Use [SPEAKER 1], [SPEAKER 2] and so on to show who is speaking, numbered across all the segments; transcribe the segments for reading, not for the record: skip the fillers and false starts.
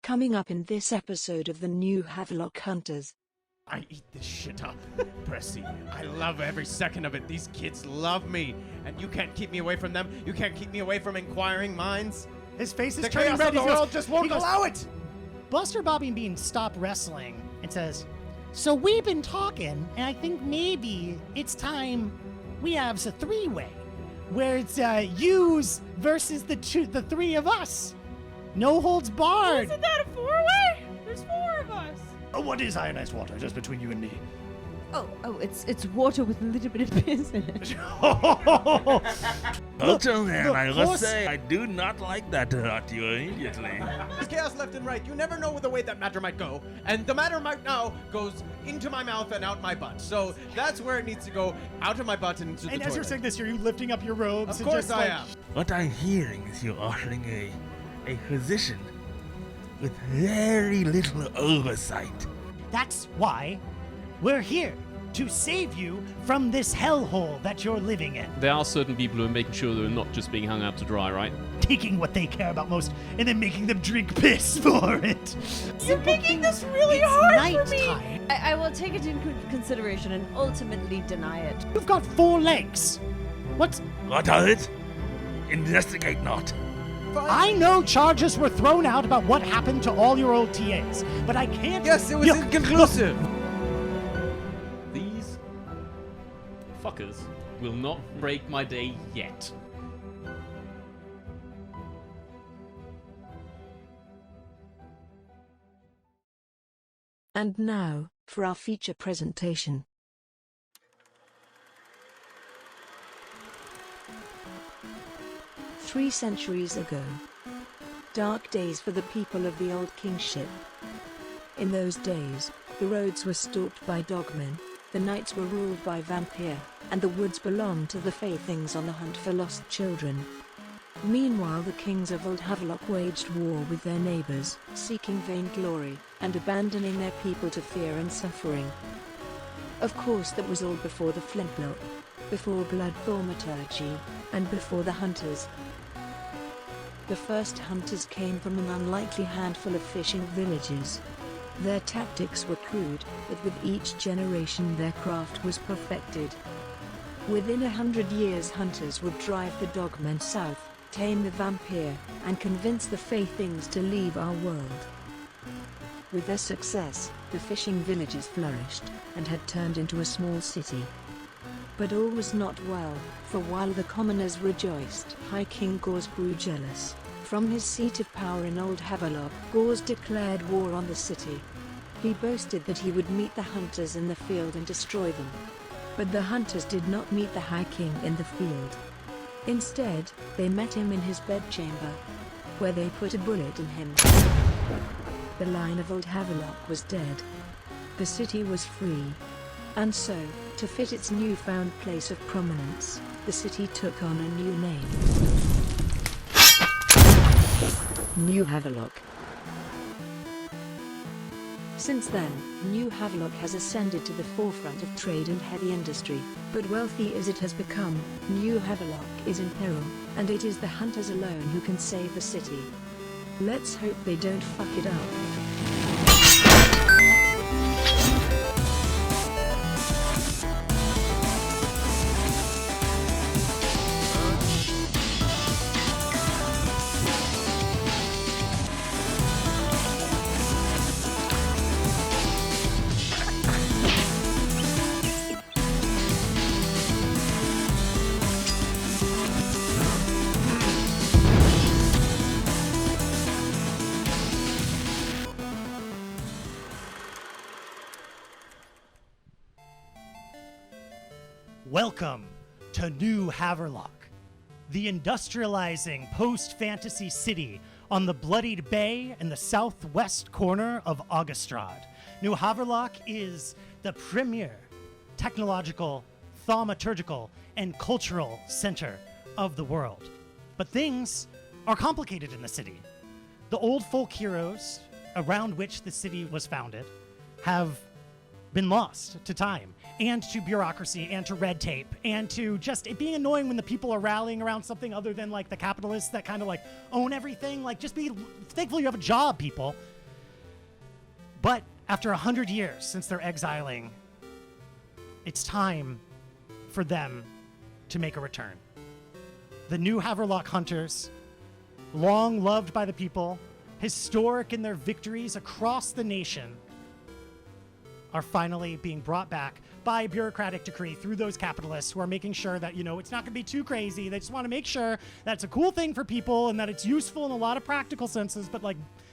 [SPEAKER 1] Coming up in this episode of the new Haverlock Hunters.
[SPEAKER 2] I eat this shit up, Pressy. I love every second of it. These kids love me, and you can't keep me away from them. You can't keep me away from inquiring minds.
[SPEAKER 3] His face is
[SPEAKER 2] The
[SPEAKER 3] turning
[SPEAKER 2] chaos
[SPEAKER 3] red.
[SPEAKER 2] of the
[SPEAKER 3] He goes-
[SPEAKER 2] world just won't
[SPEAKER 3] he goes,
[SPEAKER 2] allow it.
[SPEAKER 3] Buster, Bobby, and Bean stop wrestling and says, "So we've been talking, and I think maybe it's time we have a three-way, where it's yous versus the three of us. No holds barred."
[SPEAKER 4] Isn't that a four-way? There's four of us.
[SPEAKER 3] Oh, what is ionized water, just between you and me?
[SPEAKER 4] Oh, it's water with a little bit of piss in it.
[SPEAKER 5] Ultra man,
[SPEAKER 3] look,
[SPEAKER 5] I
[SPEAKER 3] horse-
[SPEAKER 5] must say, I do not like that to hurt you immediately.
[SPEAKER 2] There's chaos left and right. You never know the way that matter might go, and the matter right now goes into my mouth and out my butt. So that's where it needs to go, out of my butt and into the
[SPEAKER 3] And
[SPEAKER 2] toilet.
[SPEAKER 3] as you're saying this, are you lifting up your robes?
[SPEAKER 2] Of
[SPEAKER 3] and
[SPEAKER 2] course
[SPEAKER 3] just,
[SPEAKER 2] I
[SPEAKER 3] like,
[SPEAKER 2] am.
[SPEAKER 5] What I'm hearing is you're offering a position with very little oversight.
[SPEAKER 3] That's why we're here, to save you from this hellhole that you're living in.
[SPEAKER 6] There are certain people who are making sure they're not just being hung out to dry, right?
[SPEAKER 3] Taking what they care about most and then making them drink piss for it.
[SPEAKER 4] You're making this really
[SPEAKER 3] It's
[SPEAKER 4] hard for me.
[SPEAKER 3] nighttime.
[SPEAKER 4] I will take it into consideration and ultimately deny it.
[SPEAKER 3] You've got 4 legs. What?
[SPEAKER 5] What of it? Investigate not.
[SPEAKER 3] I know charges were thrown out about what happened to all your old TAs, but I can't.
[SPEAKER 2] Yes, it was
[SPEAKER 3] Look,
[SPEAKER 2] inconclusive.
[SPEAKER 6] These fuckers will not break my day yet.
[SPEAKER 1] And now, for our feature presentation. Three centuries ago. Dark days for the people of the Old Kingship. In those days, the roads were stalked by dogmen, the nights were ruled by vampire, and the woods belonged to the Fey Things on the hunt for lost children. Meanwhile, the kings of Old Haverlock waged war with their neighbors, seeking vainglory, and abandoning their people to fear and suffering. Of course, that was all before the flintlock, before blood thaumaturgy, and before the hunters. The first hunters came from an unlikely handful of fishing villages. Their tactics were crude, but with each generation their craft was perfected. Within 100 years, hunters would drive the dogmen south, tame the vampire, and convince the Fey Things to leave our world. With their success, the fishing villages flourished, and had turned into a small city. But all was not well, for while the commoners rejoiced, High King Gors grew jealous. From his seat of power in Old Haverlock, Gors declared war on the city. He boasted that he would meet the hunters in the field and destroy them. But the hunters did not meet the High King in the field. Instead, they met him in his bedchamber, where they put a bullet in him. The line of Old Haverlock was dead. The city was free. And so, to fit its newfound place of prominence, the city took on a new name. New Haverlock. Since then, New Haverlock has ascended to the forefront of trade and heavy industry, but wealthy as it has become, New Haverlock is in peril, and it is the hunters alone who can save the city. Let's hope they don't fuck it up.
[SPEAKER 3] Welcome to New Haverlock, the industrializing post-fantasy city on the Bloodied Bay in the southwest corner of Augustrad. New Haverlock is the premier technological, thaumaturgical, and cultural center of the world. But things are complicated in the city. The old folk heroes around which the city was founded have been lost to time and to bureaucracy and to red tape and to just it being annoying when the people are rallying around something other than like the capitalists that kind of like own everything. Like, just be thankful you have a job, people. But after 100 years since their exiling, it's time for them to make a return. The new Haverlock Hunters, long loved by the people, historic in their victories across the nation, are finally being brought back by bureaucratic decree through those capitalists who are making sure that, it's not going to be too crazy. They just want to make sure that it's a cool thing for people and that it's useful in a lot of practical senses, but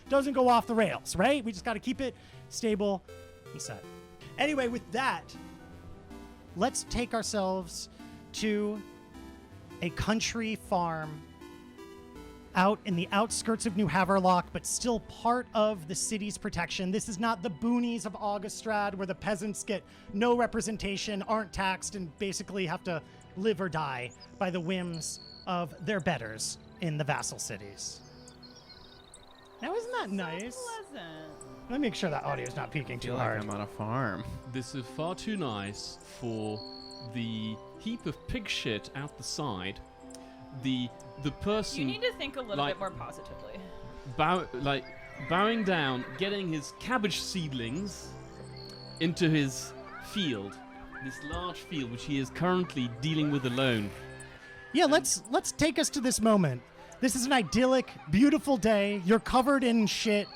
[SPEAKER 3] doesn't go off the rails, right? We just got to keep it stable and set. Anyway, with that, let's take ourselves to a country farm out in the outskirts of New Haverlock, but still part of the city's protection. This is not the boonies of Augustrad, where the peasants get no representation, aren't taxed, and basically have to live or die by the whims of their betters in the vassal cities. Now, isn't that nice?
[SPEAKER 4] Pleasant.
[SPEAKER 3] Let me make sure that audio is not peaking
[SPEAKER 2] I
[SPEAKER 3] too
[SPEAKER 2] feel like
[SPEAKER 3] hard.
[SPEAKER 2] I'm on a farm.
[SPEAKER 6] This is far too nice for the heap of pig shit out the side. The person
[SPEAKER 7] You need to think a little
[SPEAKER 6] like-
[SPEAKER 7] bit more positively.
[SPEAKER 6] bowing down, getting his cabbage seedlings into his field, this large field which he is currently dealing with alone.
[SPEAKER 3] Yeah, let's take us to this moment. This is an idyllic, beautiful day. You're covered in shit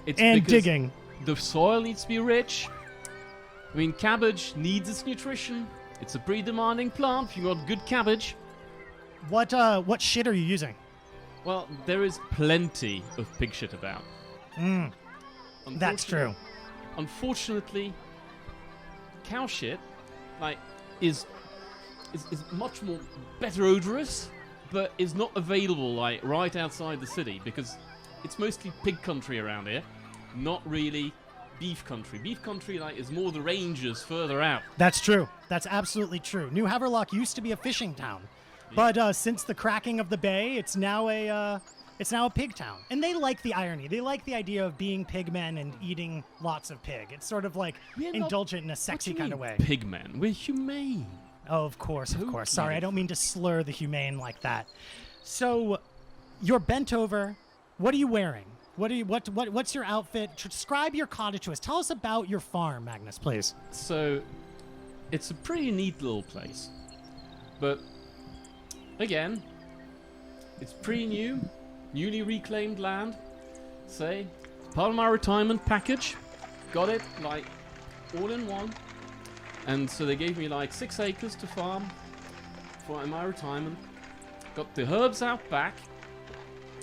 [SPEAKER 6] It's
[SPEAKER 3] and
[SPEAKER 6] because
[SPEAKER 3] digging.
[SPEAKER 6] The soil needs to be rich. I mean, cabbage needs its nutrition. It's a pretty demanding plant if you got good cabbage.
[SPEAKER 3] What shit are you using?
[SPEAKER 6] Well, there is plenty of pig shit about.
[SPEAKER 3] That's true.
[SPEAKER 6] Unfortunately, cow shit, is much more better odorous, but is not available right outside the city because it's mostly pig country around here, not really beef country. Beef country is more the ranges further out.
[SPEAKER 3] That's true. That's absolutely true. New Haverlock used to be a fishing town, but since the cracking of the bay, it's now a pig town. And they like the irony. They like the idea of being pigmen and eating lots of pig. It's sort of
[SPEAKER 6] We're not-
[SPEAKER 3] indulgent in a
[SPEAKER 6] What
[SPEAKER 3] sexy
[SPEAKER 6] do you
[SPEAKER 3] kind of
[SPEAKER 6] mean,
[SPEAKER 3] way.
[SPEAKER 6] Pigmen. We're humane.
[SPEAKER 3] Oh, of course, of
[SPEAKER 6] Totally
[SPEAKER 3] course. Sorry, I don't mean to slur the humane like that. So, you're bent over. What are you wearing? What's your outfit? Describe your cottage to us. Tell us about your farm, Magnus, please.
[SPEAKER 6] So, it's a pretty neat little place. But, again, it's pretty new, newly reclaimed land. Say, part of my retirement package. Got it, all in one. And so they gave me 6 acres to farm for my retirement. Got the herbs out back.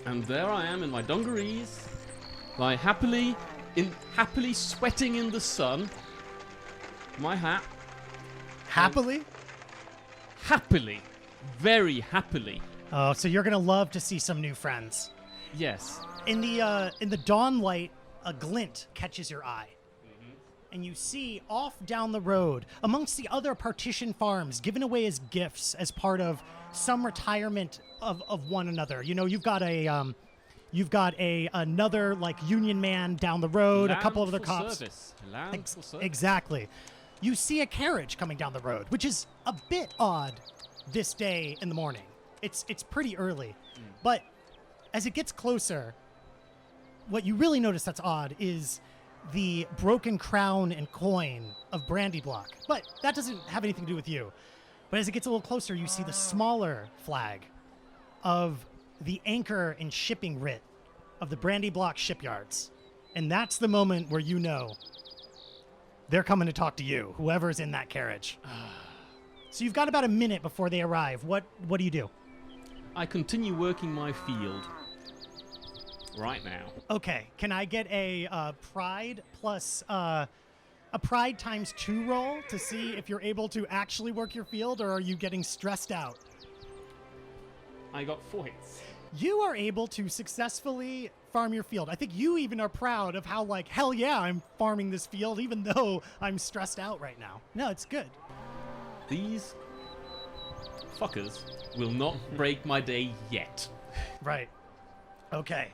[SPEAKER 6] And there I am in my dungarees, happily sweating in the sun. My hat.
[SPEAKER 3] Happily?
[SPEAKER 6] Happily. Very happily.
[SPEAKER 3] Oh, so you're gonna love to see some new friends.
[SPEAKER 6] Yes.
[SPEAKER 3] In the dawn light, a glint catches your eye. And you see off down the road, amongst the other partition farms given away as gifts as part of some retirement of one another. You've got another union man down the road, a couple of other cops.
[SPEAKER 6] Service. Land for service.
[SPEAKER 3] Exactly. You see a carriage coming down the road, which is a bit odd this day in the morning. It's pretty early. But as it gets closer, what you really notice that's odd is the broken crown and coin of Brandy Block. But that doesn't have anything to do with you. But as it gets a little closer, you see the smaller flag of the anchor and shipping writ of the Brandy Block shipyards. And that's the moment where you know they're coming to talk to you, whoever's in that carriage. So you've got about a minute before they arrive. What do you do?
[SPEAKER 6] I continue working my field right now.
[SPEAKER 3] Okay, can I get a pride plus a pride times 2 roll to see if you're able to actually work your field, or are you getting stressed out?
[SPEAKER 6] I got 4 hits.
[SPEAKER 3] You are able to successfully farm your field. I think you even are proud of how hell yeah, I'm farming this field even though I'm stressed out right now. No, it's good.
[SPEAKER 6] These fuckers will not break my day yet.
[SPEAKER 3] Right. Okay.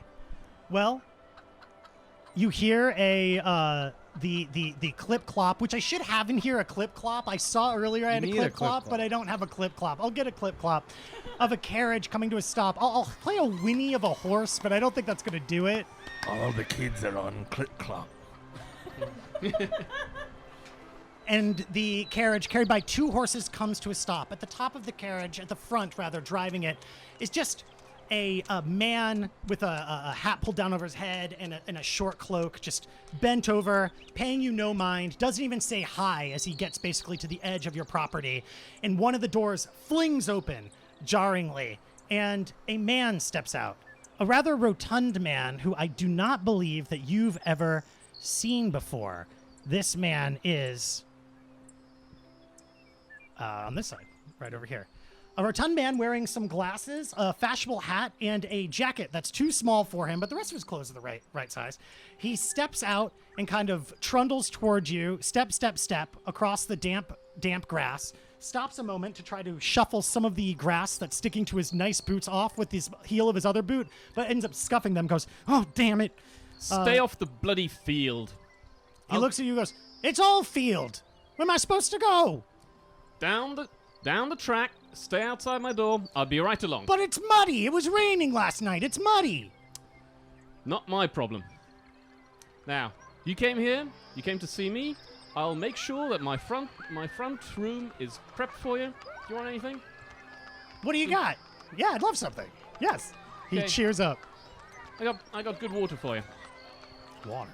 [SPEAKER 3] Well, you hear the clip clop, which I should have in here, a clip clop. I saw earlier I had a clip clop, but I don't have a clip clop. I'll get a clip clop of a carriage coming to a stop. I'll play a whinny of a horse, but I don't think that's going to do it.
[SPEAKER 5] All the kids are on clip clop.
[SPEAKER 3] And the carriage, carried by 2 horses, comes to a stop. At the top of the carriage, at the front rather, driving it, is just a man with a hat pulled down over his head and a short cloak, just bent over, paying you no mind, doesn't even say hi as he gets basically to the edge of your property. And one of the doors flings open jarringly, and a man steps out. A rather rotund man who I do not believe that you've ever seen before. This man is on this side, right over here. A rotund man wearing some glasses, a fashionable hat, and a jacket that's too small for him, but the rest of his clothes are the right size. He steps out and kind of trundles towards you, step across the damp grass, stops a moment to try to shuffle some of the grass that's sticking to his nice boots off with his heel of his other boot, but ends up scuffing them, goes, "Oh, damn it."
[SPEAKER 6] Stay off the bloody field.
[SPEAKER 3] He looks at you and goes, "It's all field. Where am I supposed to go?"
[SPEAKER 6] Down the track. Stay outside my door. I'll be right along.
[SPEAKER 3] "But it's muddy. It was raining last night. It's muddy."
[SPEAKER 6] Not my problem. Now, you came here. You came to see me. I'll make sure that my front room is prepped for you. Do you want anything?
[SPEAKER 3] "What do you got?" "Yeah, I'd love something." "Yes." He
[SPEAKER 6] Okay.
[SPEAKER 3] cheers up.
[SPEAKER 6] I got good water for you.
[SPEAKER 3] Water.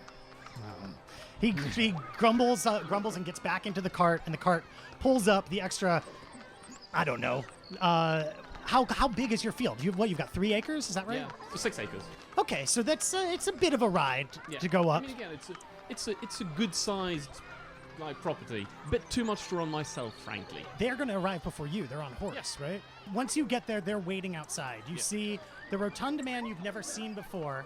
[SPEAKER 3] He grumbles and gets back into the cart, and the cart pulls up the extra, I don't know. How big is your field? You've got 3 acres, is that right?
[SPEAKER 6] Yeah, for 6 acres.
[SPEAKER 3] Okay, so that's it's a bit of a ride
[SPEAKER 6] Yeah.
[SPEAKER 3] to go up.
[SPEAKER 6] I mean, again, it's a good-sized property. Bit too much to run myself, frankly.
[SPEAKER 3] They're going to arrive before you. They're on horse,
[SPEAKER 6] Yes.
[SPEAKER 3] right? Once you get there, they're waiting outside. You see the rotund man you've never seen before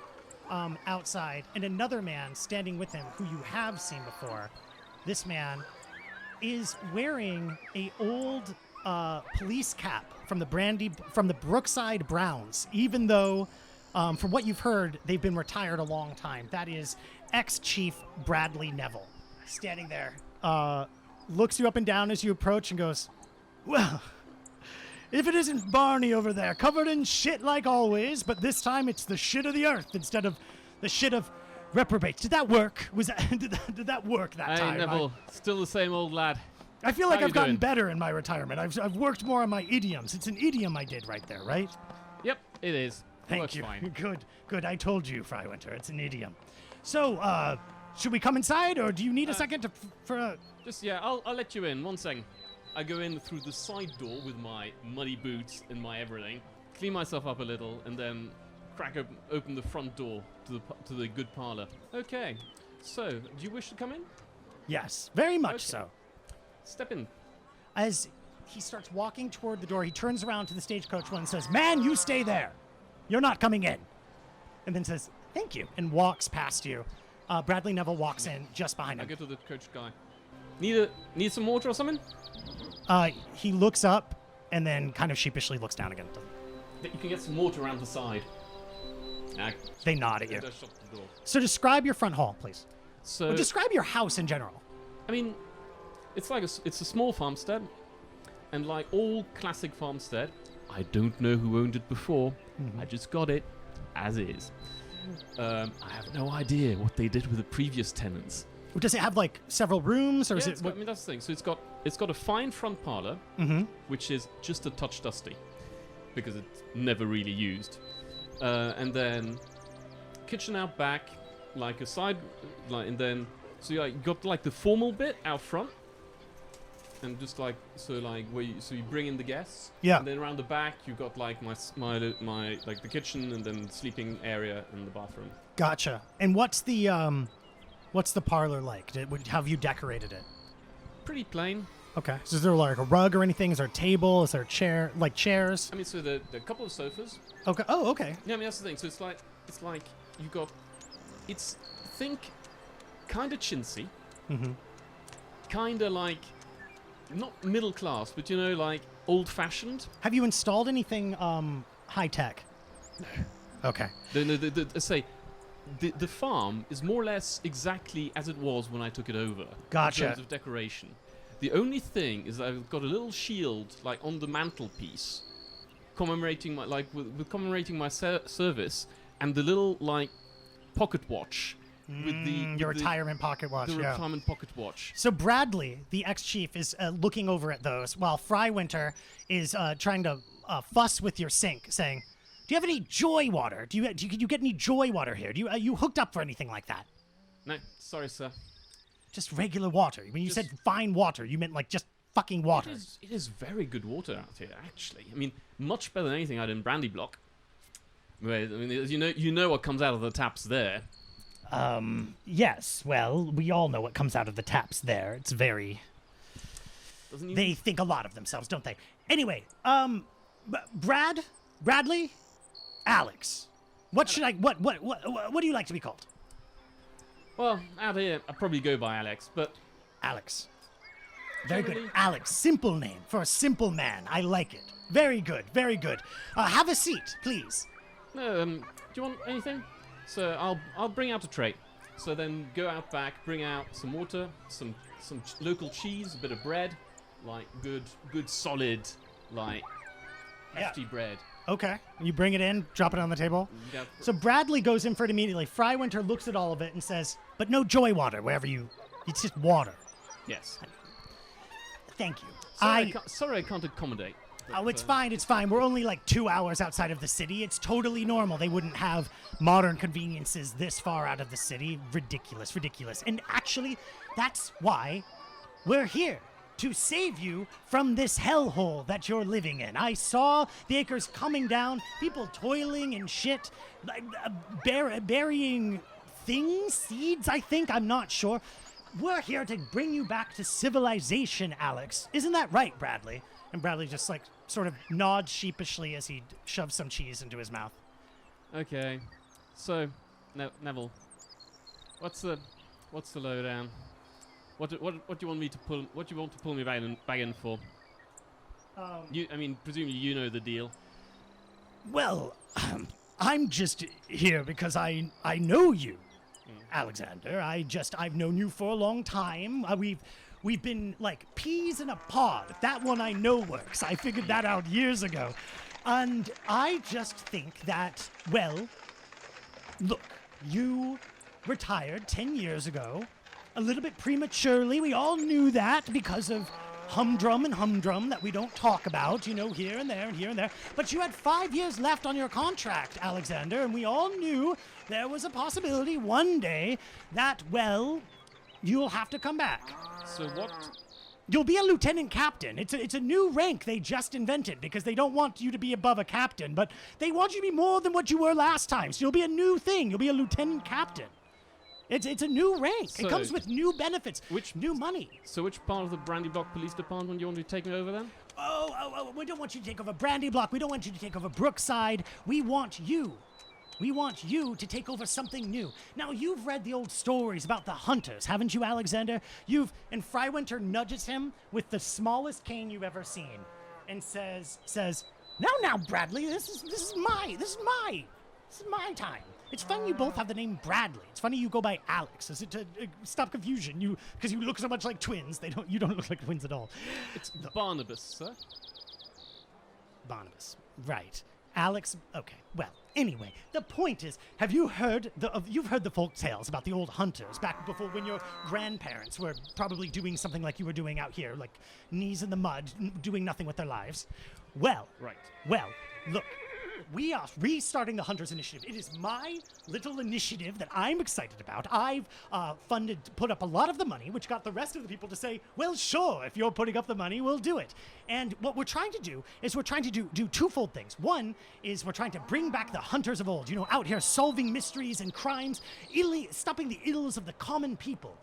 [SPEAKER 3] outside, and another man standing with him who you have seen before. This man is wearing a old police cap from the Brookside Browns, even though, from what you've heard, they've been retired a long time. That is ex-Chief Bradley Neville, standing there, looks you up and down as you approach and goes, "Well, if it isn't Barney over there, covered in shit like always, but this time it's the shit of the earth instead of the shit of reprobates." Did that work? Did that work that time?
[SPEAKER 6] Neville, still the same old lad.
[SPEAKER 3] I feel like
[SPEAKER 6] How
[SPEAKER 3] I've
[SPEAKER 6] you
[SPEAKER 3] gotten
[SPEAKER 6] doing?
[SPEAKER 3] better in my retirement. I've worked more on my idioms. It's an idiom I did right there, right?
[SPEAKER 6] Yep, it is.
[SPEAKER 3] Thank
[SPEAKER 6] Works
[SPEAKER 3] you.
[SPEAKER 6] Fine.
[SPEAKER 3] Good. I told you, Frywinter. It's an idiom. So, should we come inside, or do you need a second for?
[SPEAKER 6] Just I'll let you in. One second. I go in through the side door with my muddy boots and my everything, clean myself up a little, and then crack open the front door to the good parlor. Okay. So, do you wish to come in?
[SPEAKER 3] Yes, very much
[SPEAKER 6] Okay.
[SPEAKER 3] so.
[SPEAKER 6] Step in.
[SPEAKER 3] As he starts walking toward the door, he turns around to the stagecoach one and says, "Man, you stay there. You're not coming in." And then says, "Thank you," and walks past you. Bradley Neville walks in just behind
[SPEAKER 6] I
[SPEAKER 3] him.
[SPEAKER 6] go to the coach guy. Need some water or something?
[SPEAKER 3] He looks up and then kind of sheepishly looks down again.
[SPEAKER 6] You can get some water around the side.
[SPEAKER 3] They nod at you.
[SPEAKER 6] Just shut the door.
[SPEAKER 3] So describe your front hall, please.
[SPEAKER 6] So,
[SPEAKER 3] Or describe your house in general.
[SPEAKER 6] I mean, it's a small farmstead, and like all classic farmstead, I don't know who owned it before. I just got it as is. I have no idea what they did with the previous tenants.
[SPEAKER 3] Does it have like several rooms, or is it?
[SPEAKER 6] I mean, that's the thing. So it's got a fine front parlor, which is just a touch dusty because it's never really used, and then kitchen out back, like a side, and then so you got like the formal bit out front, and just like where you bring in the guests,
[SPEAKER 3] Yeah.
[SPEAKER 6] and then around the back you got like my like the kitchen, and then sleeping area and the bathroom.
[SPEAKER 3] Gotcha. And what's the parlor like? Have you decorated it?
[SPEAKER 6] Pretty plain.
[SPEAKER 3] Okay. So is there like a rug or anything? Is there a table? Is there a chair? Like chairs?
[SPEAKER 6] I mean, so there are a couple of sofas.
[SPEAKER 3] Okay. Oh, okay.
[SPEAKER 6] Yeah, I mean that's the thing. So it's like you got, think, kind of chintzy, kind of like not middle class, but like old fashioned.
[SPEAKER 3] Have you installed anything high tech? No. Okay.
[SPEAKER 6] The farm is more or less exactly as it was when I took it over.
[SPEAKER 3] Gotcha.
[SPEAKER 6] In terms of decoration. The only thing is that I've got a little shield like on the mantelpiece, commemorating my commemorating my service, and the little like pocket watch
[SPEAKER 3] Your retirement pocket watch,
[SPEAKER 6] the
[SPEAKER 3] yeah.
[SPEAKER 6] retirement pocket watch.
[SPEAKER 3] So Bradley, the ex-chief, is looking over at those, while Frywinter is trying to fuss with your sink, saying, "Do you have any joy water? Do you get any joy water here? Do you hooked up for anything like that?
[SPEAKER 6] No, sorry, sir.
[SPEAKER 3] Just regular water. When you said fine water, you meant like just fucking water."
[SPEAKER 6] It is very good water out here, actually. I mean, much better than anything out in Brandy Block. Where, I mean, as you know what comes out of the taps there.
[SPEAKER 3] Yes. Well, we all know what comes out of the taps there. It's very. They think a lot of themselves, don't they? Anyway, Bradley, Alex. What should I? What do you like to be called?
[SPEAKER 6] Well, out here, I'd probably go by Alex, but
[SPEAKER 3] Alex. Very good.
[SPEAKER 6] Really?
[SPEAKER 3] Alex, simple name for a simple man. I like it. Very good, very good. Have a seat, please.
[SPEAKER 6] no. Do you want anything? So I'll bring out a tray. So then go out back, bring out some water, some local cheese, a bit of bread, like good solid, like hefty bread.
[SPEAKER 3] Okay. You bring it in, drop it on the table.
[SPEAKER 6] Yeah.
[SPEAKER 3] So Bradley goes in for it immediately. Frywinter looks at all of it and says, "But no joy water wherever you. It's just water."
[SPEAKER 6] Yes.
[SPEAKER 3] Thank you.
[SPEAKER 6] Sorry I can't accommodate.
[SPEAKER 3] Oh, it's fine, it's fine. We're only like 2 hours outside of the city. It's totally normal. They wouldn't have modern conveniences this far out of the city. Ridiculous, ridiculous. And actually, that's why we're here. To save you from this hellhole that you're living in. I saw the acres coming down, people toiling and shit, like, burying things, seeds, I think, I'm not sure. We're here to bring you back to civilization, Alex. Isn't that right, Bradley? And Bradley just like sort of nods sheepishly as he shoves some cheese into his mouth.
[SPEAKER 6] Okay. So, Neville, what's the lowdown? What do you want me to pull? What do you want to pull me back in for? I mean, presumably you know the deal.
[SPEAKER 3] Well, I'm just here because I know you, Alexander. I've known you for a long time. We've been like peas in a pod. That one I know works. I figured that out years ago. And I just think that, well, look, you retired 10 years ago, a little bit prematurely. We all knew that because of humdrum and humdrum that we don't talk about, here and there and here and there. But you had 5 years left on your contract, Alexander, and we all knew there was a possibility one day that, well, you'll have to come back.
[SPEAKER 6] So what?
[SPEAKER 3] You'll be a lieutenant captain. It's a new rank they just invented because they don't want you to be above a captain, but they want you to be more than what you were last time. So you'll be a new thing. You'll be a lieutenant captain. It's a new rank.
[SPEAKER 6] So
[SPEAKER 3] it comes with new benefits, new money.
[SPEAKER 6] So which part of the Brandy Block Police Department do you want to be taking over then?
[SPEAKER 3] Oh, we don't want you to take over Brandy Block. We don't want you to take over Brookside. We want you. We want you to take over something new. Now, you've read the old stories about the hunters, haven't you, Alexander? And Frywinter nudges him with the smallest cane you've ever seen and says, now, Bradley, this is my time. It's funny you both have the name Bradley. It's funny you go by Alex. Is it to stop confusion? Because you look so much like twins. You don't look like twins at all.
[SPEAKER 6] It's Barnabas, sir.
[SPEAKER 3] Barnabas, right? Alex. Okay. Well, anyway, the point is, have you heard you've heard the folk tales about the old hunters back before when your grandparents were probably doing something like you were doing out here, like knees in the mud, doing nothing with their lives. Well,
[SPEAKER 6] right.
[SPEAKER 3] Well, look. We are restarting the Hunters Initiative. It is my little initiative that I'm excited about. I've put up a lot of the money, which got the rest of the people to say, well, sure, if you're putting up the money, we'll do it. And what we're trying to do is do twofold things. One is we're trying to bring back the hunters of old, out here solving mysteries and crimes, stopping the ills of the common people.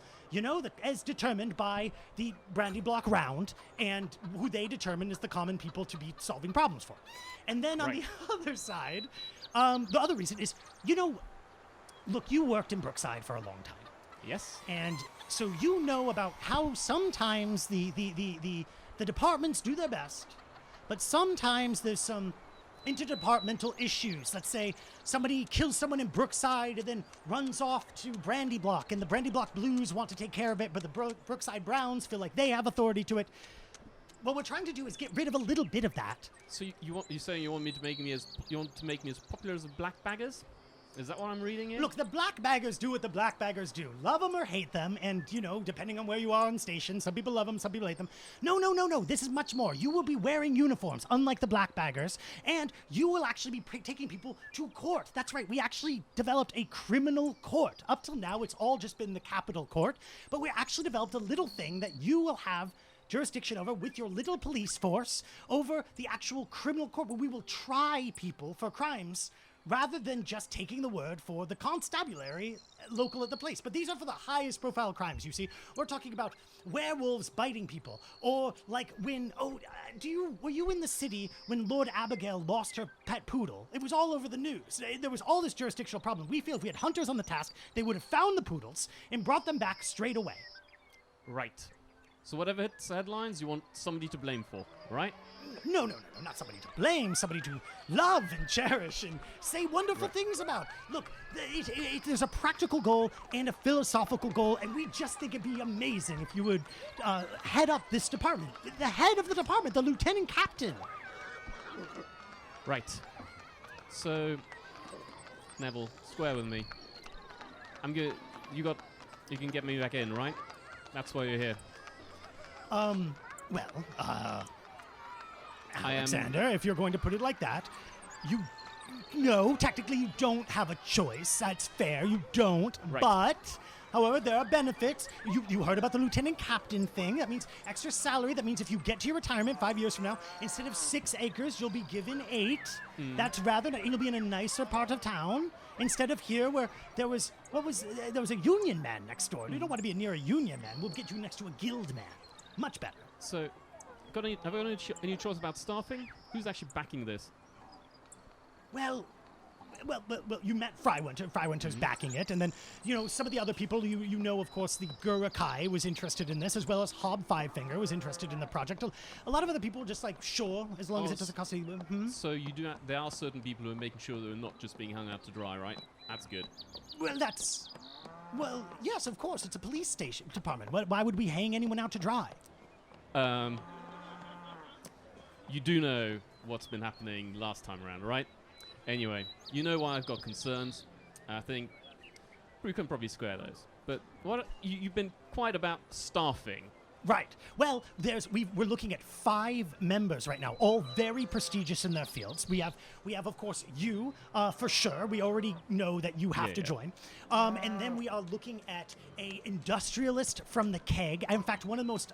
[SPEAKER 3] As determined by the Brandy Block round, and who they determine is the common people to be solving problems for. And then on the other side, the other reason is, look, you worked in Brookside for a long time.
[SPEAKER 6] Yes.
[SPEAKER 3] And so you know about how sometimes the departments do their best, but sometimes there's some interdepartmental issues. Let's say somebody kills someone in Brookside and then runs off to Brandy Block, and the Brandy Block Blues want to take care of it, but the Brookside Browns feel like they have authority to it. What we're trying to do is get rid of a little bit of that.
[SPEAKER 6] So you're saying you want me to make me as popular as the Black Baggers? Is that what I'm reading here?
[SPEAKER 3] Look, the black baggers do what the black baggers do. Love them or hate them, and, you know, depending on where you are on station, some people love them, some people hate them. No. This is much more. You will be wearing uniforms, unlike the black baggers, and you will actually be taking people to court. That's right, we actually developed a criminal court. Up till now, it's all just been the capital court, but we actually developed a little thing that you will have jurisdiction over with your little police force over the actual criminal court, where we will try people for crimes rather than just taking the word for the constabulary local at the place. But these are for the highest profile crimes, you see. We're talking about werewolves biting people, or like when, were you in the city when Lord Abigail lost her pet poodle? It was all over the news. There was all this jurisdictional problem. We feel if we had hunters on the task, they would have found the poodles and brought them back straight away.
[SPEAKER 6] Right. So whatever hits headlines, you want somebody to blame for, right?
[SPEAKER 3] No, not somebody to blame, somebody to love and cherish and say wonderful things about. Look, there's a practical goal and a philosophical goal, and we just think it'd be amazing if you would head up this department. The head of the department, the lieutenant captain.
[SPEAKER 6] Right. So, Neville, square with me. I'm good. You can get me back in, right? That's why you're here.
[SPEAKER 3] Alexander, if you're going to put it like that, technically you don't have a choice. That's fair, you don't.
[SPEAKER 6] Right.
[SPEAKER 3] But, however, there are benefits. You heard about the lieutenant captain thing. That means extra salary. That means if you get to your retirement 5 years from now, instead of 6 acres, you'll be given 8. That's you'll be in a nicer part of town. Instead of here where there was a union man next door. You don't want to be near a union man. We'll get you next to a guild man. Much better.
[SPEAKER 6] So, have I got any choice about staffing? Who's actually backing this?
[SPEAKER 3] Well, you met Frywinter. Frywinter's backing it, and then some of the other people. You know, of course, the Gurakai was interested in this, as well as Hob Fivefinger was interested in the project. A lot of other people were just like, sure, as long as it doesn't cost any.
[SPEAKER 6] So there are certain people who are making sure they're not just being hung out to dry, right? That's good.
[SPEAKER 3] Well, yes, of course. It's a police station department. Why would we hang anyone out to dry?
[SPEAKER 6] You do know what's been happening last time around, right? Anyway, you know why I've got concerns. I think we can probably square those. But you've been quite about staffing.
[SPEAKER 3] Right. Well, we're looking at 5 members right now, all very prestigious in their fields. We have of course you for sure. We already know that you have to join. And then we are looking at a industrialist from the Keg. In fact, one of the most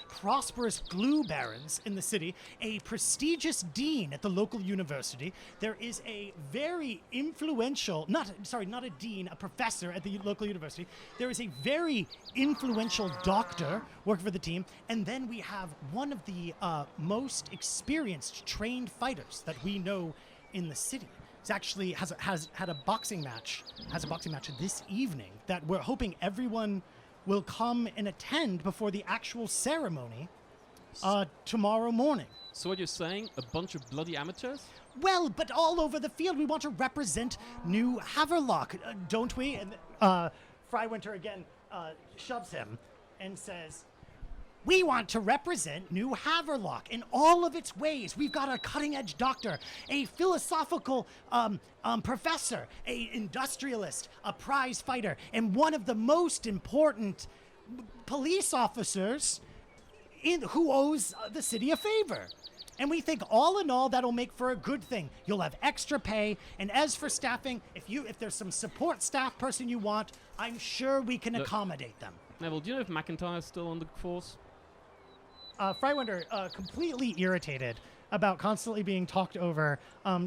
[SPEAKER 3] prosperous glue barons in the city, a prestigious dean at the local university. There is a very influential, not a dean, a professor at the local university. There is a very influential doctor working for the team, and then we have one of the most experienced trained fighters that we know in the city. It's actually has had a boxing match. Has a boxing match this evening that we're hoping everyone will come and attend before the actual ceremony tomorrow morning.
[SPEAKER 6] So what you're saying, a bunch of bloody amateurs?
[SPEAKER 3] Well, but all over the field. We want to represent New Haverlock, don't we? And Frywinter again shoves him and says, we want to represent New Haverlock in all of its ways. We've got a cutting-edge doctor, a philosophical professor, a industrialist, a prize fighter, and one of the most important police officers who owes the city a favor. And we think all in all that'll make for a good thing. You'll have extra pay, and as for staffing, if there's some support staff person you want, I'm sure we can accommodate them.
[SPEAKER 6] Neville, do you know if McIntyre's still on the force?
[SPEAKER 3] Frywinter, completely irritated about constantly being talked over,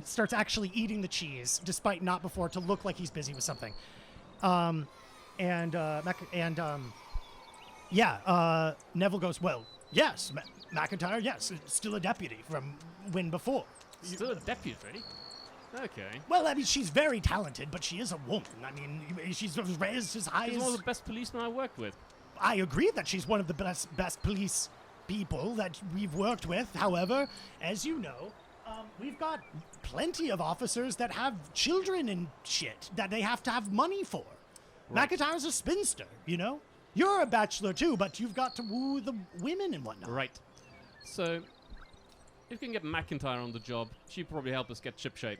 [SPEAKER 3] starts actually eating the cheese, despite not before to look like he's busy with something. Neville goes, well, yes, McIntyre, yes, still a deputy from when before.
[SPEAKER 6] Still a deputy? Okay.
[SPEAKER 3] Well, I mean, she's very talented, but she is a woman. I mean, she's raised as high as...
[SPEAKER 6] She's one of the best policemen I worked with.
[SPEAKER 3] I agree that she's one of the best police people that we've worked with. However, as you know, we've got plenty of officers that have children and shit that they have to have money for. Right. McIntyre's a spinster, you know? You're a bachelor too, but you've got to woo the women and whatnot.
[SPEAKER 6] Right. So, if we can get McIntyre on the job, she'd probably help us get shipshape.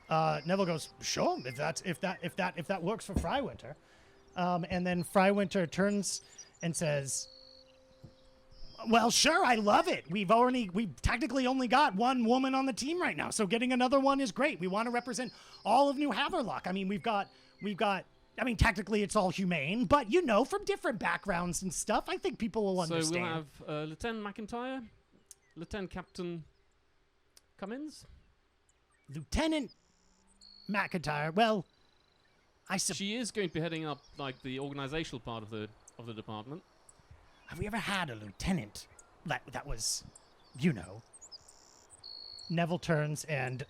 [SPEAKER 3] Neville goes, sure, if that works for Frywinter. And then Frywinter turns and says, well, sure, I love it. We've technically only got one woman on the team right now, so getting another one is great. We want to represent all of New Haverlock. I mean, we've got. I mean, technically it's all humane, but from different backgrounds and stuff, I think people will understand.
[SPEAKER 6] So we'll have Lieutenant McIntyre, Lieutenant Captain Cummins.
[SPEAKER 3] Lieutenant McIntyre. Well,
[SPEAKER 6] she is going to be heading up like the organizational part of the department.
[SPEAKER 3] Have we ever had a lieutenant that was, Neville turns and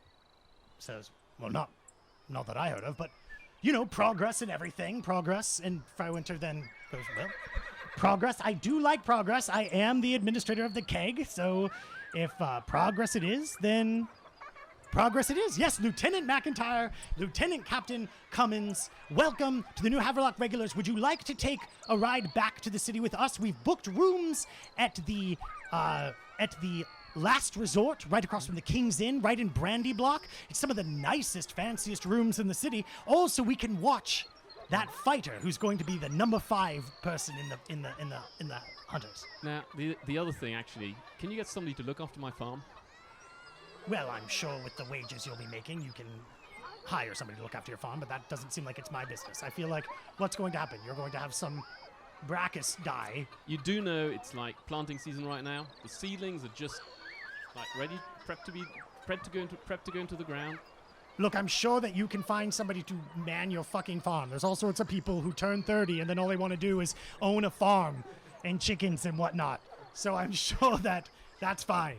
[SPEAKER 3] says, well, not that I heard of, but, progress and everything, progress. And Frywinter then goes, well, progress, I do like progress. I am the administrator of the keg, so if progress it is, then progress it is. Yes, Lieutenant McIntyre, Lieutenant Captain Cummins, welcome to the New Haverlock regulars. Would you like to take a ride back to the city with us? We've booked rooms at the Last Resort, right across from the King's Inn, right in Brandy Block. It's some of the nicest, fanciest rooms in the city. Also, we can watch that fighter who's going to be the number 5 person in the Hunters.
[SPEAKER 6] Now, the other thing, actually, can you get somebody to look after my farm?
[SPEAKER 3] Well, I'm sure with the wages you'll be making, you can hire somebody to look after your farm, but that doesn't seem like it's my business. I feel like what's going to happen? You're going to have some Brachus die.
[SPEAKER 6] You do know it's like planting season right now. The seedlings are just like ready, prepped to go into the ground.
[SPEAKER 3] Look, I'm sure that you can find somebody to man your fucking farm. There's all sorts of people who turn 30 and then all they want to do is own a farm and chickens and whatnot. So I'm sure that that's fine.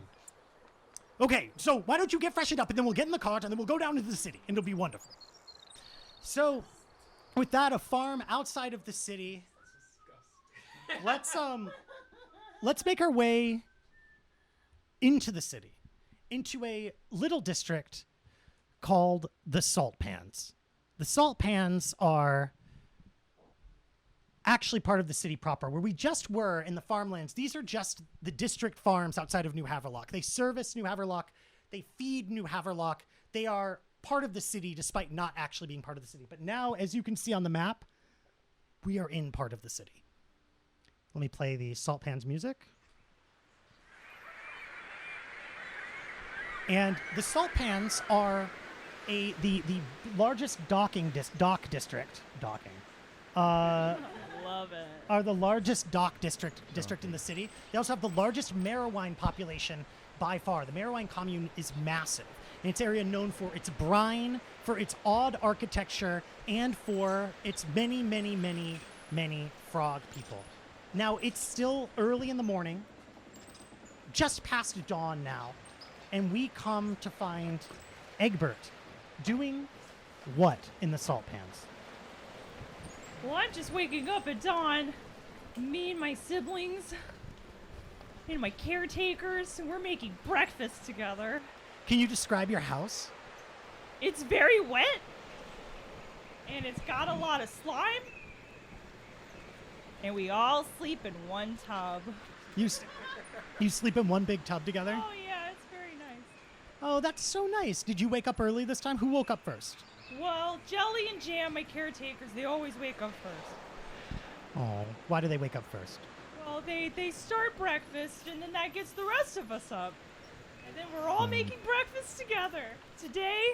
[SPEAKER 3] Okay, so why don't you get freshened up and then we'll get in the cart and then we'll go down into the city and it'll be wonderful. So, with that, a farm outside of the city. Let's make our way into the city, into a little district called the Salt Pans. The Salt Pans are actually part of the city proper, where we just were in the farmlands. These are just the district farms outside of New Haverlock. They service New Haverlock. They feed New Haverlock. They are part of the city despite not actually being part of the city. But now, as you can see on the map, we are in part of the city. Let me play the Salt Pans music. And the Salt Pans are the largest dock district.
[SPEAKER 7] Love it.
[SPEAKER 3] Are the largest dock district in the city. They also have the largest Marrowine population by far. The Marrowine commune is massive. And it's area known for its brine, for its odd architecture, and for its many, many, many, many frog people. Now, it's still early in the morning, just past dawn now, and we come to find Eggbert doing what in the Salt Pans?
[SPEAKER 7] Well, I'm just waking up at dawn. Me and my siblings, and my caretakers, and we're making breakfast together.
[SPEAKER 3] Can you describe your house?
[SPEAKER 7] It's very wet, and it's got a lot of slime, and we all sleep in one tub.
[SPEAKER 3] You sleep in one big tub together?
[SPEAKER 7] Oh, yeah, it's very nice.
[SPEAKER 3] Oh, that's so nice. Did you wake up early this time? Who woke up first?
[SPEAKER 7] Well, Jelly and Jam, my caretakers, they always wake up first.
[SPEAKER 3] Oh, why do they wake up first?
[SPEAKER 7] Well, they start breakfast, and then that gets the rest of us up. And then we're all making breakfast together. Today,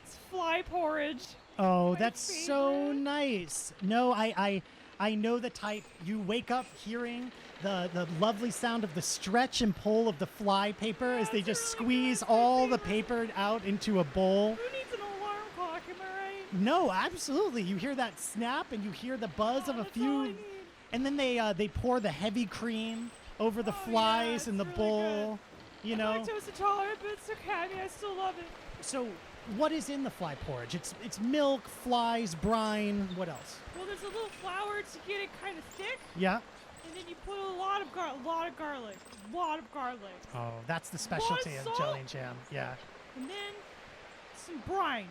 [SPEAKER 7] it's fly porridge.
[SPEAKER 3] Oh,
[SPEAKER 7] My
[SPEAKER 3] that's
[SPEAKER 7] favorite.
[SPEAKER 3] so nice. No, I know the type. You wake up hearing the lovely sound of the stretch and pull of the fly paper as they just squeeze all the paper out into a bowl.
[SPEAKER 7] Who needs an alarm clock, am I right?
[SPEAKER 3] No, absolutely. You hear that snap and you hear the buzz of a
[SPEAKER 7] That's all I
[SPEAKER 3] few,
[SPEAKER 7] need.
[SPEAKER 3] and then they pour the heavy cream over the flies in the
[SPEAKER 7] it's really
[SPEAKER 3] bowl. You know.
[SPEAKER 7] I'm lactose intolerant, but it's okay. I mean, I still love it.
[SPEAKER 3] So, what is in the fly porridge? It's milk, flies, brine. What else?
[SPEAKER 7] Well, there's a little flour to get it kind of thick,
[SPEAKER 3] Yeah.
[SPEAKER 7] and then you put a lot of garlic.
[SPEAKER 3] Oh, that's the specialty of
[SPEAKER 7] salt.
[SPEAKER 3] Jelly and Jam. Yeah.
[SPEAKER 7] And then some brine,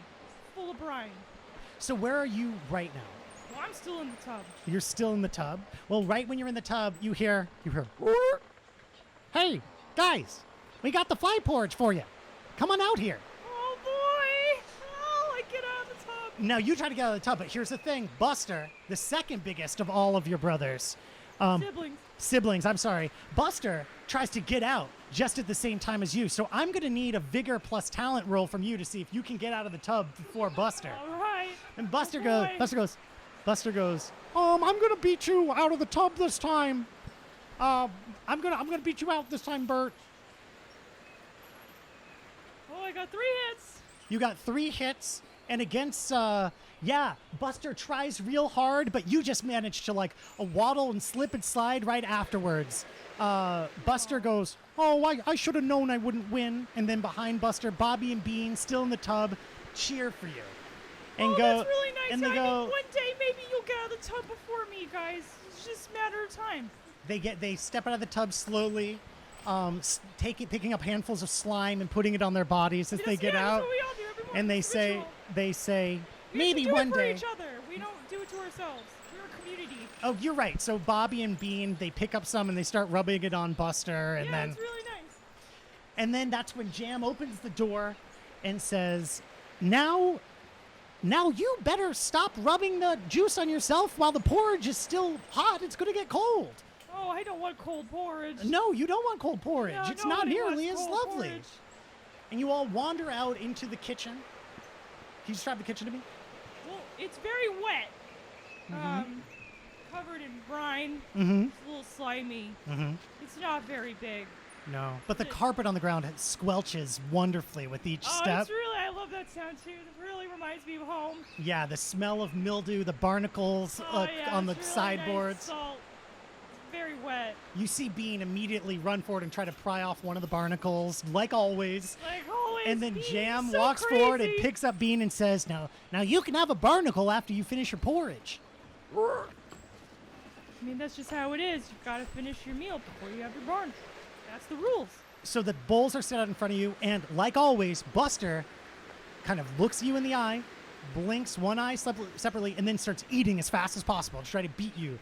[SPEAKER 7] full of brine.
[SPEAKER 3] So where are you right now?
[SPEAKER 7] Well, I'm still in the tub.
[SPEAKER 3] You're still in the tub. Well, right when you're in the tub, you hear. Hey, guys, we got the fly porridge for you. Come on out here.
[SPEAKER 7] Oh boy!
[SPEAKER 3] Now you try to get out of the tub, but here's the thing. Buster, the second biggest of all of your brothers, siblings, I'm sorry. Buster tries to get out just at the same time as you. So I'm going to need a vigor plus talent roll from you to see if you can get out of the tub before Buster.
[SPEAKER 7] All right.
[SPEAKER 3] And Buster
[SPEAKER 7] boy.
[SPEAKER 3] goes, I'm going to beat you out of the tub this time. I'm going to beat you out this time, Bert.
[SPEAKER 7] Oh, I got 3 hits.
[SPEAKER 3] You got 3 hits, and against, Buster tries real hard, but you just managed to, like, waddle and slip and slide right afterwards. Buster goes, I should have known I wouldn't win. And then behind Buster, Bobby and Bean, still in the tub, cheer for you. And
[SPEAKER 7] That's really nice.
[SPEAKER 3] And they
[SPEAKER 7] I
[SPEAKER 3] go,
[SPEAKER 7] mean, one day maybe you'll get out of the tub before me, guys. It's just a matter of time.
[SPEAKER 3] they step out of the tub slowly, picking up handfuls of slime and putting it on their bodies as they get out.
[SPEAKER 7] That's what we all do every morning.
[SPEAKER 3] And
[SPEAKER 7] It's a
[SPEAKER 3] they
[SPEAKER 7] ritual.
[SPEAKER 3] say,
[SPEAKER 7] We
[SPEAKER 3] maybe
[SPEAKER 7] should do
[SPEAKER 3] one
[SPEAKER 7] it for
[SPEAKER 3] day.
[SPEAKER 7] each other. We don't do it to ourselves. We're a community.
[SPEAKER 3] Oh, you're right. So Bobby and Bean, they pick up some and they start rubbing it on Buster, and
[SPEAKER 7] It's really nice.
[SPEAKER 3] and then that's when Jam opens the door and says, Now you better stop rubbing the juice on yourself while the porridge is still hot. It's going to get cold.
[SPEAKER 7] Oh, I don't want cold porridge.
[SPEAKER 3] No, you don't want cold porridge.
[SPEAKER 7] No,
[SPEAKER 3] It's not
[SPEAKER 7] nobody
[SPEAKER 3] nearly as
[SPEAKER 7] wants cold
[SPEAKER 3] lovely.
[SPEAKER 7] porridge.
[SPEAKER 3] And you all wander out into the kitchen. Can you describe the kitchen to me?
[SPEAKER 7] Well, it's very wet. Covered in brine.
[SPEAKER 3] Mm-hmm.
[SPEAKER 7] It's a little slimy.
[SPEAKER 3] Mm-hmm.
[SPEAKER 7] It's not very big.
[SPEAKER 3] No. But the carpet on the ground squelches wonderfully with each
[SPEAKER 7] Oh,
[SPEAKER 3] step.
[SPEAKER 7] it's really, I love that sound too. It really reminds me of home.
[SPEAKER 3] Yeah, the smell of mildew, the barnacles on the
[SPEAKER 7] it's really
[SPEAKER 3] sideboards.
[SPEAKER 7] Nice salt. It's very wet.
[SPEAKER 3] You see Bean immediately run forward and try to pry off one of the barnacles, like always.
[SPEAKER 7] Like always.
[SPEAKER 3] And then
[SPEAKER 7] Bean's
[SPEAKER 3] Jam
[SPEAKER 7] so
[SPEAKER 3] walks forward and
[SPEAKER 7] crazy.
[SPEAKER 3] picks up Bean and says, Now you can have a barnacle after you finish your porridge.
[SPEAKER 7] I mean, that's just how it is. You've got to finish your meal before you have your barn. That's the rules.
[SPEAKER 3] So the bowls are set out in front of you, and like always, Buster kind of looks you in the eye, blinks one eye separately, and then starts eating as fast as possible to try to beat you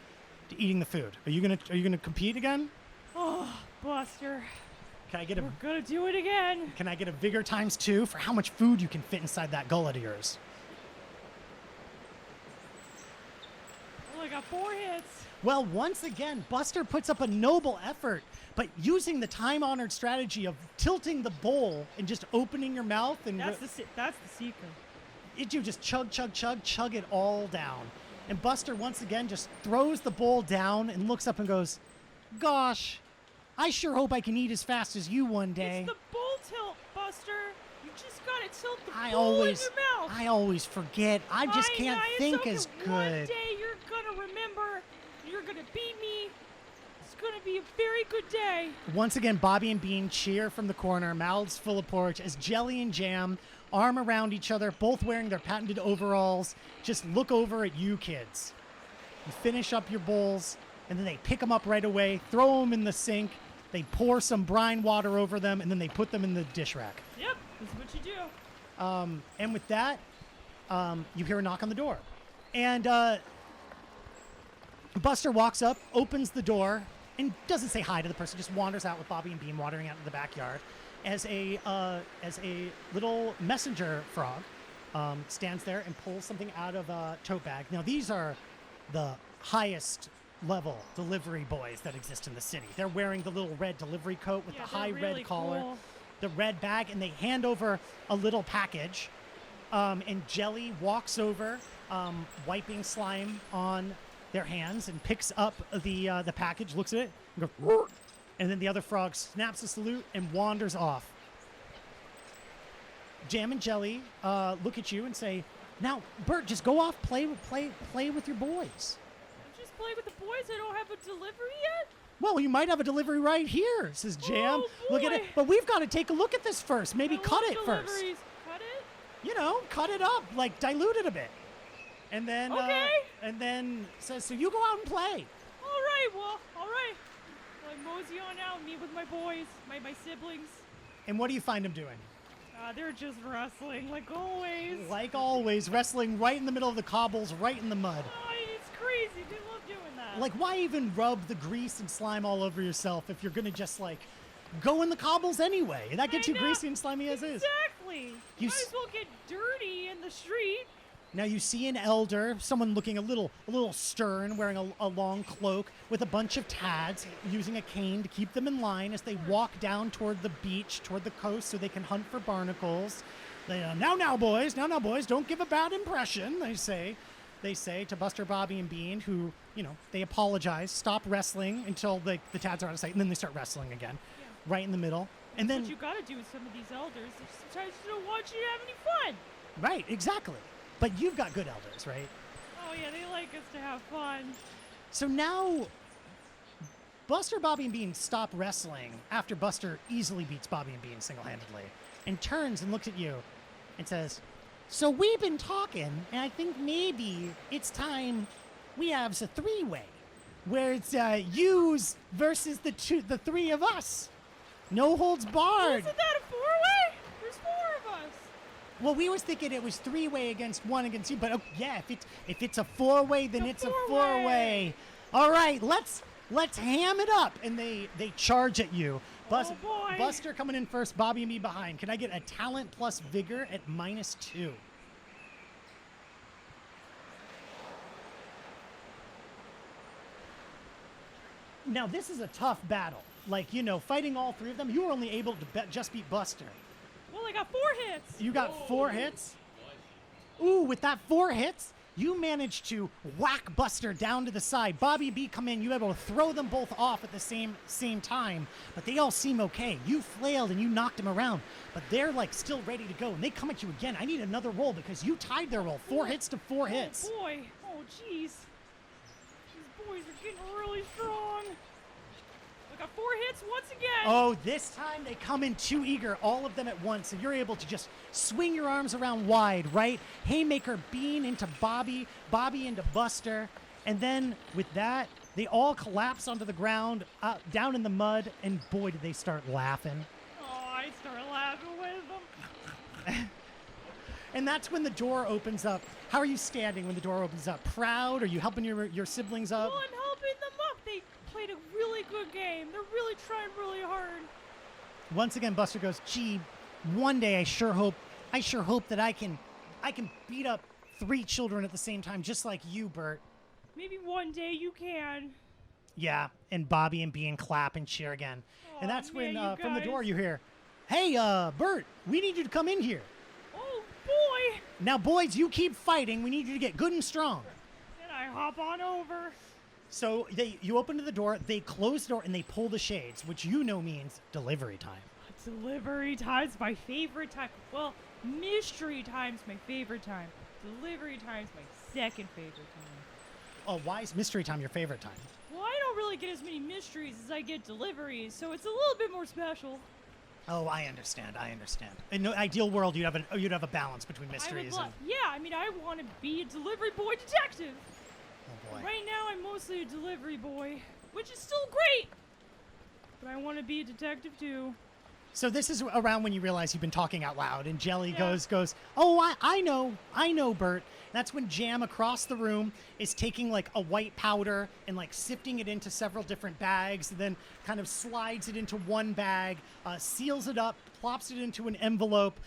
[SPEAKER 3] to eating the food. Are you gonna compete again?
[SPEAKER 7] Oh, Buster.
[SPEAKER 3] Can I get
[SPEAKER 7] We're gonna do it again.
[SPEAKER 3] Can I get a vigor ×2 for how much food you can fit inside that gullet of yours?
[SPEAKER 7] Well, I got 4 hits.
[SPEAKER 3] Well, once again, Buster puts up a noble effort, but using the time-honored strategy of tilting the bowl and just opening your mouth and
[SPEAKER 7] That's the secret.
[SPEAKER 3] you just chug it all down. And Buster once again just throws the bowl down and looks up and goes, "Gosh, I sure hope I can eat as fast as you one day."
[SPEAKER 7] It's the bowl tilt, Buster. You just gotta tilt the
[SPEAKER 3] I
[SPEAKER 7] bowl
[SPEAKER 3] always
[SPEAKER 7] in your mouth.
[SPEAKER 3] I always forget. I just can't
[SPEAKER 7] it's
[SPEAKER 3] think
[SPEAKER 7] okay.
[SPEAKER 3] as
[SPEAKER 7] One
[SPEAKER 3] good.
[SPEAKER 7] day you're gonna remember. You're gonna beat me. It's gonna be a very good day.
[SPEAKER 3] Once again, Bobby and Bean cheer from the corner, mouths full of porridge, as Jelly and Jam, arm around each other, both wearing their patented overalls, just look over at you kids. You finish up your bowls, and then they pick them up right away, throw them in the sink, they pour some brine water over them, and then they put them in the dish rack.
[SPEAKER 7] Yep, that's what you do.
[SPEAKER 3] And with that, you hear a knock on the door. And Buster walks up, opens the door, and doesn't say hi to the person, just wanders out with Bobby and Bean wandering out in the backyard as a little messenger frog stands there and pulls something out of a tote bag. Now, these are the highest level delivery boys that exist in the city. They're wearing the little red delivery coat with
[SPEAKER 7] Yeah,
[SPEAKER 3] the high
[SPEAKER 7] they're really
[SPEAKER 3] red collar,
[SPEAKER 7] cool.
[SPEAKER 3] the red bag, and they hand over a little package. And Jelly walks over, wiping slime on their hands, and picks up the package, looks at it, and goes, "Roar," and then the other frog snaps a salute and wanders off. Jam and Jelly look at you and say, "Now, Bert, just go off, play with your boys."
[SPEAKER 7] Just play with the boys. I don't have a delivery yet.
[SPEAKER 3] Well, you might have a delivery right here, says Jam.
[SPEAKER 7] Oh,
[SPEAKER 3] Look at it,
[SPEAKER 7] boy.
[SPEAKER 3] but we've got to take a look at this first. Maybe
[SPEAKER 7] I
[SPEAKER 3] cut
[SPEAKER 7] love
[SPEAKER 3] it first.
[SPEAKER 7] deliveries. Cut it.
[SPEAKER 3] You know, cut it up, like dilute it a bit. And then
[SPEAKER 7] Okay.
[SPEAKER 3] and then says, "So you go out and play."
[SPEAKER 7] All right. Well, all right. Well, I mosey on out and meet with my boys, my siblings.
[SPEAKER 3] And what do you find them doing?
[SPEAKER 7] They're just wrestling like always.
[SPEAKER 3] Like always, wrestling right in the middle of the cobbles, right in the mud.
[SPEAKER 7] Oh, it's crazy. They love doing that.
[SPEAKER 3] Like, why even rub the grease and slime all over yourself if you're gonna just like go in the cobbles anyway? That gets
[SPEAKER 7] I
[SPEAKER 3] you
[SPEAKER 7] know.
[SPEAKER 3] greasy and slimy as is.
[SPEAKER 7] Exactly.
[SPEAKER 3] You
[SPEAKER 7] Might as well get dirty in the street.
[SPEAKER 3] Now you see an elder, someone looking a little stern, wearing a long cloak with a bunch of tads, using a cane to keep them in line as they walk down toward the beach, toward the coast, so they can hunt for barnacles. They, now, boys, don't give a bad impression, they say to Buster, Bobby, and Bean, who, they apologize, stop wrestling until the tads are out of sight, and then they start wrestling again, right in the middle. And then
[SPEAKER 7] what you gotta do with some of these elders, they sometimes don't want you to have any fun.
[SPEAKER 3] Right, exactly. But you've got good elders, right?
[SPEAKER 7] Oh yeah, they like us to have fun.
[SPEAKER 3] So now, Buster, Bobby, and Bean stop wrestling after Buster easily beats Bobby and Bean single-handedly, and turns and looks at you and says, "So we've been talking, and I think maybe it's time we have a three-way, where it's yous versus the three of us. No holds barred."
[SPEAKER 7] Isn't that a four-way? There's four of us.
[SPEAKER 3] Well, we was thinking it was three-way against one against you, but yeah, if it's a four-way, then it's a four-way. All right, let's ham it up, and they charge at you.
[SPEAKER 7] Oh, boy.
[SPEAKER 3] Buster coming in first, Bobby and me behind. Can I get a talent plus vigor at -2? Now this is a tough battle. Like, fighting all three of them, you were only able to just beat Buster.
[SPEAKER 7] Well, I got 4 hits.
[SPEAKER 3] You got 4 hits? Ooh, with that 4 hits, you managed to whack Buster down to the side. Bobby B come in, you were able to throw them both off at the same time, but they all seem okay. You flailed and you knocked them around, but they're like still ready to go, and they come at you again. I need another roll because you tied their roll. 4 hits to 4 hits.
[SPEAKER 7] Oh boy, oh jeez. These boys are getting really strong. I got 4 hits once again.
[SPEAKER 3] Oh, this time they come in too eager, all of them at once, and you're able to just swing your arms around wide, right? Haymaker Bean into Bobby, Bobby into Buster, and then with that, they all collapse onto the ground, down in the mud, and boy, did they start laughing.
[SPEAKER 7] Oh, I start laughing with them.
[SPEAKER 3] And that's when the door opens up. How are you standing when the door opens up? Proud? Are you helping your siblings up?
[SPEAKER 7] Well, I'm helping them up. They played a really good game. They're really trying really hard.
[SPEAKER 3] Once again, Buster goes, "Gee, one day I sure hope that I can beat up 3 children at the same time, just like you, Bert."
[SPEAKER 7] Maybe one day you can.
[SPEAKER 3] Yeah, and Bobby and Bean clap and cheer again. And
[SPEAKER 7] Aw,
[SPEAKER 3] that's when
[SPEAKER 7] man, you
[SPEAKER 3] from the door
[SPEAKER 7] guys.
[SPEAKER 3] you hear, "Hey, Bert, we need you to come in here.
[SPEAKER 7] Oh boy!
[SPEAKER 3] Now, boys, you keep fighting. We need you to get good and strong."
[SPEAKER 7] And I hop on over.
[SPEAKER 3] So you open to the door, they close the door, and they pull the shades, which means delivery time.
[SPEAKER 7] Delivery time's my favorite time. Well, mystery time's my favorite time. Delivery time's my second favorite time.
[SPEAKER 3] Oh, why is mystery time your favorite time?
[SPEAKER 7] Well, I don't really get as many mysteries as I get deliveries, so it's a little bit more special.
[SPEAKER 3] Oh, I understand. In the ideal world, you'd have a balance between mysteries and...
[SPEAKER 7] I want to be a delivery boy detective.
[SPEAKER 3] Oh, boy.
[SPEAKER 7] Right now, I'm mostly a delivery boy, which is still great. But I want to be a detective, too.
[SPEAKER 3] So this is around when you realize you've been talking out loud, and Jelly
[SPEAKER 7] Yeah.
[SPEAKER 3] goes, "Oh, I know, Bert." That's when Jam across the room is taking like a white powder and like sifting it into several different bags, and then kind of slides it into one bag, seals it up, plops it into an envelope,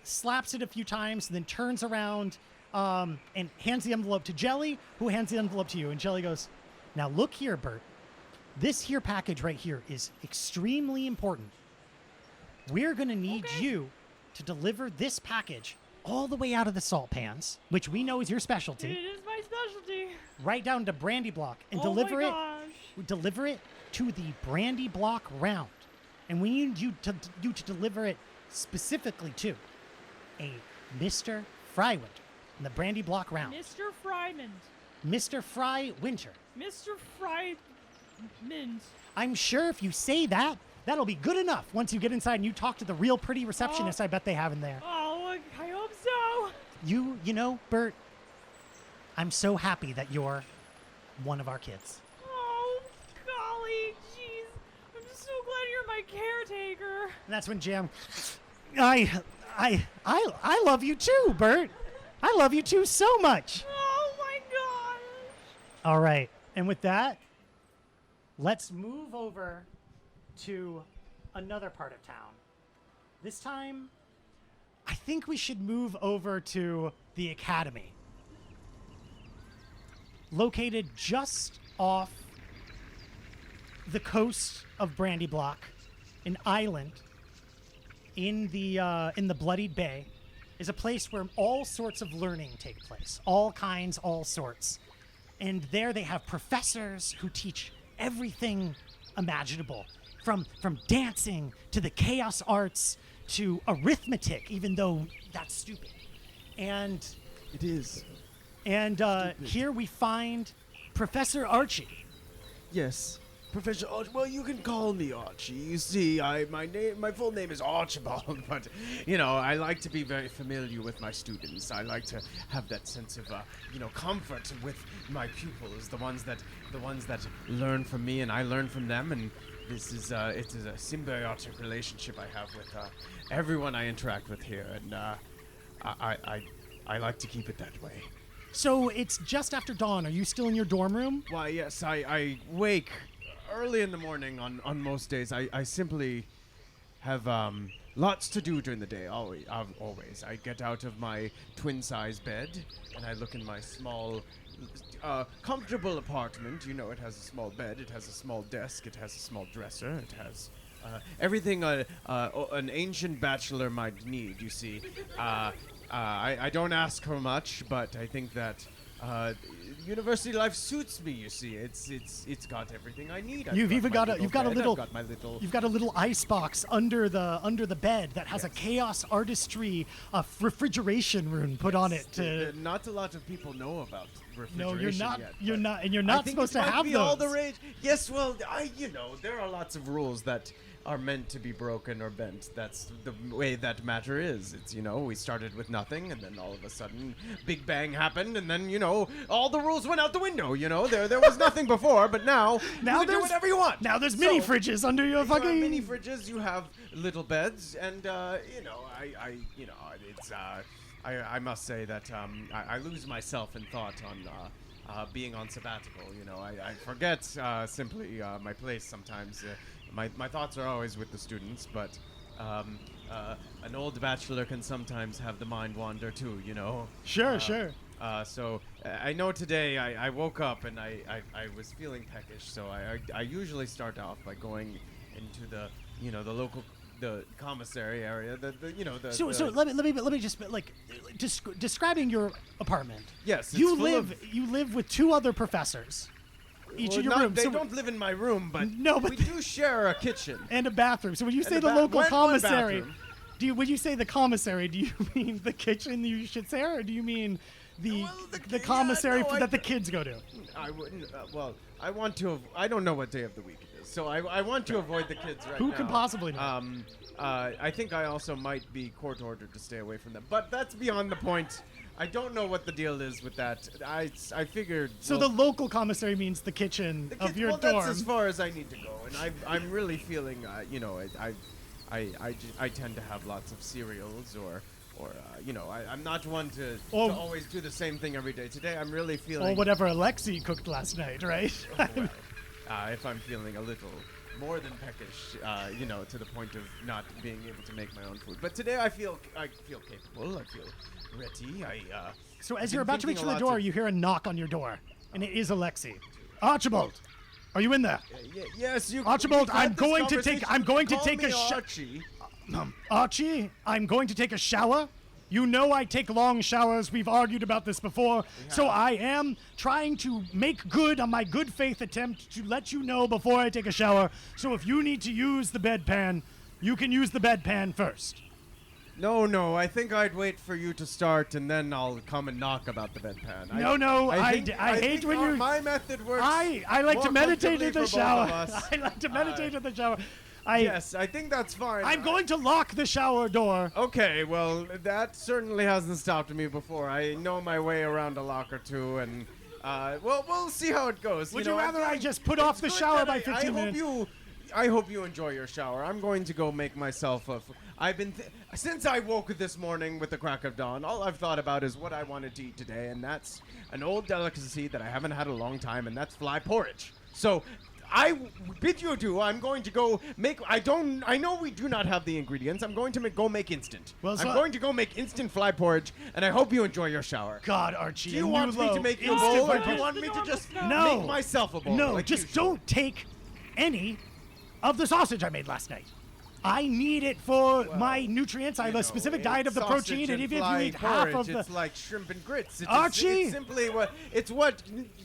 [SPEAKER 3] slaps it a few times, and then turns around and hands the envelope to Jelly, who hands the envelope to you. And Jelly goes, "Now look here, Bert. This here package right here is extremely important. We're going to need you to deliver this package all the way out of the salt pans, which we know is your specialty,
[SPEAKER 7] It is my specialty.
[SPEAKER 3] right down to Brandy Block, and
[SPEAKER 7] Oh
[SPEAKER 3] deliver
[SPEAKER 7] my
[SPEAKER 3] it
[SPEAKER 7] gosh.
[SPEAKER 3] deliver it to the Brandy Block round. And we need you to deliver it specifically to a Mr. Frywinter in the Brandy Block round.
[SPEAKER 7] Mr. Fryman.
[SPEAKER 3] Mr. Fry Winter.
[SPEAKER 7] Mr. Fryman.
[SPEAKER 3] I'm sure if you say that, that'll be good enough once you get inside and you talk to the real pretty receptionist I bet they have in there.
[SPEAKER 7] Oh, I hope so.
[SPEAKER 3] You know, Bert, I'm so happy that you're one of our kids."
[SPEAKER 7] Oh, golly, jeez. I'm just so glad you're my caretaker.
[SPEAKER 3] And that's when Jam, I love you too, Bert. I love you too so much.
[SPEAKER 7] Oh, my gosh.
[SPEAKER 3] All right. And with that, let's move over to another part of town. This time, I think we should move over to the academy. located just off the coast of Brandy Block, an island in the Bloodied Bay, is a place where all sorts of learning take place. All kinds, all sorts. And there they have professors who teach everything imaginable, from dancing to the chaos arts to arithmetic, even though that's stupid. And
[SPEAKER 2] It is.
[SPEAKER 3] and here we find Professor Archie.
[SPEAKER 2] Yes. Professor Archie. Well, you can call me Archie. You see, my full name is Archibald, but I like to be very familiar with my students. I like to have that sense of comfort with my pupils, the ones that learn from me and I learn from them, and this is it is a symbiotic relationship I have with everyone I interact with here, and I like to keep it that way.
[SPEAKER 3] So it's just after dawn. Are you still in your dorm room?
[SPEAKER 2] Why, yes, I wake early in the morning on most days. I simply have lots to do during the day, always. I get out of my twin-size bed, and I look in my small, comfortable apartment. It has a small bed, it has a small desk, it has a small dresser, it has everything an ancient bachelor might need, you see. I don't ask for much, but I think that university life suits me. You see, it's got everything I need.
[SPEAKER 3] You've even got a
[SPEAKER 2] little
[SPEAKER 3] ice box under the bed that has a chaos artistry refrigeration room put on it.
[SPEAKER 2] Not a lot of people know about refrigeration.
[SPEAKER 3] No, you're not.
[SPEAKER 2] Yet,
[SPEAKER 3] you're
[SPEAKER 2] but
[SPEAKER 3] not, and you're
[SPEAKER 2] I
[SPEAKER 3] not
[SPEAKER 2] think
[SPEAKER 3] supposed
[SPEAKER 2] it
[SPEAKER 3] to
[SPEAKER 2] might
[SPEAKER 3] have
[SPEAKER 2] be
[SPEAKER 3] those.
[SPEAKER 2] all the rage. Yes, well, there are lots of rules that are meant to be broken or bent. That's the way that matter is. It's we started with nothing, and then all of a sudden, Big Bang happened, and then all the rules went out the window. There was nothing before, but now you can do whatever you want.
[SPEAKER 3] Now there's mini fridges under your
[SPEAKER 2] You have
[SPEAKER 3] fucking
[SPEAKER 2] mini fridges. You have little beds, and I must say that I lose myself in thought on being on sabbatical. I forget simply my place sometimes. My thoughts are always with the students, but an old bachelor can sometimes have the mind wander too.
[SPEAKER 3] Sure.
[SPEAKER 2] So I know today I woke up and I was feeling peckish, so I usually start off by going into the local commissary area.
[SPEAKER 3] So let me just describing your apartment.
[SPEAKER 2] Yes,
[SPEAKER 3] you
[SPEAKER 2] it's full of-
[SPEAKER 3] live with two other professors. Each in your room.
[SPEAKER 2] They don't live in my room, but
[SPEAKER 3] but
[SPEAKER 2] we do share a kitchen.
[SPEAKER 3] and a bathroom. So when you say
[SPEAKER 2] And
[SPEAKER 3] the
[SPEAKER 2] a
[SPEAKER 3] local
[SPEAKER 2] one
[SPEAKER 3] commissary,
[SPEAKER 2] bathroom.
[SPEAKER 3] when you say the commissary, do you mean the kitchen you should share, or do you mean the commissary that the kids go to?
[SPEAKER 2] I wouldn't. I want to. I don't know what day of the week it is, so I want to avoid the kids right now.
[SPEAKER 3] Who can possibly know?
[SPEAKER 2] I think I also might be court ordered to stay away from them, but that's beyond the point. I don't know what the deal is with that. I figured.
[SPEAKER 3] So the local commissary means the kitchen of your dorm.
[SPEAKER 2] That's as far as I need to go, and I'm really feeling. I tend to have lots of cereals or I'm not one to always do the same thing every day. Today I'm really feeling.
[SPEAKER 3] Or whatever Alexi cooked last night, right?
[SPEAKER 2] If I'm feeling a little more than peckish, to the point of not being able to make my own food. But today I feel capable. I feel ready.
[SPEAKER 3] So as you're about to reach for the door, you hear a knock on your door, and it is Alexi. Archibald, are you in there?
[SPEAKER 2] Yes, you.
[SPEAKER 3] Archibald,
[SPEAKER 2] we've had
[SPEAKER 3] I'm
[SPEAKER 2] this
[SPEAKER 3] going to
[SPEAKER 2] conversation.
[SPEAKER 3] take. I'm going to
[SPEAKER 2] Call
[SPEAKER 3] take a
[SPEAKER 2] me
[SPEAKER 3] shower.
[SPEAKER 2] Archie.
[SPEAKER 3] Archie, I'm going to take a shower. You know I take long showers. We've argued about this before. So I am trying to make good on my good faith attempt to let you know before I take a shower. So if you need to use the bedpan, you can use the bedpan first.
[SPEAKER 2] No, I think I'd wait for you to start, and then I'll come and knock about the bedpan.
[SPEAKER 3] I hate when you.
[SPEAKER 2] My method works.
[SPEAKER 3] I like
[SPEAKER 2] more
[SPEAKER 3] to meditate in
[SPEAKER 2] comfortably
[SPEAKER 3] the
[SPEAKER 2] for both of
[SPEAKER 3] shower.
[SPEAKER 2] us.
[SPEAKER 3] I like to meditate in the shower.
[SPEAKER 2] Yes, I think that's fine.
[SPEAKER 3] I'm going to lock the shower door.
[SPEAKER 2] Okay, well, that certainly hasn't stopped me before. I know my way around a lock or two, and we'll see how it goes.
[SPEAKER 3] Would you rather I just put off the shower by 15 minutes?
[SPEAKER 2] I hope you enjoy your shower. I'm going to go make myself since I woke this morning with the crack of dawn, all I've thought about is what I wanted to eat today, and that's an old delicacy that I haven't had a long time, and that's fly porridge. So I bid you adieu. I'm going to go make. I know we do not have the ingredients. I'm going to go make instant.
[SPEAKER 3] Well,
[SPEAKER 2] I'm going to go make instant fly porridge, and I hope you enjoy your shower.
[SPEAKER 3] God, Archie.
[SPEAKER 2] Do you
[SPEAKER 3] and
[SPEAKER 2] want me to
[SPEAKER 3] Nulo,
[SPEAKER 2] make you a
[SPEAKER 3] instant
[SPEAKER 2] bowl, or
[SPEAKER 3] fly
[SPEAKER 2] do you
[SPEAKER 3] porridge.
[SPEAKER 2] want me to just
[SPEAKER 3] No.
[SPEAKER 2] make myself a bowl?
[SPEAKER 3] No,
[SPEAKER 2] like
[SPEAKER 3] just
[SPEAKER 2] usual?
[SPEAKER 3] don't take any of the sausage I made last night. I need it for my nutrients. I have a specific diet of the protein, and if you eat half of the...
[SPEAKER 2] It's like shrimp and grits.
[SPEAKER 3] Archie!
[SPEAKER 2] It's simply what... It's what...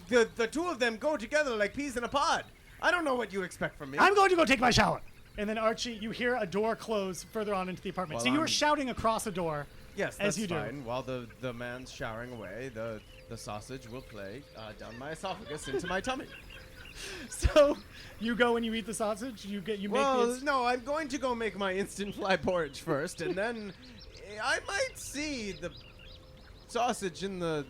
[SPEAKER 2] The two of them go together like peas in a pod. I don't know what you expect from me.
[SPEAKER 3] I'm going to go take my shower. And then, Archie, you hear a door close further on into the apartment.
[SPEAKER 2] Well,
[SPEAKER 3] So you are
[SPEAKER 2] I'm-
[SPEAKER 3] shouting across a door.
[SPEAKER 2] Yes,
[SPEAKER 3] as
[SPEAKER 2] that's
[SPEAKER 3] you do.
[SPEAKER 2] fine. While the man's showering away, the sausage will play down my esophagus into my tummy.
[SPEAKER 3] So you go and you eat the sausage. You make
[SPEAKER 2] Well,
[SPEAKER 3] the...
[SPEAKER 2] no, I'm going to go make my instant fly porridge first, and then I might see the sausage in the,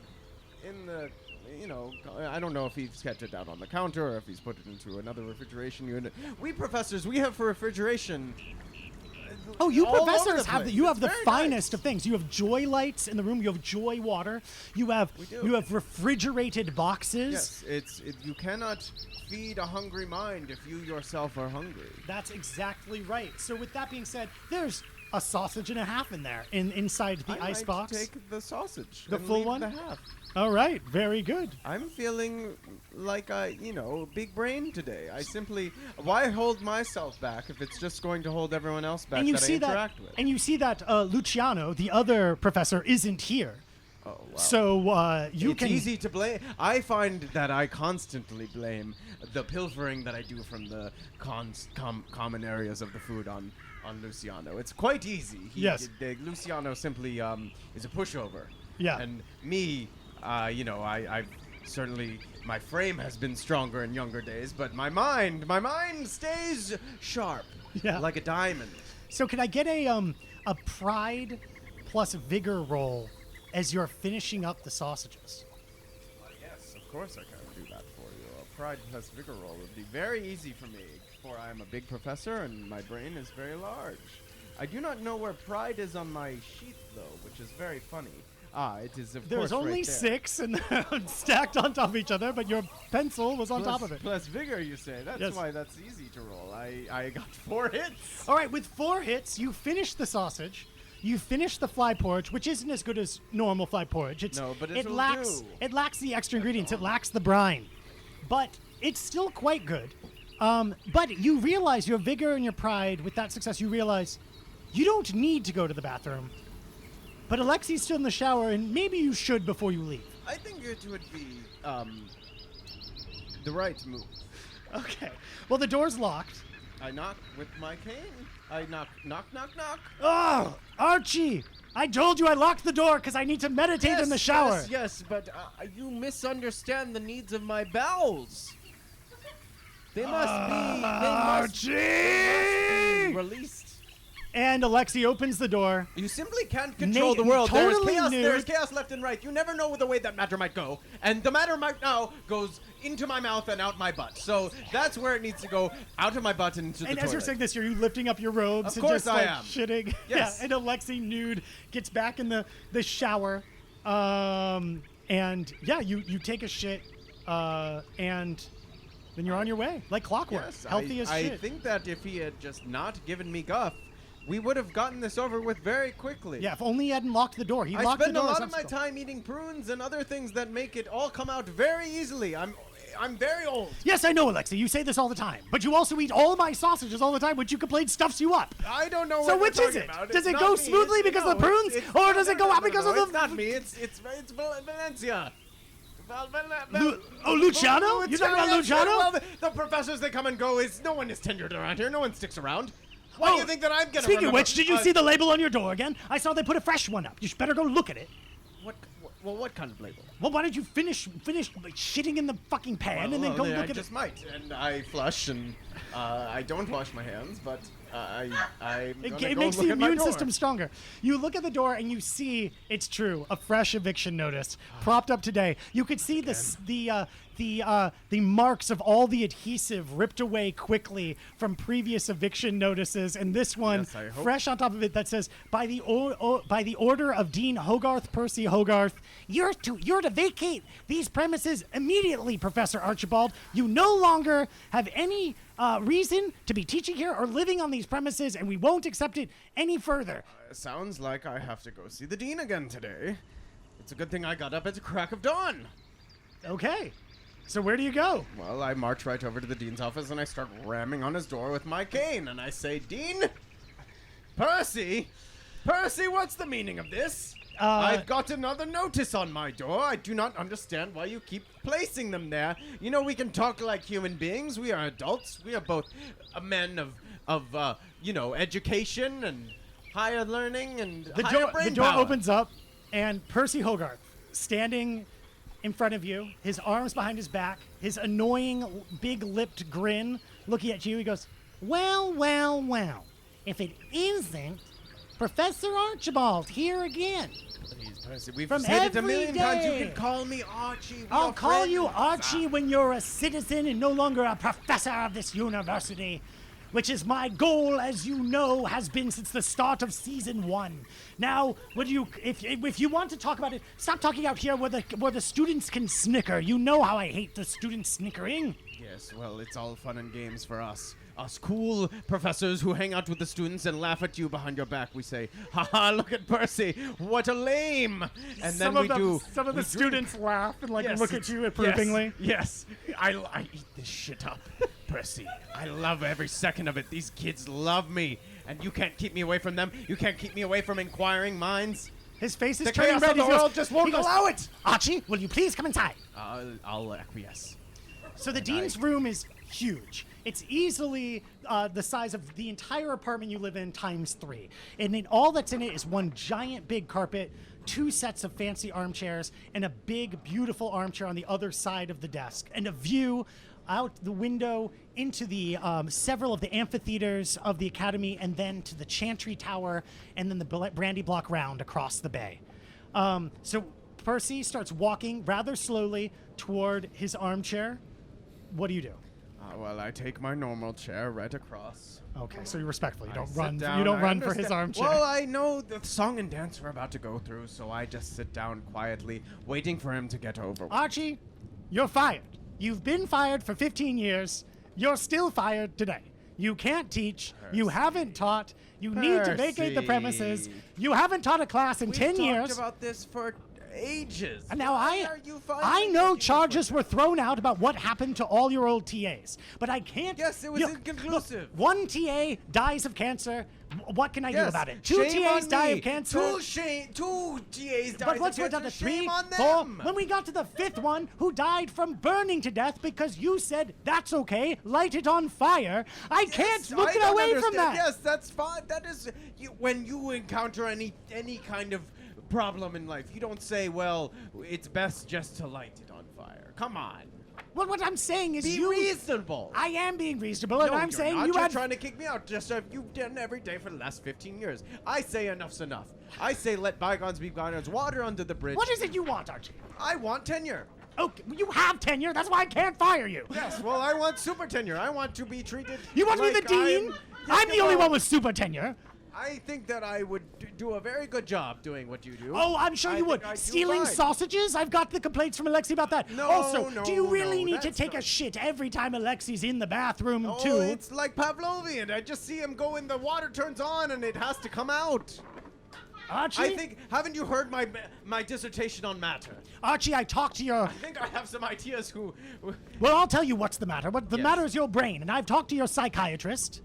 [SPEAKER 2] you know, I don't know if he's kept it down on the counter or if he's put it into another refrigeration unit. We professors, we have for refrigeration.
[SPEAKER 3] Oh, you
[SPEAKER 2] all over
[SPEAKER 3] professors
[SPEAKER 2] the
[SPEAKER 3] have
[SPEAKER 2] place.
[SPEAKER 3] you have
[SPEAKER 2] It's
[SPEAKER 3] the
[SPEAKER 2] very
[SPEAKER 3] finest
[SPEAKER 2] nice.
[SPEAKER 3] of things. You have joy lights in the room. You have joy water. You have refrigerated boxes.
[SPEAKER 2] Yes, you cannot feed a hungry mind if you yourself are hungry.
[SPEAKER 3] That's exactly right. So with that being said, there's a sausage and a half in there inside the
[SPEAKER 2] I
[SPEAKER 3] ice
[SPEAKER 2] might
[SPEAKER 3] box.
[SPEAKER 2] take the sausage.
[SPEAKER 3] The
[SPEAKER 2] and
[SPEAKER 3] full
[SPEAKER 2] leave
[SPEAKER 3] one?
[SPEAKER 2] The half.
[SPEAKER 3] All right, very good.
[SPEAKER 2] I'm feeling like big brain today. Why hold myself back if it's just going to hold everyone else back
[SPEAKER 3] And you
[SPEAKER 2] that I
[SPEAKER 3] see that,
[SPEAKER 2] interact with?
[SPEAKER 3] and you see that Luciano, the other professor, isn't here.
[SPEAKER 2] Oh, wow.
[SPEAKER 3] So you
[SPEAKER 2] It's
[SPEAKER 3] can.
[SPEAKER 2] easy to blame. I find that I constantly blame the pilfering that I do from the common areas of the food on Luciano. It's quite easy.
[SPEAKER 3] Yes.
[SPEAKER 2] Luciano simply is a pushover.
[SPEAKER 3] Yeah.
[SPEAKER 2] And me, I've certainly, my frame has been stronger in younger days, but my mind stays sharp,
[SPEAKER 3] Yeah.
[SPEAKER 2] like a diamond.
[SPEAKER 3] So can I get a pride plus vigor roll as you're finishing up the sausages?
[SPEAKER 2] Yes, of course I can do that for you. A pride plus vigor roll would be very easy for me, for I am a big professor and my brain is very large. I do not know where pride is on my sheet, though, which is very funny. It is, of
[SPEAKER 3] There's
[SPEAKER 2] course,
[SPEAKER 3] only
[SPEAKER 2] right there.
[SPEAKER 3] 6 and they're stacked on top of each other, but your pencil was on top of it.
[SPEAKER 2] Plus vigor, you say. That's
[SPEAKER 3] Yes.
[SPEAKER 2] why that's easy to roll. I got 4 hits.
[SPEAKER 3] All right, with 4 hits, you finish the sausage. You finish the fly porridge, which isn't as good as normal fly porridge.
[SPEAKER 2] No, but
[SPEAKER 3] it
[SPEAKER 2] it'll
[SPEAKER 3] lacks
[SPEAKER 2] do.
[SPEAKER 3] it lacks the extra ingredients. It lacks the brine, but it's still quite good. But you realize your vigor and your pride with that success. You realize you don't need to go to the bathroom. But Alexi's still in the shower, and maybe you should before you leave.
[SPEAKER 2] I think it would be the right move.
[SPEAKER 3] Okay. Well, the door's locked.
[SPEAKER 2] I knock with my cane. I knock.
[SPEAKER 3] Oh, Archie! I told you I locked the door because I need to meditate in the shower.
[SPEAKER 2] Yes, but you misunderstand the needs of my bowels. They must be released.
[SPEAKER 3] And Alexi opens the door.
[SPEAKER 2] You simply can't control the world.
[SPEAKER 3] Totally
[SPEAKER 2] There's chaos.
[SPEAKER 3] nude.
[SPEAKER 2] There's chaos left and right. You never know the way that matter might go, and the matter might now goes into my mouth and out my butt. So that's where it needs to go, out of my butt and into the
[SPEAKER 3] And
[SPEAKER 2] toilet.
[SPEAKER 3] as you're saying this, are you lifting up your robes
[SPEAKER 2] Of
[SPEAKER 3] and
[SPEAKER 2] course
[SPEAKER 3] just
[SPEAKER 2] I
[SPEAKER 3] like
[SPEAKER 2] am.
[SPEAKER 3] shitting?
[SPEAKER 2] Yes.
[SPEAKER 3] Yeah. And Alexi nude gets back in the shower, and yeah, you take a shit, and then you're on your way like clockwork,
[SPEAKER 2] Yes,
[SPEAKER 3] healthy as
[SPEAKER 2] I
[SPEAKER 3] shit.
[SPEAKER 2] think that if he had just not given me guff, we would have gotten this over with very quickly.
[SPEAKER 3] Yeah, if only he hadn't locked the door. He
[SPEAKER 2] I
[SPEAKER 3] locked
[SPEAKER 2] spend
[SPEAKER 3] the
[SPEAKER 2] a
[SPEAKER 3] door.
[SPEAKER 2] lot of my time eating prunes and other things that make it all come out very easily. I'm very old.
[SPEAKER 3] Yes, I know, Alexi. You say this all the time, but you also eat all my sausages all the time, which you complain stuffs you up.
[SPEAKER 2] I don't know
[SPEAKER 3] So
[SPEAKER 2] what
[SPEAKER 3] which
[SPEAKER 2] we're
[SPEAKER 3] is
[SPEAKER 2] talking
[SPEAKER 3] it?
[SPEAKER 2] about.
[SPEAKER 3] Does
[SPEAKER 2] It's
[SPEAKER 3] it
[SPEAKER 2] not
[SPEAKER 3] go
[SPEAKER 2] me.
[SPEAKER 3] smoothly because of the prunes, or does it go out because of the?
[SPEAKER 2] It's not me. It's Valencia.
[SPEAKER 3] Luciano? You talking about Luciano?
[SPEAKER 2] Well, the professors, they come and go. No one is tenured around here. No one sticks around. Why do you think that I'm gonna
[SPEAKER 3] Speaking of
[SPEAKER 2] remember?
[SPEAKER 3] which, did you see the label on your door again? I saw they put a fresh one up. You should better go look at it.
[SPEAKER 2] What kind of label?
[SPEAKER 3] Well, why don't you finish shitting in the fucking pan and then go
[SPEAKER 2] I
[SPEAKER 3] look at
[SPEAKER 2] just
[SPEAKER 3] it?
[SPEAKER 2] might. And I flush, and I don't wash my hands, but I'm
[SPEAKER 3] It
[SPEAKER 2] gonna go
[SPEAKER 3] makes
[SPEAKER 2] look
[SPEAKER 3] the
[SPEAKER 2] at my
[SPEAKER 3] immune
[SPEAKER 2] door.
[SPEAKER 3] system stronger. You look at the door and you see it's true. A fresh eviction notice propped up today. You could see the marks of all the adhesive ripped away quickly from previous eviction notices, and this one
[SPEAKER 2] Yes, I hope.
[SPEAKER 3] fresh on top of it that says by the order of Dean Hogarth Percy Hogarth, you're to vacate these premises immediately, Professor Archibald. You no longer have any reason to be teaching here or living on these premises, and we won't accept it any further.
[SPEAKER 2] Sounds like I have to go see the dean again today. It's a good thing I got up at the crack of dawn.
[SPEAKER 3] Okay. So where do you go?
[SPEAKER 2] Well, I march right over to the dean's office and I start ramming on his door with my cane. And I say, Dean? Percy? Percy, what's the meaning of this? I've got another notice on my door. I do not understand why you keep placing them there. You know, we can talk like human beings. We are adults. We are both men of education and higher learning and higher brain
[SPEAKER 3] The door
[SPEAKER 2] power.
[SPEAKER 3] opens up, and Percy Hogarth, standing in front of you, his arms behind his back, his annoying big-lipped grin looking at you, he goes, well, well, well. If it isn't Professor Archibald here again.
[SPEAKER 2] Please, Percy, we've
[SPEAKER 3] From
[SPEAKER 2] said it a
[SPEAKER 3] every
[SPEAKER 2] million times. You
[SPEAKER 3] day.
[SPEAKER 2] can call me Archie. We
[SPEAKER 3] I'll
[SPEAKER 2] are
[SPEAKER 3] call you
[SPEAKER 2] friends.
[SPEAKER 3] Archie when you're a citizen and no longer a professor of this university, which is my goal, as you know, has been since the start of season 1. Now, would you, if you want to talk about it, stop talking out here where the students can snicker. You know how I hate the students snickering.
[SPEAKER 2] Yes, well, it's all fun and games for us. Us cool professors who hang out with the students and laugh at you behind your back. We say, haha, look at Percy, what a lame. And then
[SPEAKER 3] Some
[SPEAKER 2] we
[SPEAKER 3] of the
[SPEAKER 2] drink.
[SPEAKER 3] students laugh and
[SPEAKER 2] Yes,
[SPEAKER 3] look at
[SPEAKER 2] it's-
[SPEAKER 3] you approvingly.
[SPEAKER 2] Yes, I eat this shit up, Percy. I love every second of it. These kids love me, and you can't keep me away from them. You can't keep me away from inquiring minds.
[SPEAKER 3] His face is
[SPEAKER 2] The
[SPEAKER 3] turning
[SPEAKER 2] chaos
[SPEAKER 3] red.
[SPEAKER 2] of the
[SPEAKER 3] He goes-
[SPEAKER 2] world just won't
[SPEAKER 3] he goes,
[SPEAKER 2] allow it.
[SPEAKER 3] Archie, will you please come inside?
[SPEAKER 2] I'll acquiesce.
[SPEAKER 3] So the dean's room is huge. It's easily the size of the entire apartment you live in times 3. And all that's in it is one giant big carpet, 2 sets of fancy armchairs, and a big, beautiful armchair on the other side of the desk, and a view out the window into the several of the amphitheaters of the academy, and then to the Chantry Tower, and then the Brandy Block Round across the bay. So Percy starts walking rather slowly toward his armchair. What do you do?
[SPEAKER 2] Well, I take my normal chair right across.
[SPEAKER 3] Okay, so you're respectful. You
[SPEAKER 2] I
[SPEAKER 3] don't
[SPEAKER 2] sit
[SPEAKER 3] run.
[SPEAKER 2] down,
[SPEAKER 3] You don't
[SPEAKER 2] I
[SPEAKER 3] run for his
[SPEAKER 2] understand.
[SPEAKER 3] armchair.
[SPEAKER 2] Well, I know the song and dance we're about to go through, so I just sit down quietly, waiting for him to get over.
[SPEAKER 3] Archie, you're fired. You've been fired for 15 years. You're still fired today. You can't teach. You haven't taught. You need to vacate the premises.
[SPEAKER 2] Percy.
[SPEAKER 3] You haven't taught a class in
[SPEAKER 2] We've
[SPEAKER 3] 10
[SPEAKER 2] talked
[SPEAKER 3] years.
[SPEAKER 2] about this for ages.
[SPEAKER 3] And now
[SPEAKER 2] Why are you
[SPEAKER 3] I
[SPEAKER 2] finding
[SPEAKER 3] know
[SPEAKER 2] excuses
[SPEAKER 3] charges
[SPEAKER 2] for
[SPEAKER 3] were
[SPEAKER 2] that?
[SPEAKER 3] thrown out about what happened to all your old TAs, but I can't.
[SPEAKER 2] Yes, it was
[SPEAKER 3] Look,
[SPEAKER 2] inconclusive.
[SPEAKER 3] look, one TA dies of cancer. What can I do
[SPEAKER 2] Yes,
[SPEAKER 3] about it? 2
[SPEAKER 2] shame
[SPEAKER 3] TAs
[SPEAKER 2] on
[SPEAKER 3] die
[SPEAKER 2] me.
[SPEAKER 3] of cancer.
[SPEAKER 2] Two TAs died
[SPEAKER 3] But
[SPEAKER 2] of
[SPEAKER 3] let's go
[SPEAKER 2] cancer.
[SPEAKER 3] down to
[SPEAKER 2] Shame
[SPEAKER 3] 3,
[SPEAKER 2] on
[SPEAKER 3] 4.
[SPEAKER 2] them.
[SPEAKER 3] When we got to the 5th one, who died from burning to death because you said that's okay, light it on fire. I can't look
[SPEAKER 2] I don't
[SPEAKER 3] away from
[SPEAKER 2] understand.
[SPEAKER 3] that.
[SPEAKER 2] Yes, that's fine. That is when you encounter any kind of problem in life, you don't say, "Well, it's best just to light it on fire." Come on,
[SPEAKER 3] Well, what I'm saying is
[SPEAKER 2] be
[SPEAKER 3] you.
[SPEAKER 2] reasonable.
[SPEAKER 3] I am being reasonable, and
[SPEAKER 2] No,
[SPEAKER 3] I'm
[SPEAKER 2] you're
[SPEAKER 3] saying
[SPEAKER 2] not.
[SPEAKER 3] you
[SPEAKER 2] You're
[SPEAKER 3] had.
[SPEAKER 2] trying to kick me out, just as you've done every day for the last 15 years. I say enough's enough. I say let bygones be bygones. Water under the bridge.
[SPEAKER 3] What is it you want, Archie?
[SPEAKER 2] I want tenure.
[SPEAKER 3] Okay, you have tenure. That's why I can't fire you.
[SPEAKER 2] Yes, well, I want super tenure. I want to be treated.
[SPEAKER 3] You want to be
[SPEAKER 2] like
[SPEAKER 3] the dean? I'm the only
[SPEAKER 2] well,
[SPEAKER 3] one with super tenure.
[SPEAKER 2] I think that I would do a very good job doing what you do.
[SPEAKER 3] Oh, I'm sure
[SPEAKER 2] I
[SPEAKER 3] you would.
[SPEAKER 2] think I do
[SPEAKER 3] Stealing
[SPEAKER 2] fine.
[SPEAKER 3] sausages? I've got the complaints from Alexi about that.
[SPEAKER 2] No,
[SPEAKER 3] Also,
[SPEAKER 2] no,
[SPEAKER 3] do you really
[SPEAKER 2] no,
[SPEAKER 3] need to
[SPEAKER 2] that's
[SPEAKER 3] take a
[SPEAKER 2] not-
[SPEAKER 3] shit every time Alexi's in the bathroom,
[SPEAKER 2] Oh,
[SPEAKER 3] too?
[SPEAKER 2] it's like Pavlovian. I just see him go in, the water turns on, and it has to come out.
[SPEAKER 3] Archie?
[SPEAKER 2] I think, haven't you heard my dissertation on matter?
[SPEAKER 3] Archie, I talked to your.
[SPEAKER 2] I think I have some ideas who
[SPEAKER 3] Well, I'll tell you what's the matter. What the
[SPEAKER 2] Yes.
[SPEAKER 3] matter is your brain, and I've talked to your psychiatrist,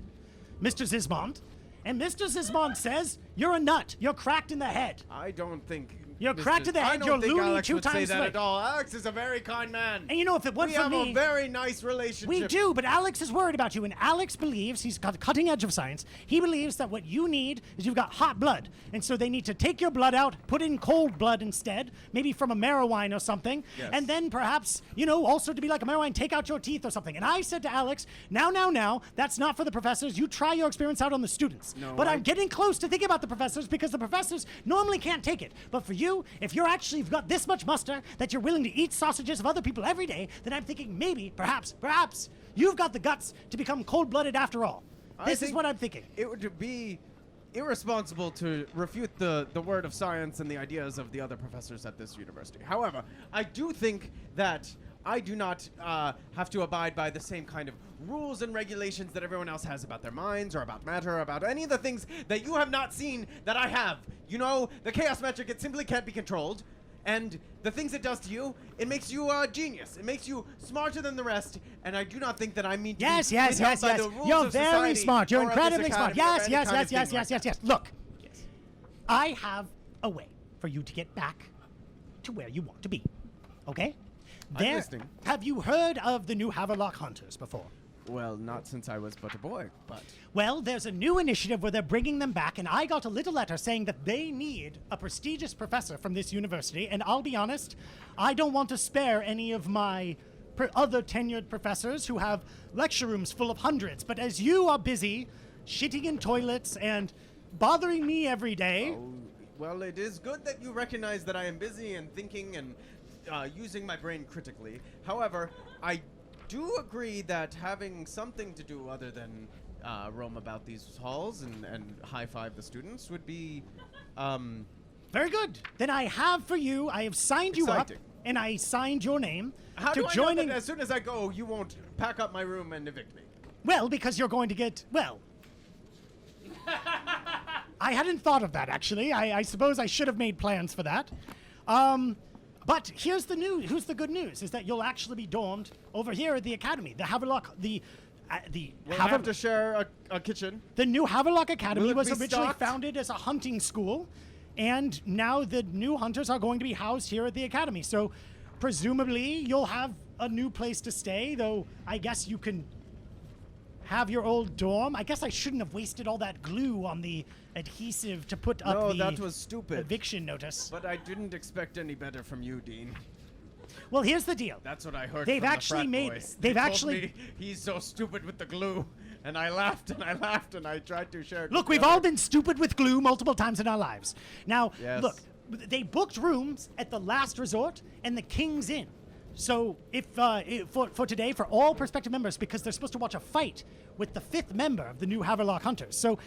[SPEAKER 3] Mr. Zismond, and Mr. Zismond says you're a nut. You're cracked in the head.
[SPEAKER 2] I don't think
[SPEAKER 3] You're cracked to the
[SPEAKER 2] I
[SPEAKER 3] head.
[SPEAKER 2] don't
[SPEAKER 3] You're
[SPEAKER 2] think
[SPEAKER 3] loony
[SPEAKER 2] Alex
[SPEAKER 3] 2
[SPEAKER 2] would say
[SPEAKER 3] times
[SPEAKER 2] that
[SPEAKER 3] late.
[SPEAKER 2] at all. Alex is a very kind man.
[SPEAKER 3] And you know, if it weren't
[SPEAKER 2] We
[SPEAKER 3] for
[SPEAKER 2] have
[SPEAKER 3] me,
[SPEAKER 2] a very nice relationship.
[SPEAKER 3] we do. But Alex is worried about you, and Alex believes he's got the cutting edge of science. He believes that what you need is you've got hot blood, and so they need to take your blood out, put in cold blood instead, maybe from a marrow wine or something,
[SPEAKER 2] Yes.
[SPEAKER 3] and then perhaps, you know, also to be like a marrow wine, take out your teeth or something. And I said to Alex, now, that's not for the professors. You try your experiments out on the students.
[SPEAKER 2] No,
[SPEAKER 3] but
[SPEAKER 2] I-
[SPEAKER 3] I'm getting close to thinking about the professors because the professors normally can't take it. But for you, if you've got this much muster that you're willing to eat sausages of other people every day, then I'm thinking maybe, perhaps, you've got the guts to become cold-blooded after all. This is what I'm thinking.
[SPEAKER 2] It would be irresponsible to refute the word of science and the ideas of the other professors at this university. However, I do think that I do not have to abide by the same kind of rules and regulations that everyone else has about their minds or about matter or about any of the things that you have not seen that I have. You know, the chaos magic, it simply can't be controlled. And the things it does to you, it makes you a genius. It makes you smarter than the rest. And I do not think that I mean to
[SPEAKER 3] Yes.
[SPEAKER 2] be withheld by the rules
[SPEAKER 3] You're
[SPEAKER 2] of
[SPEAKER 3] very
[SPEAKER 2] society
[SPEAKER 3] smart. You're
[SPEAKER 2] or of this
[SPEAKER 3] incredibly smart.
[SPEAKER 2] academy or
[SPEAKER 3] Yes.
[SPEAKER 2] any kind of thing like that.
[SPEAKER 3] Yes. Look, I have a way for you to get back to where you want to be. Okay?
[SPEAKER 2] I'm listening.
[SPEAKER 3] Have you heard of the new Haverlock Hunters before?
[SPEAKER 2] Well, not since I was but a boy, but...
[SPEAKER 3] Well, there's a new initiative where they're bringing them back, and I got a little letter saying that they need a prestigious professor from this university, and I'll be honest, I don't want to spare any of my other tenured professors who have lecture rooms full of hundreds, but as you are busy shitting in toilets and bothering me every day...
[SPEAKER 2] Oh, well, it is good that you recognize that I am busy and thinking and using my brain critically. However, I do agree that having something to do other than roam about these halls and high-five the students would be
[SPEAKER 3] Very good. Then I have for you, I have signed you up,
[SPEAKER 2] Exciting.
[SPEAKER 3] and I signed your name
[SPEAKER 2] How
[SPEAKER 3] to
[SPEAKER 2] do I
[SPEAKER 3] join
[SPEAKER 2] know
[SPEAKER 3] in.
[SPEAKER 2] that as soon as I go, you won't pack up my room and evict me?
[SPEAKER 3] Well, because you're going to get, well... I hadn't thought of that, actually. I suppose I should have made plans for that. But here's the news. Who's the good news? Is that you'll actually be dormed over here at the academy. The Haverlock,
[SPEAKER 2] We'll have to share a kitchen.
[SPEAKER 3] the new Haverlock Academy
[SPEAKER 2] Will it
[SPEAKER 3] was
[SPEAKER 2] be
[SPEAKER 3] originally
[SPEAKER 2] stocked?
[SPEAKER 3] founded as a hunting school, and now the new hunters are going to be housed here at the academy. So presumably you'll have a new place to stay, though I guess you can have your old dorm. I guess I shouldn't have wasted all that glue on the adhesive to put up
[SPEAKER 2] No,
[SPEAKER 3] the
[SPEAKER 2] that was stupid.
[SPEAKER 3] eviction notice.
[SPEAKER 2] But I didn't expect any better from you, Dean.
[SPEAKER 3] Well, here's the deal.
[SPEAKER 2] That's what I heard
[SPEAKER 3] They've
[SPEAKER 2] from the
[SPEAKER 3] actually
[SPEAKER 2] frat
[SPEAKER 3] made-
[SPEAKER 2] boys.
[SPEAKER 3] they've
[SPEAKER 2] They told
[SPEAKER 3] actually-
[SPEAKER 2] me he's so stupid with the glue, and I laughed and I laughed and I tried to share it.
[SPEAKER 3] Look,
[SPEAKER 2] with
[SPEAKER 3] we've
[SPEAKER 2] the
[SPEAKER 3] all
[SPEAKER 2] others.
[SPEAKER 3] been stupid with glue multiple times in our lives. Now,
[SPEAKER 2] Yes.
[SPEAKER 3] look, they booked rooms at the Last Resort and the King's Inn. So for today, for all prospective members, because they're supposed to watch a fight with the 5th member of the new Haverlock Hunters. So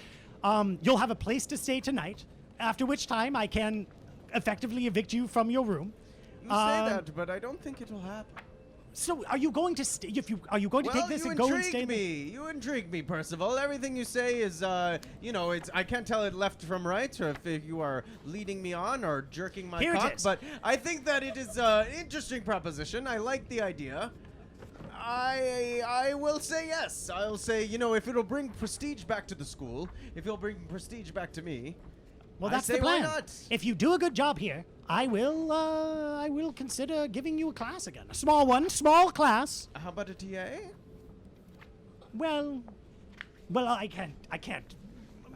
[SPEAKER 3] you'll have a place to stay tonight, after which time I can effectively evict you from your room.
[SPEAKER 2] You say that, but I don't think it'll happen.
[SPEAKER 3] So are you going to stay? Are you going to take this
[SPEAKER 2] you
[SPEAKER 3] and go and stay?
[SPEAKER 2] intrigue me. You intrigue me, Percival. Everything you say is, it's. I can't tell it left from right, or if you are leading me on or jerking my
[SPEAKER 3] Here it
[SPEAKER 2] cock.
[SPEAKER 3] is.
[SPEAKER 2] But I think that it is an interesting proposition. I like the idea. I will say yes. I'll say, if it'll bring prestige back to the school, if it'll bring prestige back to me.
[SPEAKER 3] Well,
[SPEAKER 2] I
[SPEAKER 3] that's
[SPEAKER 2] say
[SPEAKER 3] the plan.
[SPEAKER 2] why not?
[SPEAKER 3] If you do a good job here, I will consider giving you a class again. A small one, small class.
[SPEAKER 2] How about a TA?
[SPEAKER 3] Well, I can't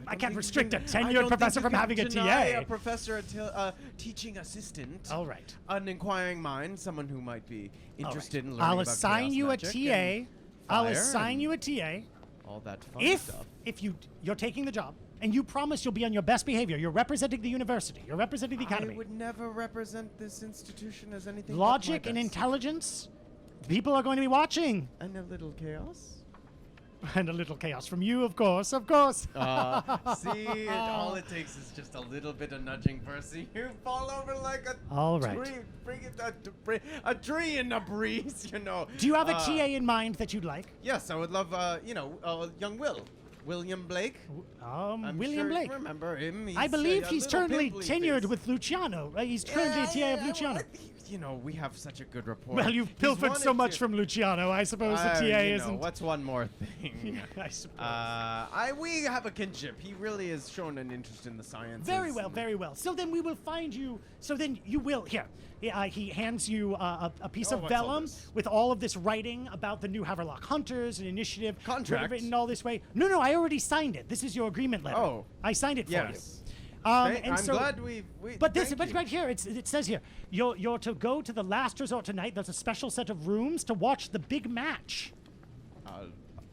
[SPEAKER 2] I don't think
[SPEAKER 3] restrict
[SPEAKER 2] you
[SPEAKER 3] a
[SPEAKER 2] can- I
[SPEAKER 3] tenured
[SPEAKER 2] don't think
[SPEAKER 3] professor
[SPEAKER 2] you
[SPEAKER 3] from
[SPEAKER 2] can
[SPEAKER 3] having a
[SPEAKER 2] deny
[SPEAKER 3] TA.
[SPEAKER 2] A professor, a teaching assistant.
[SPEAKER 3] All right.
[SPEAKER 2] An inquiring mind, someone who might be
[SPEAKER 3] All right.
[SPEAKER 2] interested in learning
[SPEAKER 3] I'll
[SPEAKER 2] about
[SPEAKER 3] assign
[SPEAKER 2] chaos
[SPEAKER 3] you a
[SPEAKER 2] magic
[SPEAKER 3] TA.
[SPEAKER 2] and
[SPEAKER 3] I'll
[SPEAKER 2] fire
[SPEAKER 3] assign
[SPEAKER 2] and
[SPEAKER 3] you a TA.
[SPEAKER 2] all that fun
[SPEAKER 3] If
[SPEAKER 2] stuff.
[SPEAKER 3] you're taking the job and you promise you'll be on your best behavior, you're representing the university, you're representing the academy.
[SPEAKER 2] I would never represent this institution as anything but
[SPEAKER 3] Logic
[SPEAKER 2] my
[SPEAKER 3] and
[SPEAKER 2] best.
[SPEAKER 3] intelligence. People are going to be watching.
[SPEAKER 2] And a little chaos.
[SPEAKER 3] And a little chaos from you, of course, of course.
[SPEAKER 2] See, all it takes is just a little bit of nudging, Percy. You fall over like a
[SPEAKER 3] All right.
[SPEAKER 2] tree. Bring it a tree in a breeze,
[SPEAKER 3] Do you have a TA in mind that you'd like?
[SPEAKER 2] Yes, I would love, young Will. William Blake. I'm
[SPEAKER 3] William
[SPEAKER 2] sure
[SPEAKER 3] Blake.
[SPEAKER 2] You remember him?
[SPEAKER 3] I believe
[SPEAKER 2] a
[SPEAKER 3] he's
[SPEAKER 2] little
[SPEAKER 3] currently
[SPEAKER 2] pimply
[SPEAKER 3] tenured
[SPEAKER 2] face.
[SPEAKER 3] with Luciano. Right? He's currently a TA of Luciano.
[SPEAKER 2] well, you know, we have such a good rapport.
[SPEAKER 3] Well, you've
[SPEAKER 2] He's
[SPEAKER 3] pilfered so
[SPEAKER 2] wanted
[SPEAKER 3] much
[SPEAKER 2] to-
[SPEAKER 3] from Luciano. I suppose the TA
[SPEAKER 2] you
[SPEAKER 3] isn't.
[SPEAKER 2] know, what's one more thing?
[SPEAKER 3] I suppose.
[SPEAKER 2] We have a kinship. He really has shown an interest in the sciences.
[SPEAKER 3] Very well, very well. So then we will find you. So then you will here. He hands you a piece of
[SPEAKER 2] what's all
[SPEAKER 3] vellum
[SPEAKER 2] this?
[SPEAKER 3] with all of this writing about the new Haverlock Hunters, an initiative
[SPEAKER 2] Contract?
[SPEAKER 3] written all this way. No, I already signed it. This is your agreement letter.
[SPEAKER 2] Oh.
[SPEAKER 3] I signed it for
[SPEAKER 2] Yes.
[SPEAKER 3] you.
[SPEAKER 2] I'm
[SPEAKER 3] so,
[SPEAKER 2] glad we.
[SPEAKER 3] But this,
[SPEAKER 2] thank
[SPEAKER 3] but
[SPEAKER 2] you.
[SPEAKER 3] right here, it says here, you're to go to the last resort tonight. There's a special set of rooms to watch the big match.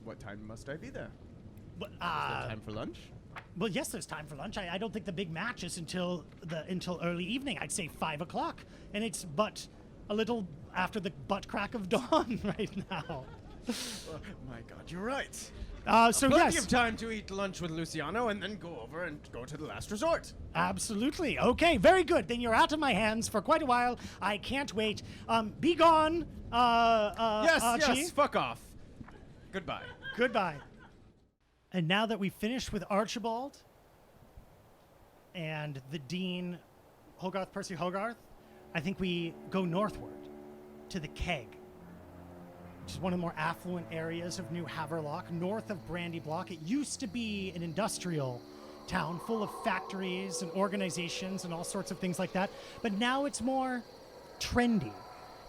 [SPEAKER 2] What time must I be there?
[SPEAKER 3] But,
[SPEAKER 2] Is there time for lunch?
[SPEAKER 3] Well, yes, there's time for lunch. I don't think the big match is until early evening. I'd say 5 o'clock, and it's but a little after the butt crack of dawn right now.
[SPEAKER 2] Oh, my God, you're right.
[SPEAKER 3] So
[SPEAKER 2] Plenty
[SPEAKER 3] yes,
[SPEAKER 2] of time to eat lunch with Luciano and then go over and go to the last resort.
[SPEAKER 3] absolutely. Okay, very good. Then you're out of my hands for quite a while. I can't wait. Be gone.
[SPEAKER 2] Yes,
[SPEAKER 3] Archie.
[SPEAKER 2] yes, fuck off. Goodbye.
[SPEAKER 3] Goodbye. And now that we've finished with Archibald and the Dean, Percy Hogarth, I think we go northward to the Keg, which is one of the more affluent areas of New Haverlock, north of Brandy Block. It used to be an industrial town full of factories and organizations and all sorts of things like that, but now it's more trendy.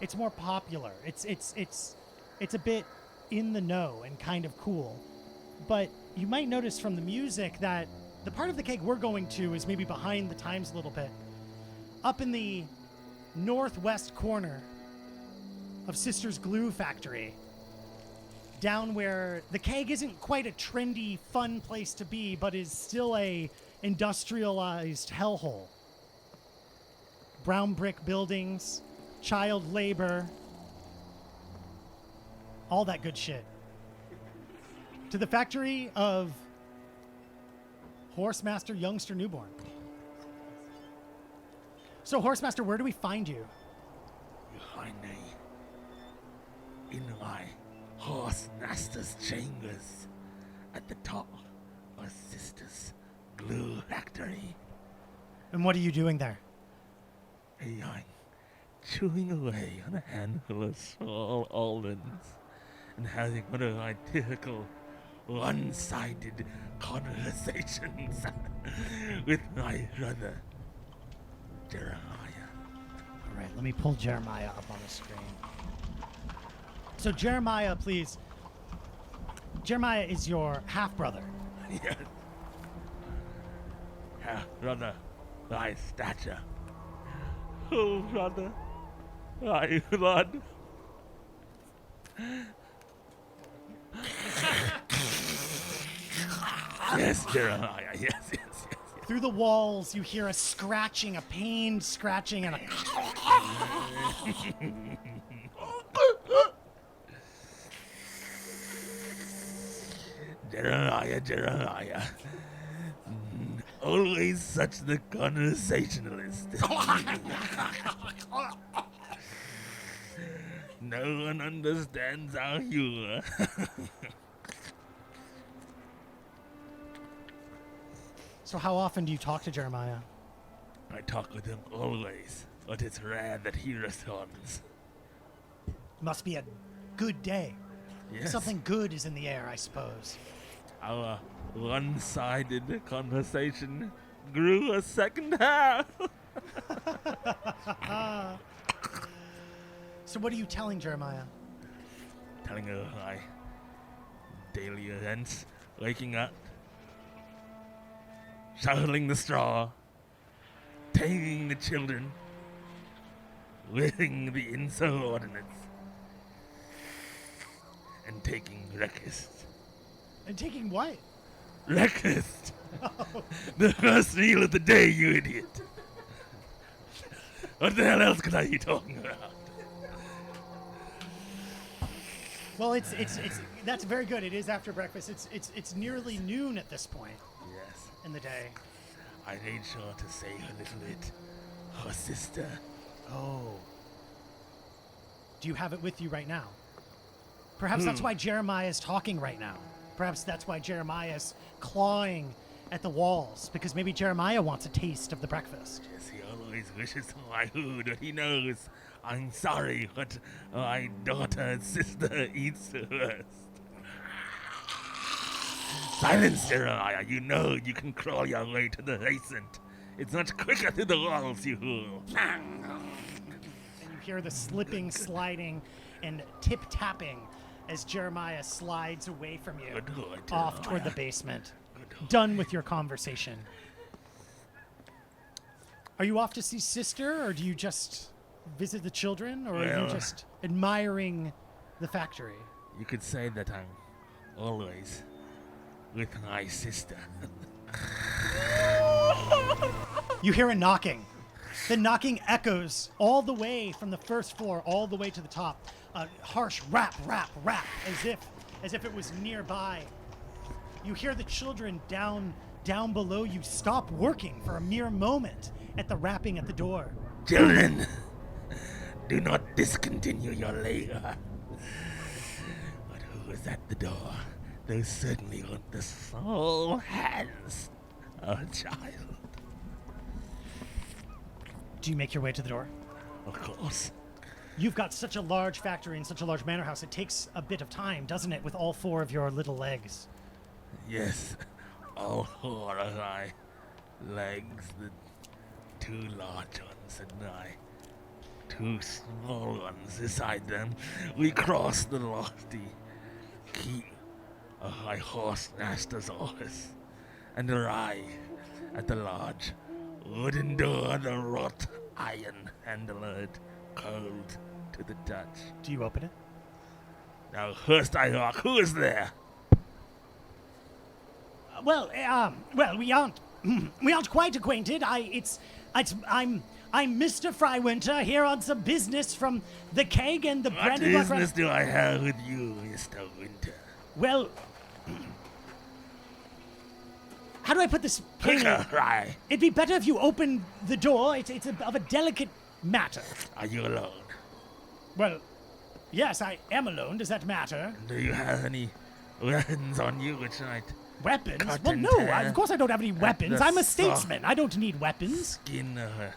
[SPEAKER 3] It's more popular. It's a bit in the know and kind of cool. But you might notice from the music that the part of the Keg we're going to is maybe behind the times a little bit. Up in the northwest corner of Sister's Glue Factory, down where the Keg isn't quite a trendy, fun place to be, but is still a industrialized hellhole. Brown brick buildings, child labor, all that good shit. To the factory of Horsemaster Youngster Newborn. So, Horsemaster, where do we find you?
[SPEAKER 5] You find me in my Horsemaster's chambers at the top of Sister's Glue Factory.
[SPEAKER 3] And what are you doing there?
[SPEAKER 5] I'm chewing away on a handful of small almonds and having one of my typical one-sided conversations with my brother, Jeremiah.
[SPEAKER 3] All right, let me pull Jeremiah up on the screen. So, Jeremiah, please. Jeremiah is your half-brother.
[SPEAKER 5] Yes. Brother, thy stature. Oh, brother, thy blood. Yes, Jeremiah, yes.
[SPEAKER 3] Through the walls, you hear a scratching, a pained scratching, and a...
[SPEAKER 5] Jeremiah. Always such the conversationalist. No one understands our humor.
[SPEAKER 3] So how often do you talk to Jeremiah?
[SPEAKER 5] I talk with him always, but it's rare that he responds.
[SPEAKER 3] Must be a good day.
[SPEAKER 5] Yes.
[SPEAKER 3] Something good is in the air, I suppose.
[SPEAKER 5] Our one-sided conversation grew a second half.
[SPEAKER 3] So what are you telling Jeremiah?
[SPEAKER 5] Telling her my daily events, waking up, shoveling the straw, taming the children, winning the insubordinates, and taking breakfast.
[SPEAKER 3] And taking what?
[SPEAKER 5] Breakfast! The first meal of the day, you idiot! What the hell else could I be talking about?
[SPEAKER 3] Well, it's that's very good. It is after breakfast. It's nearly noon at this point
[SPEAKER 5] Yes,
[SPEAKER 3] in the day.
[SPEAKER 5] I made sure to save a little bit. Her sister.
[SPEAKER 3] Oh. Do you have it with you right now? Perhaps that's why Jeremiah is talking right now. Perhaps that's why Jeremiah's clawing at the walls, because maybe Jeremiah wants a taste of the breakfast.
[SPEAKER 5] Yes, he always wishes my food, but he knows I'm sorry what my daughter and sister eats first. Silence, Jeremiah. You know you can crawl your way to the basement. It's much quicker through the walls, you fool.
[SPEAKER 3] And you hear the slipping, sliding, and tip-tapping as Jeremiah slides away from you,
[SPEAKER 5] Good Lord,
[SPEAKER 3] off toward the
[SPEAKER 5] Jeremiah.
[SPEAKER 3] basement.
[SPEAKER 5] Good Lord.
[SPEAKER 3] Done with your conversation. Are you off to see sister, or do you just visit the children, or are you
[SPEAKER 5] Well-
[SPEAKER 3] just admiring the factory?
[SPEAKER 5] You could say that I'm always with my sister.
[SPEAKER 3] You hear a knocking. The knocking echoes all the way from the first floor all the way to the top. A harsh rap, rap, rap, as if it was nearby. You hear the children down below you stop working for a mere moment at the rapping at the door.
[SPEAKER 5] Children, do not discontinue your labor. But who is at the door? Those certainly aren't the sole hands of a child.
[SPEAKER 3] Do you make your way to the door?
[SPEAKER 5] Of course.
[SPEAKER 3] You've got such a large factory and such a large manor house. It takes a bit of time, doesn't it, with all four of your little legs?
[SPEAKER 5] Yes, all four of my legs, the two large ones and my two small ones beside them. We cross the lofty keep of my horse master's office and arrive at the large wooden door, the wrought iron handled, cold to the touch.
[SPEAKER 3] Do you open it?
[SPEAKER 5] Now first I ask, who is there?
[SPEAKER 3] Well, we aren't quite acquainted. I'm Mr. Frywinter here on some business from the keg and the
[SPEAKER 5] What
[SPEAKER 3] brandy block.
[SPEAKER 5] business do I have with you, Mr. Winter?
[SPEAKER 3] Well, how do I put this plainly?
[SPEAKER 5] Quicker, Rye.
[SPEAKER 3] It'd be better if you opened the door. It's of a delicate matter.
[SPEAKER 5] Are you alone?
[SPEAKER 3] Well, yes, I am alone. Does that matter?
[SPEAKER 5] Do you have any weapons on you which might
[SPEAKER 3] Weapons?
[SPEAKER 5] Cut
[SPEAKER 3] Well,
[SPEAKER 5] and
[SPEAKER 3] no.
[SPEAKER 5] tear
[SPEAKER 3] Of course I don't have any weapons.
[SPEAKER 5] the
[SPEAKER 3] I'm a
[SPEAKER 5] saw.
[SPEAKER 3] statesman. I don't need weapons.
[SPEAKER 5] skin of a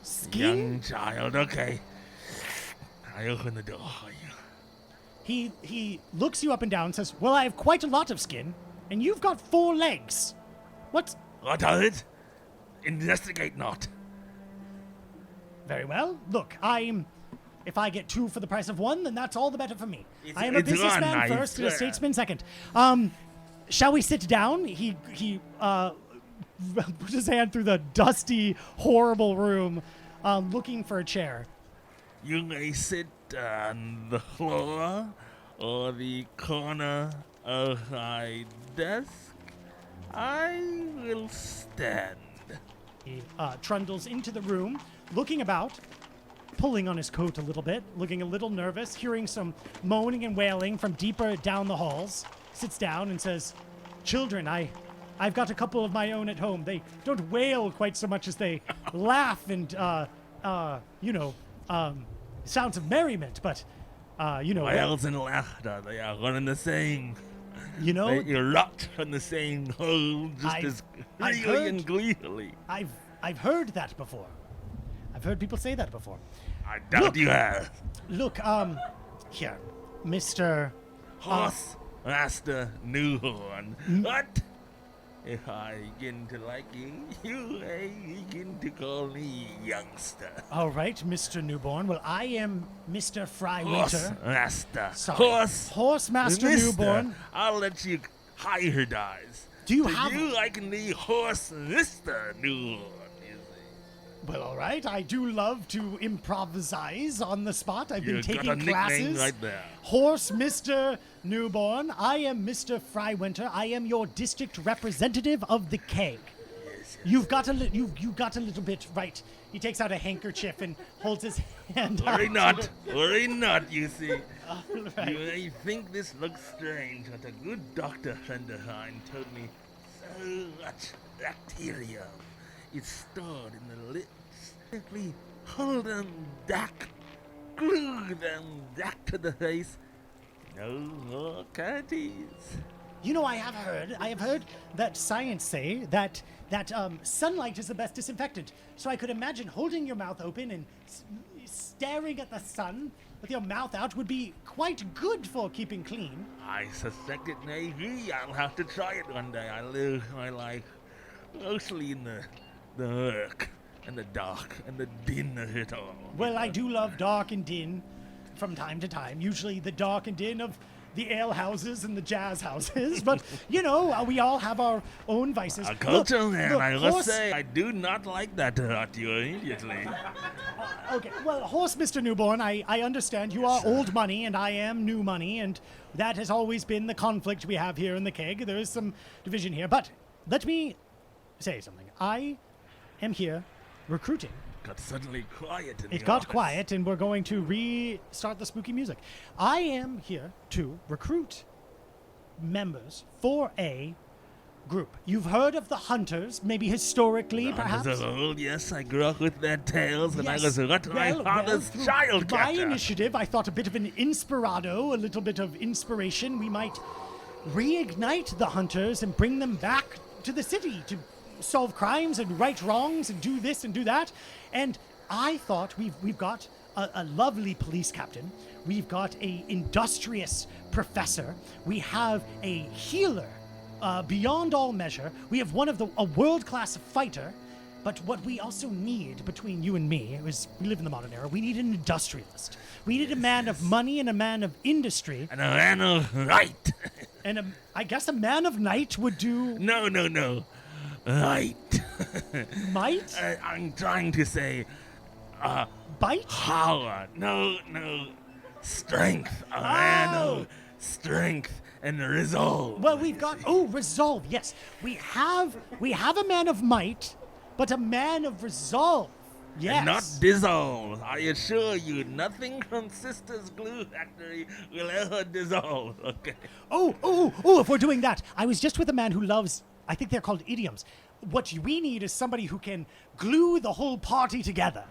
[SPEAKER 3] Skin?
[SPEAKER 5] young child? Okay. I open the door for you.
[SPEAKER 3] He looks you up and down and says, "Well, I have quite a lot of skin, and you've got 4 legs. What?
[SPEAKER 5] What of it? Investigate not.
[SPEAKER 3] Very well. Look, if I get 2 for the price of 1, then that's all the better for me. I am a
[SPEAKER 5] it's one,
[SPEAKER 3] businessman
[SPEAKER 5] I
[SPEAKER 3] first and a
[SPEAKER 5] swear.
[SPEAKER 3] statesman second. Shall we sit down?" He put his hand through the dusty, horrible room, looking for a chair.
[SPEAKER 5] You may sit on the floor or the corner of my desk. I will stand.
[SPEAKER 3] He trundles into the room, looking about, pulling on his coat a little bit, looking a little nervous, hearing some moaning and wailing from deeper down the halls. Sits down and says, "Children, I've got a couple of my own at home. They don't wail quite so much as they laugh and sounds of merriment, but
[SPEAKER 5] Wails and laughter, they are one and the same.
[SPEAKER 3] you know,
[SPEAKER 5] They erupt from the same hole just
[SPEAKER 3] I've-
[SPEAKER 5] as
[SPEAKER 3] I've
[SPEAKER 5] freely
[SPEAKER 3] heard-
[SPEAKER 5] and gleefully.
[SPEAKER 3] I've heard that before. I've heard people say that before.
[SPEAKER 5] I doubt
[SPEAKER 3] Look.
[SPEAKER 5] you have.
[SPEAKER 3] Look, here, Mr.
[SPEAKER 5] Horse Master Newhorn. What? If I begin to like you, you may begin to call me youngster.
[SPEAKER 3] All right, Mr. Newborn. Well, I am Mr.
[SPEAKER 5] Horse
[SPEAKER 3] Frywinter.
[SPEAKER 5] Master.
[SPEAKER 3] Sorry.
[SPEAKER 5] Horse.
[SPEAKER 3] Horsemaster
[SPEAKER 5] Mister.
[SPEAKER 3] Newborn.
[SPEAKER 5] I'll let you hybridize.
[SPEAKER 3] Do you
[SPEAKER 5] To
[SPEAKER 3] have?
[SPEAKER 5] you, I can be Horse Mister Newhorn. You see.
[SPEAKER 3] Well, all right. I do love to improvise on the spot. I've been
[SPEAKER 5] You got a
[SPEAKER 3] taking
[SPEAKER 5] nickname
[SPEAKER 3] classes.
[SPEAKER 5] right there.
[SPEAKER 3] Horse Mr. Newborn. I am Mr. Frywinter. I am your district representative of the keg. You've got you got a little bit right. He takes out a handkerchief and holds his hand out.
[SPEAKER 5] Worry not. Worry not, you see.
[SPEAKER 3] All right.
[SPEAKER 5] You may think this looks strange, but a good doctor friend of mine told me so much bacterium is stored in the lips. Simply hold them back, glue them back to the face. No more cavities.
[SPEAKER 3] You know, I have heard that science say that sunlight is the best disinfectant. So I could imagine holding your mouth open and staring at the sun with your mouth out would be quite good for keeping clean.
[SPEAKER 5] I suspect it may be. I'll have to try it one day. I live my life mostly in the murk and the dark and the din of it all.
[SPEAKER 3] Well, I do love dark and din from time to time. Usually the dark and din of the ale houses and the jazz houses, but we all have our own vices.
[SPEAKER 5] A culture, man. I must
[SPEAKER 3] horse,
[SPEAKER 5] say, I do not like that to hurt you immediately.
[SPEAKER 3] Okay, well, horse, Mr. Newborn, I understand you are old money and I am new money, and that has always been the conflict we have here in the keg. There is some division here, but let me say something. I am here recruiting.
[SPEAKER 5] Got suddenly quiet in the
[SPEAKER 3] It got
[SPEAKER 5] office.
[SPEAKER 3] quiet, and we're going to restart the spooky music. I am here to recruit members for a group. You've heard of the Hunters, maybe historically, perhaps?
[SPEAKER 5] As old, yes, I grew up with their tales when I
[SPEAKER 3] Yes.
[SPEAKER 5] was my father's
[SPEAKER 3] through
[SPEAKER 5] child
[SPEAKER 3] my
[SPEAKER 5] catcher.
[SPEAKER 3] initiative, I thought a bit of an inspirado, a little bit of inspiration. We might reignite the Hunters and bring them back to the city to solve crimes and right wrongs and do this and do that. And I thought we've got a lovely police captain. We've got a industrious professor. We have a healer beyond all measure. We have a world-class fighter. But what we also need, between you and me, is we live in the modern era, we need an industrialist. We need a man of money and a man of industry.
[SPEAKER 5] And a man of right.
[SPEAKER 3] And I guess a man of night would do...
[SPEAKER 5] No. Right.
[SPEAKER 3] Might?
[SPEAKER 5] I'm trying to say,
[SPEAKER 3] Bite?
[SPEAKER 5] power. No. Strength. A man of strength and resolve.
[SPEAKER 3] Well, we've got... Oh, resolve, yes. We have a man of might, but a man of resolve. Yes.
[SPEAKER 5] And not dissolve. I assure you, nothing from Sister's Glue Factory will ever dissolve, okay?
[SPEAKER 3] Oh, if we're doing that. I was just with a man who loves... I think they're called idioms. What we need is somebody who can glue the whole party together.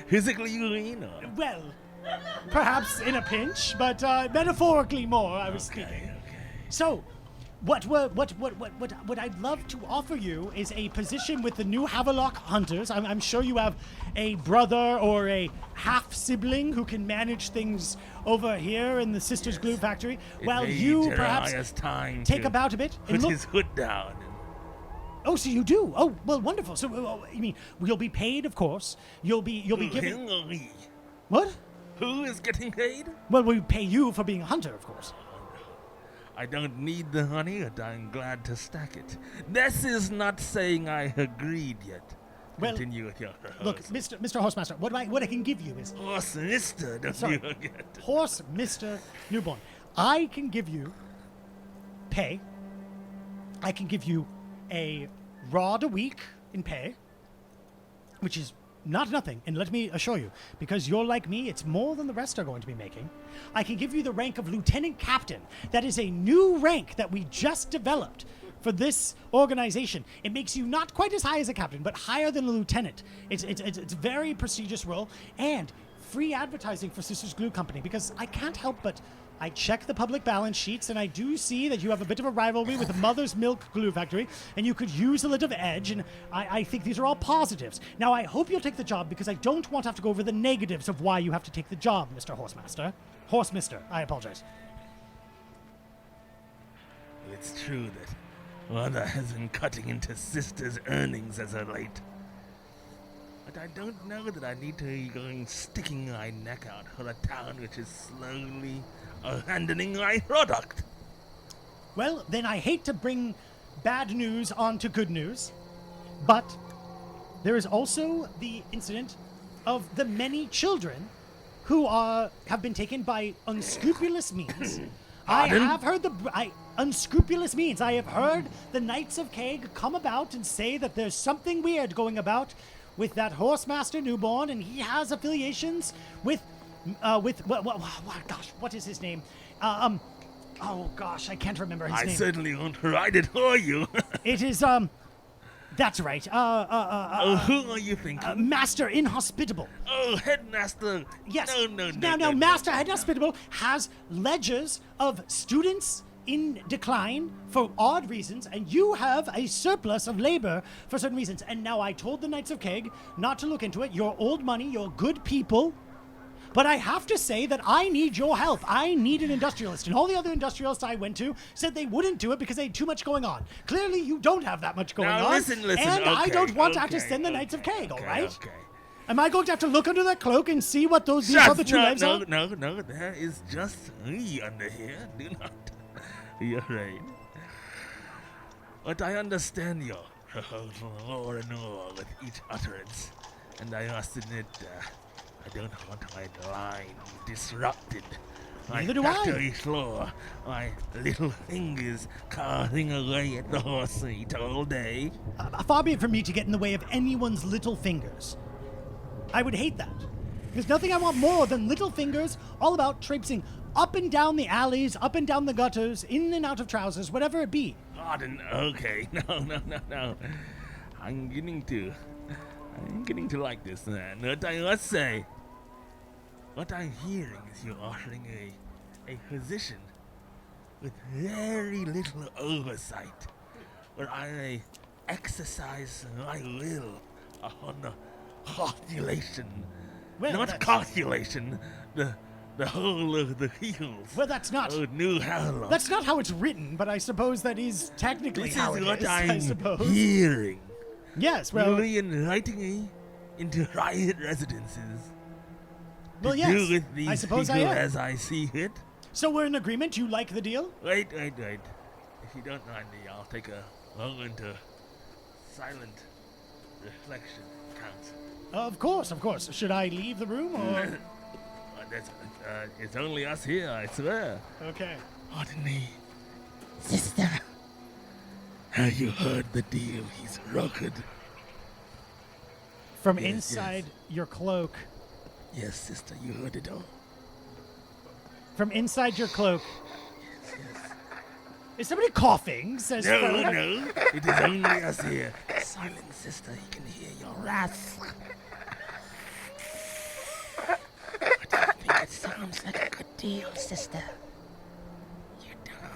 [SPEAKER 5] Physically, you mean? Or?
[SPEAKER 3] Well, perhaps in a pinch, but metaphorically more, I was speaking.
[SPEAKER 5] Okay.
[SPEAKER 3] So, what I'd love to offer you is a position with the new Haverlock Hunters. I'm sure you have a brother or a half-sibling who can manage things over here in the Sisters Glue Factory. Well, you perhaps take about a bit and
[SPEAKER 5] put
[SPEAKER 3] look.
[SPEAKER 5] his hood down.
[SPEAKER 3] Oh, so you do? Oh, well, wonderful. So, I mean, you'll be paid, of course. You'll be given.
[SPEAKER 5] Him or me?
[SPEAKER 3] What?
[SPEAKER 5] Who is getting paid?
[SPEAKER 3] Well, we pay you for being a hunter, of course.
[SPEAKER 5] I don't need the honey, but I'm glad to stack it. This is not saying I agreed yet.
[SPEAKER 3] Well,
[SPEAKER 5] Continue with your
[SPEAKER 3] Look,
[SPEAKER 5] proposal.
[SPEAKER 3] Mr. Horsemaster, what I can give you is
[SPEAKER 5] Horse Mister, don't
[SPEAKER 3] Sorry.
[SPEAKER 5] you forget.
[SPEAKER 3] Horse Mr. Newborn. I can give you pay. I can give you a rod a week in pay, which is not nothing, and let me assure you, because you're like me, it's more than the rest are going to be making. I can give you the rank of Lieutenant Captain. That is a new rank that we just developed for this organization. It makes you not quite as high as a captain, but higher than a lieutenant. It's a very prestigious role, and free advertising for Sisters Glue Company, because I can't help but I check the public balance sheets, and I do see that you have a bit of a rivalry with the Mother's Milk Glue Factory, and you could use a little edge, and I think these are all positives. Now, I hope you'll take the job, because I don't want to have to go over the negatives of why you have to take the job, Mr. Horsemaster. Horsemister, I apologize.
[SPEAKER 5] It's true that Mother has been cutting into Sister's earnings as of late. But I don't know that I need to be going sticking my neck out for a town which is slowly abandoning my product.
[SPEAKER 3] Well, then I hate to bring bad news onto good news, but there is also the incident of the many children who have been taken by unscrupulous means. I
[SPEAKER 5] Pardon?
[SPEAKER 3] have heard unscrupulous means. I have heard the Knights of Keg come about and say that there's something weird going about with that Horsemaster Newborn, and he has affiliations with what is his name? Oh gosh, I can't remember his
[SPEAKER 5] I
[SPEAKER 3] name.
[SPEAKER 5] certainly won't write it for you.
[SPEAKER 3] It is that's right.
[SPEAKER 5] Who are you thinking?
[SPEAKER 3] Master Inhospitable.
[SPEAKER 5] Oh, Headmaster.
[SPEAKER 3] Yes.
[SPEAKER 5] No.
[SPEAKER 3] Now, Master Inhospitable has ledgers of students in decline for odd reasons, and you have a surplus of labor for certain reasons. And now I told the Knights of Keg not to look into it. You're old money, you're good people. But I have to say that I need your help. I need an industrialist. And all the other industrialists I went to said they wouldn't do it because they had too much going on. Clearly, you don't have that much going
[SPEAKER 5] Now,
[SPEAKER 3] on.
[SPEAKER 5] listen,
[SPEAKER 3] and I
[SPEAKER 5] okay,
[SPEAKER 3] don't want to have to
[SPEAKER 5] okay,
[SPEAKER 3] send the Knights of
[SPEAKER 5] okay,
[SPEAKER 3] Keg, all
[SPEAKER 5] okay,
[SPEAKER 3] right?
[SPEAKER 5] Okay.
[SPEAKER 3] Am I going to have to look under that cloak and see what these other two lives
[SPEAKER 5] no,
[SPEAKER 3] are?
[SPEAKER 5] no, there is just me under here. Do not be afraid. But I understand your more and more with each utterance, and I must admit, I don't want my line disrupted. My
[SPEAKER 3] Neither do I.
[SPEAKER 5] factory floor, my little fingers carving away at the horse meat all day.
[SPEAKER 3] Far be it from me to get in the way of anyone's little fingers. I would hate that. There's nothing I want more than little fingers all about traipsing up and down the alleys, up and down the gutters, in and out of trousers, whatever it be.
[SPEAKER 5] Pardon, okay, no. I'm getting to like this, man. But I must say, what I'm hearing is you're offering a position with very little oversight, where I may exercise my will upon the copulation,
[SPEAKER 3] Well,
[SPEAKER 5] not
[SPEAKER 3] that's-
[SPEAKER 5] copulation, the whole of the heels.
[SPEAKER 3] Well, that's not.
[SPEAKER 5] Oh, New Haverlock.
[SPEAKER 3] That's not how it's written, but I suppose that is technically
[SPEAKER 5] This
[SPEAKER 3] how
[SPEAKER 5] is
[SPEAKER 3] it
[SPEAKER 5] what
[SPEAKER 3] is, I
[SPEAKER 5] I'm
[SPEAKER 3] suppose.
[SPEAKER 5] hearing.
[SPEAKER 3] Yes,
[SPEAKER 5] You'll
[SPEAKER 3] well,
[SPEAKER 5] be inviting me into riot residences.
[SPEAKER 3] well,
[SPEAKER 5] to
[SPEAKER 3] yes.
[SPEAKER 5] do with these
[SPEAKER 3] I suppose I
[SPEAKER 5] people
[SPEAKER 3] am.
[SPEAKER 5] as I see fit.
[SPEAKER 3] So we're in agreement. You like the deal?
[SPEAKER 5] Wait. If you don't mind me, I'll take a moment of silent reflection, Count.
[SPEAKER 3] Of course. Should I leave the room or?
[SPEAKER 5] It's only us here, I swear.
[SPEAKER 3] Okay.
[SPEAKER 5] Pardon me. Sister, have you heard the deal he's brokered?
[SPEAKER 3] From
[SPEAKER 5] Yes,
[SPEAKER 3] inside your cloak.
[SPEAKER 5] Yes, sister, you heard it all.
[SPEAKER 3] From inside your cloak. Is somebody coughing? Says
[SPEAKER 5] No,
[SPEAKER 3] Frederick.
[SPEAKER 5] no, it is only us here. Silent, sister, he can hear your wrath.
[SPEAKER 8] But I think it sounds like a good deal, sister. You know,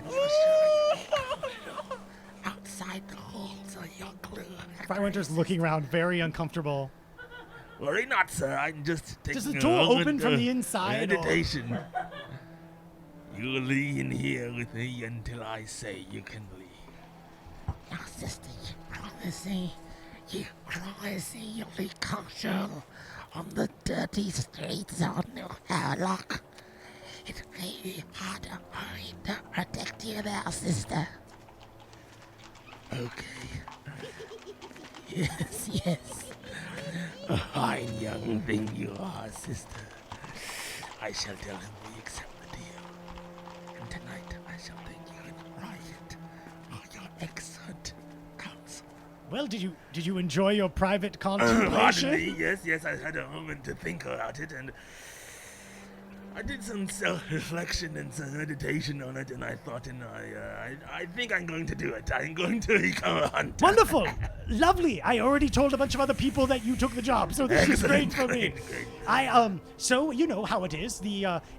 [SPEAKER 8] I'm sure you outside the halls of your clue.
[SPEAKER 3] Firewinter's looking around, very uncomfortable.
[SPEAKER 5] Worry not, sir. I'm just taking
[SPEAKER 3] Does the
[SPEAKER 5] a
[SPEAKER 3] door
[SPEAKER 5] moment
[SPEAKER 3] open from
[SPEAKER 5] of
[SPEAKER 3] the inside, or-
[SPEAKER 5] meditation. You will be in here with me until I say you can leave.
[SPEAKER 8] Now, sister, you promise me you'll be comfortable on the dirty streets of New Haverlock. It may be harder for me to protect you there, sister.
[SPEAKER 5] Okay. Yes. A fine young thing you are, sister. I shall tell him we accept the deal. And tonight I shall take you in riot for your excellent counsel.
[SPEAKER 3] Well, did you enjoy your private
[SPEAKER 5] Pardon
[SPEAKER 3] contemplation?
[SPEAKER 5] me. Yes, I had a moment to think about it, and I did some self-reflection and some meditation on it, and I thought, I think I'm going to do it. I'm going to become a hunter.
[SPEAKER 3] Wonderful, lovely. I already told a bunch of other people that you took the job, so this is great
[SPEAKER 5] Excellent,
[SPEAKER 3] for me.
[SPEAKER 5] great.
[SPEAKER 3] So you know how it is.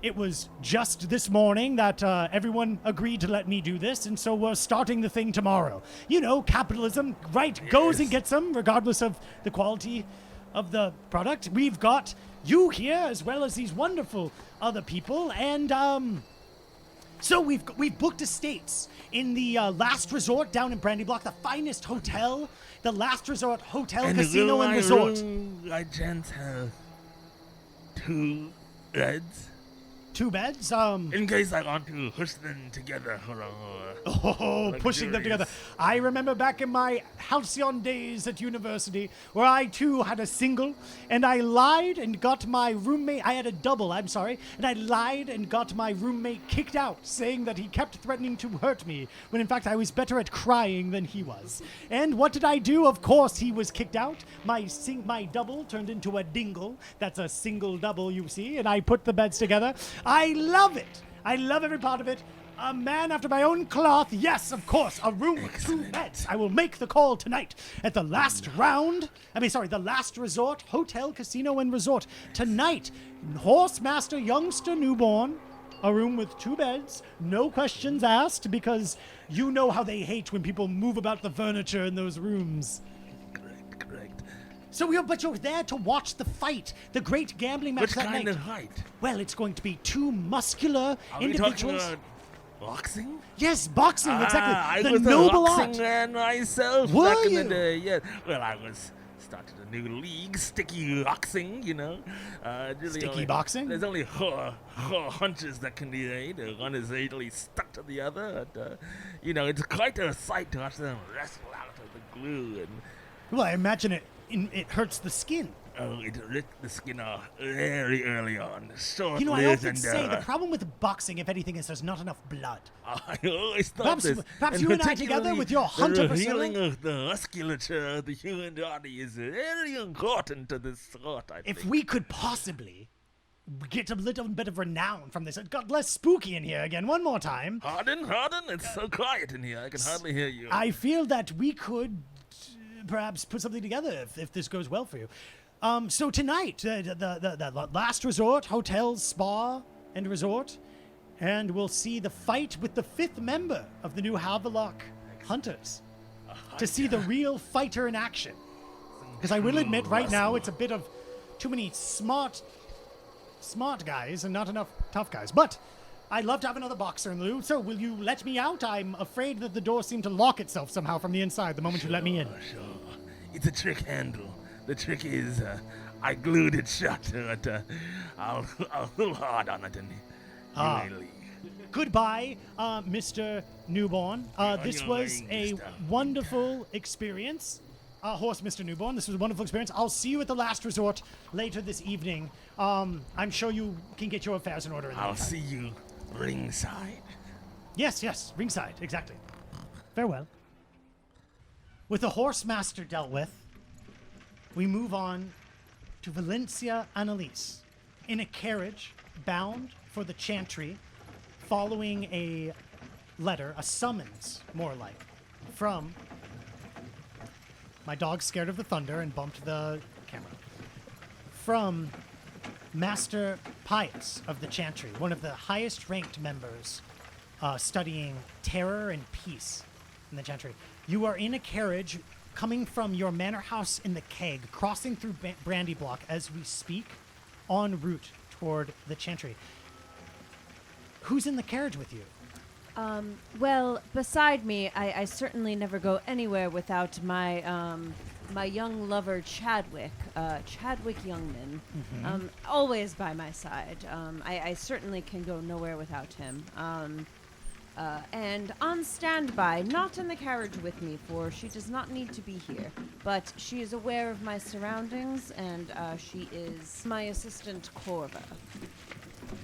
[SPEAKER 3] It was just this morning that everyone agreed to let me do this, and so we're starting the thing tomorrow. You know, capitalism, right? Goes and gets them, regardless of the quality of the product. We've got you here as well as these wonderful other people, and so we've booked estates in the Last Resort down in Brandy Block, the finest hotel, the Last Resort Hotel,
[SPEAKER 5] And
[SPEAKER 3] Casino,
[SPEAKER 5] will
[SPEAKER 3] and
[SPEAKER 5] my
[SPEAKER 3] Resort.
[SPEAKER 5] room, by chance, have 2 beds?
[SPEAKER 3] 2 beds.
[SPEAKER 5] In case I want to push them together for a
[SPEAKER 3] Pushing them together.
[SPEAKER 5] luxurious-
[SPEAKER 3] I remember back in my halcyon days at university where I too had a single, and I lied and got my roommate. I had a double, I'm sorry, and I lied and got my roommate kicked out, saying that he kept threatening to hurt me, when in fact I was better at crying than he was. And what did I do? Of course he was kicked out. My double turned into a dingle. That's a single double, you see, and I put the beds together. I love it. I love every part of it. A man after my own cloth. Yes, of course. A room with 2 beds. I will make the call tonight at the Last Resort Hotel, Casino, and Resort. Tonight, Horsemaster Youngster Newborn a room with 2 beds, no questions asked, because you know how they hate when people move about the furniture in those rooms.
[SPEAKER 5] Correct.
[SPEAKER 3] But you're there to watch the fight, the great gambling match
[SPEAKER 5] Which
[SPEAKER 3] that
[SPEAKER 5] kind
[SPEAKER 3] night.
[SPEAKER 5] of height?
[SPEAKER 3] Well, it's going to be 2 muscular
[SPEAKER 5] Are we
[SPEAKER 3] individuals.
[SPEAKER 5] talking about boxing?
[SPEAKER 3] Yes, boxing, exactly.
[SPEAKER 5] I
[SPEAKER 3] The
[SPEAKER 5] was
[SPEAKER 3] noble
[SPEAKER 5] a boxing
[SPEAKER 3] art.
[SPEAKER 5] man myself
[SPEAKER 3] Were
[SPEAKER 5] back in
[SPEAKER 3] you?
[SPEAKER 5] the day. Yeah. Well, I started a new league, sticky boxing. Really
[SPEAKER 3] Sticky
[SPEAKER 5] only-
[SPEAKER 3] boxing?
[SPEAKER 5] There's only hunches that can be made. One is easily stuck to the other. And, it's quite a sight to watch them wrestle out of the glue. And
[SPEAKER 3] Well, I imagine it hurts the skin.
[SPEAKER 5] it ripped the skin off very early on.
[SPEAKER 3] You know, I often say the problem with boxing, if anything, is there's not enough blood.
[SPEAKER 5] I always thought
[SPEAKER 3] Perhaps-
[SPEAKER 5] this.
[SPEAKER 3] perhaps
[SPEAKER 5] and
[SPEAKER 3] you and I together
[SPEAKER 5] particularly
[SPEAKER 3] with your hunter
[SPEAKER 5] the healing
[SPEAKER 3] persona?
[SPEAKER 5] of the musculature of the human body is very important to this sport, I
[SPEAKER 3] If
[SPEAKER 5] think.
[SPEAKER 3] we could possibly get a little bit of renown from this, it got less spooky in here again. One more time.
[SPEAKER 5] Harden, it's so quiet in here. I can hardly hear you.
[SPEAKER 3] I feel that we could perhaps put something together if this goes well for you. So tonight, the last resort, hotel, spa, and resort, and we'll see the fight with the 5th member of the new Haverlock Hunters to see the real fighter in action. Because I will admit, right now, it's a bit of too many smart guys and not enough tough guys. But I'd love to have another boxer in lieu, so will you let me out? I'm afraid that the door seemed to lock itself somehow from the inside the moment you let me in.
[SPEAKER 5] Sure. It's a trick handle. The trick is, I glued it shut, but I'll pull hard on it and you may leave.
[SPEAKER 3] Goodbye, Mr. Newborn. This
[SPEAKER 5] your
[SPEAKER 3] was
[SPEAKER 5] way,
[SPEAKER 3] a
[SPEAKER 5] Mr.
[SPEAKER 3] wonderful experience. Horse, Mr. Newborn, this was a wonderful experience. I'll see you at the last resort later this evening. I'm sure you can get your affairs in order. In the
[SPEAKER 5] I'll
[SPEAKER 3] meantime.
[SPEAKER 5] see you ringside.
[SPEAKER 3] Yes, ringside, exactly. Farewell. With the Horsemaster dealt with, we move on to Valencia Annalise in a carriage bound for the Chantry, following a letter, a summons, more like, from... My dog's scared of the thunder and bumped the camera. From Master Pius of the Chantry, one of the highest ranked members studying terror and peace in the Chantry. You are in a carriage coming from your manor house in the Keg, crossing through Brandy Block as we speak, en route toward the Chantry. Who's in the carriage with you?
[SPEAKER 4] Well, beside me, I certainly never go anywhere without my my young lover Chadwick Youngman, always by my side. I certainly can go nowhere without him. And on standby, not in the carriage with me, for she does not need to be here, but she is aware of my surroundings, and she is my assistant Corva.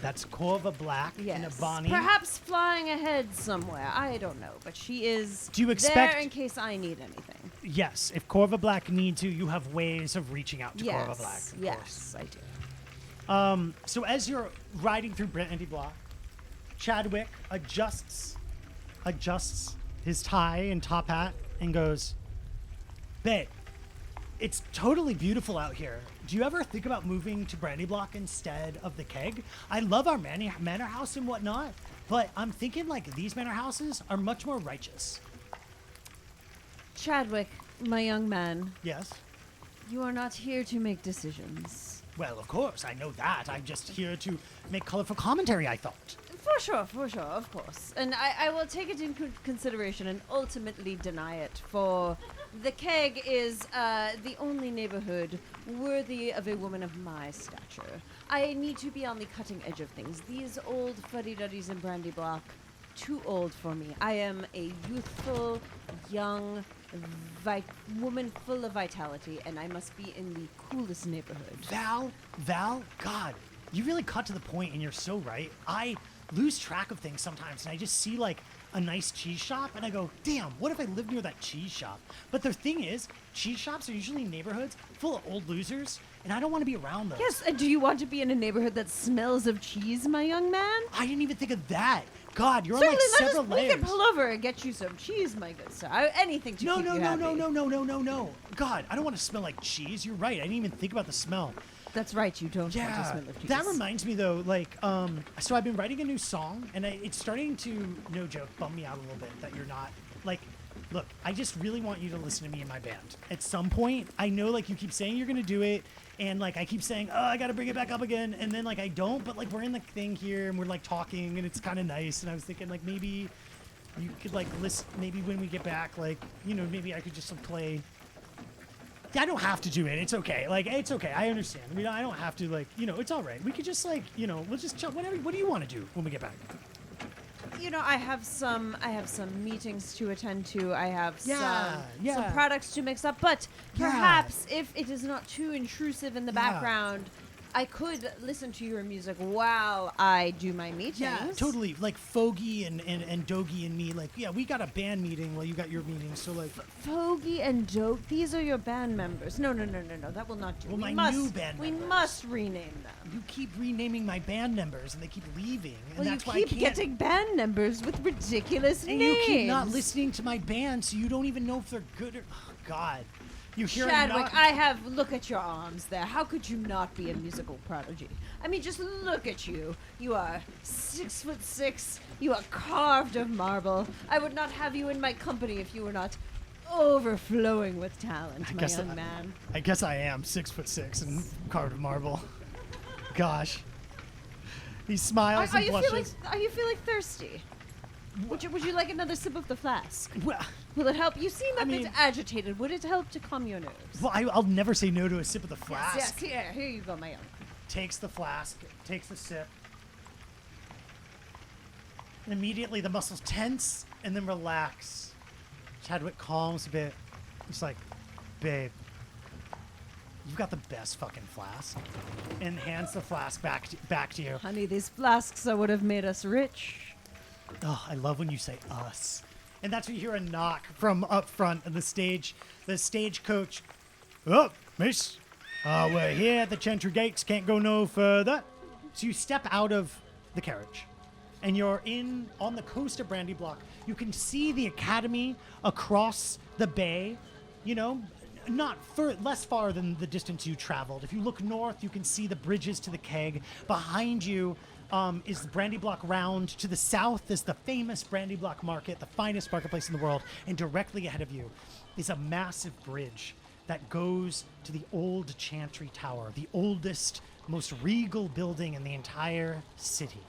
[SPEAKER 3] That's Corva Black and
[SPEAKER 4] Yes.
[SPEAKER 3] Avani.
[SPEAKER 4] Perhaps flying ahead somewhere. I don't know, but she is
[SPEAKER 3] Do you expect-
[SPEAKER 4] there in case I need anything.
[SPEAKER 3] Yes, if Corva Black needs you, you have ways of reaching out to Corva Black.
[SPEAKER 4] Yes,
[SPEAKER 3] of
[SPEAKER 4] yes, I do.
[SPEAKER 3] course. So as you're riding through Brandy Block, Chadwick adjusts his tie and top hat and goes, "Babe, it's totally beautiful out here. Do you ever think about moving to Brandy Block instead of the Keg? I love our manor house and whatnot, but I'm thinking like these manor houses are much more righteous."
[SPEAKER 4] Chadwick, my young man,
[SPEAKER 3] Yes.
[SPEAKER 4] you are not here to make decisions.
[SPEAKER 3] Well, of course, I know that. I'm just here to make colorful commentary, I thought.
[SPEAKER 4] For sure, of course. And I will take it into consideration and ultimately deny it, for the Keg is the only neighborhood worthy of a woman of my stature. I need to be on the cutting edge of things. These old fuddy-duddies in Brandy Block, too old for me. I am a youthful, young woman full of vitality, and I must be in the coolest neighborhood.
[SPEAKER 3] Val, God, you really cut to the point, and you're so right. I lose track of things sometimes, and I just see like a nice cheese shop, and I go, damn, what if I lived near that cheese shop? But the thing is, cheese shops are usually neighborhoods full of old losers, and I don't want to be around those.
[SPEAKER 4] Yes, and do you want to be in a neighborhood that smells of cheese, my young man?
[SPEAKER 3] I didn't even think of that. God, you're
[SPEAKER 4] Certainly,
[SPEAKER 3] on like
[SPEAKER 4] let
[SPEAKER 3] several
[SPEAKER 4] us,
[SPEAKER 3] layers.
[SPEAKER 4] we can pull over and get you some cheese, my good sir. Anything to keep you happy.
[SPEAKER 3] No. God, I don't want to smell like cheese. You're right. I didn't even think about the smell.
[SPEAKER 4] That's right, you don't want to
[SPEAKER 3] Yeah,
[SPEAKER 4] smell of cheese.
[SPEAKER 3] that reminds me though, like, so I've been writing a new song, and it's starting to, no joke, bum me out a little bit that you're not, like, look, I just really want you to listen to me in my band. At some point, I know, like, you keep saying you're gonna do it, and, like, I keep saying, oh, I gotta bring it back up again, and then, like, I don't, but, like, we're in the thing here, and we're, like, talking, and it's kind of nice, and I was thinking, like, maybe you could, like, listen, maybe when we get back, like, you know, maybe I could just, like, play. I don't have to do it. It's okay. Like, it's okay. I understand. I mean, I don't have to, like, you know, it's all right. We could just, like, you know, we'll just chill. Whatever. What do you want to do when we get back?
[SPEAKER 4] You know, I have some meetings to attend to. I have
[SPEAKER 3] Yeah,
[SPEAKER 4] some products to mix up. But perhaps if it is not too intrusive in the background, I could listen to your music while I do my meetings.
[SPEAKER 3] Yeah, totally. Like Fogey and Dogie and me, like, yeah, we got a band meeting while you got your meeting. So, like,
[SPEAKER 4] Fogey and Doge, these are your band members. No, that will not do.
[SPEAKER 3] Well,
[SPEAKER 4] we
[SPEAKER 3] my
[SPEAKER 4] must,
[SPEAKER 3] new band
[SPEAKER 4] We
[SPEAKER 3] members.
[SPEAKER 4] must rename them.
[SPEAKER 3] you keep renaming my band members, and they keep leaving, and
[SPEAKER 4] Well,
[SPEAKER 3] that's
[SPEAKER 4] you
[SPEAKER 3] why I
[SPEAKER 4] keep
[SPEAKER 3] can't.
[SPEAKER 4] getting band members with ridiculous
[SPEAKER 3] and
[SPEAKER 4] names.
[SPEAKER 3] you keep not listening to my band, so you don't even know if they're good or. Oh, God. You hear a
[SPEAKER 4] Chadwick,
[SPEAKER 3] knock-
[SPEAKER 4] I have. Look at your arms there. How could you not be a musical prodigy? I mean, just look at you. You are 6'6". You are carved of marble. I would not have you in my company if you were not overflowing with talent, my young man.
[SPEAKER 3] I guess I am 6'6" and carved of marble. Gosh. He smiles and blushes.
[SPEAKER 4] Are you feeling thirsty? Would you like another sip of the flask?
[SPEAKER 3] Well,
[SPEAKER 4] Will it help? You seem a bit
[SPEAKER 3] mean-
[SPEAKER 4] agitated. Would it help to calm your nerves?
[SPEAKER 3] well, I'll never say no to a sip of the flask.
[SPEAKER 4] Yes, here you go, my young.
[SPEAKER 3] Takes the flask, takes the sip. And immediately the muscles tense and then relax. Chadwick calms a bit. He's like, babe, you've got the best fucking flask. And hands the flask back to you.
[SPEAKER 4] Honey, these flasks are what have made us rich.
[SPEAKER 3] Oh, I love when you say us. And that's when you hear a knock from up front of the stage. The stagecoach. Oh, miss. We're here at the Chantry Gates. Can't go no further. So you step out of the carriage. And you're on the coast of Brandy Block. You can see the academy across the bay. You know, less far than the distance you traveled. If you look north, you can see the bridges to the keg. Behind you is the Brandy Block Round. To the south is the famous Brandy Block Market, the finest marketplace in the world. And directly ahead of you is a massive bridge that goes to the old Chantry Tower, the oldest, most regal building in the entire city.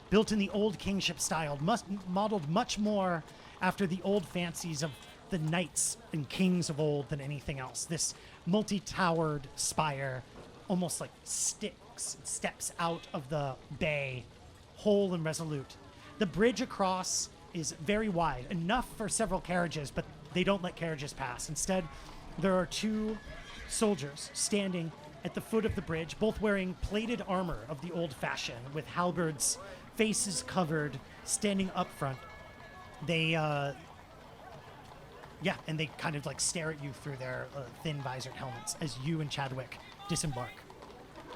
[SPEAKER 3] Built in the old kingship style, modeled much more after the old fancies of the knights and kings of old than anything else. This multi-towered spire almost like steps out of the bay, whole and resolute. The bridge across is very wide, enough for several carriages, but they don't let carriages pass. Instead, there are two soldiers standing at the foot of the bridge, both wearing plated armor of the old fashion, with halberds, faces covered, standing up front. They, and they kind of like stare at you through their thin visored helmets as you and Chadwick disembark.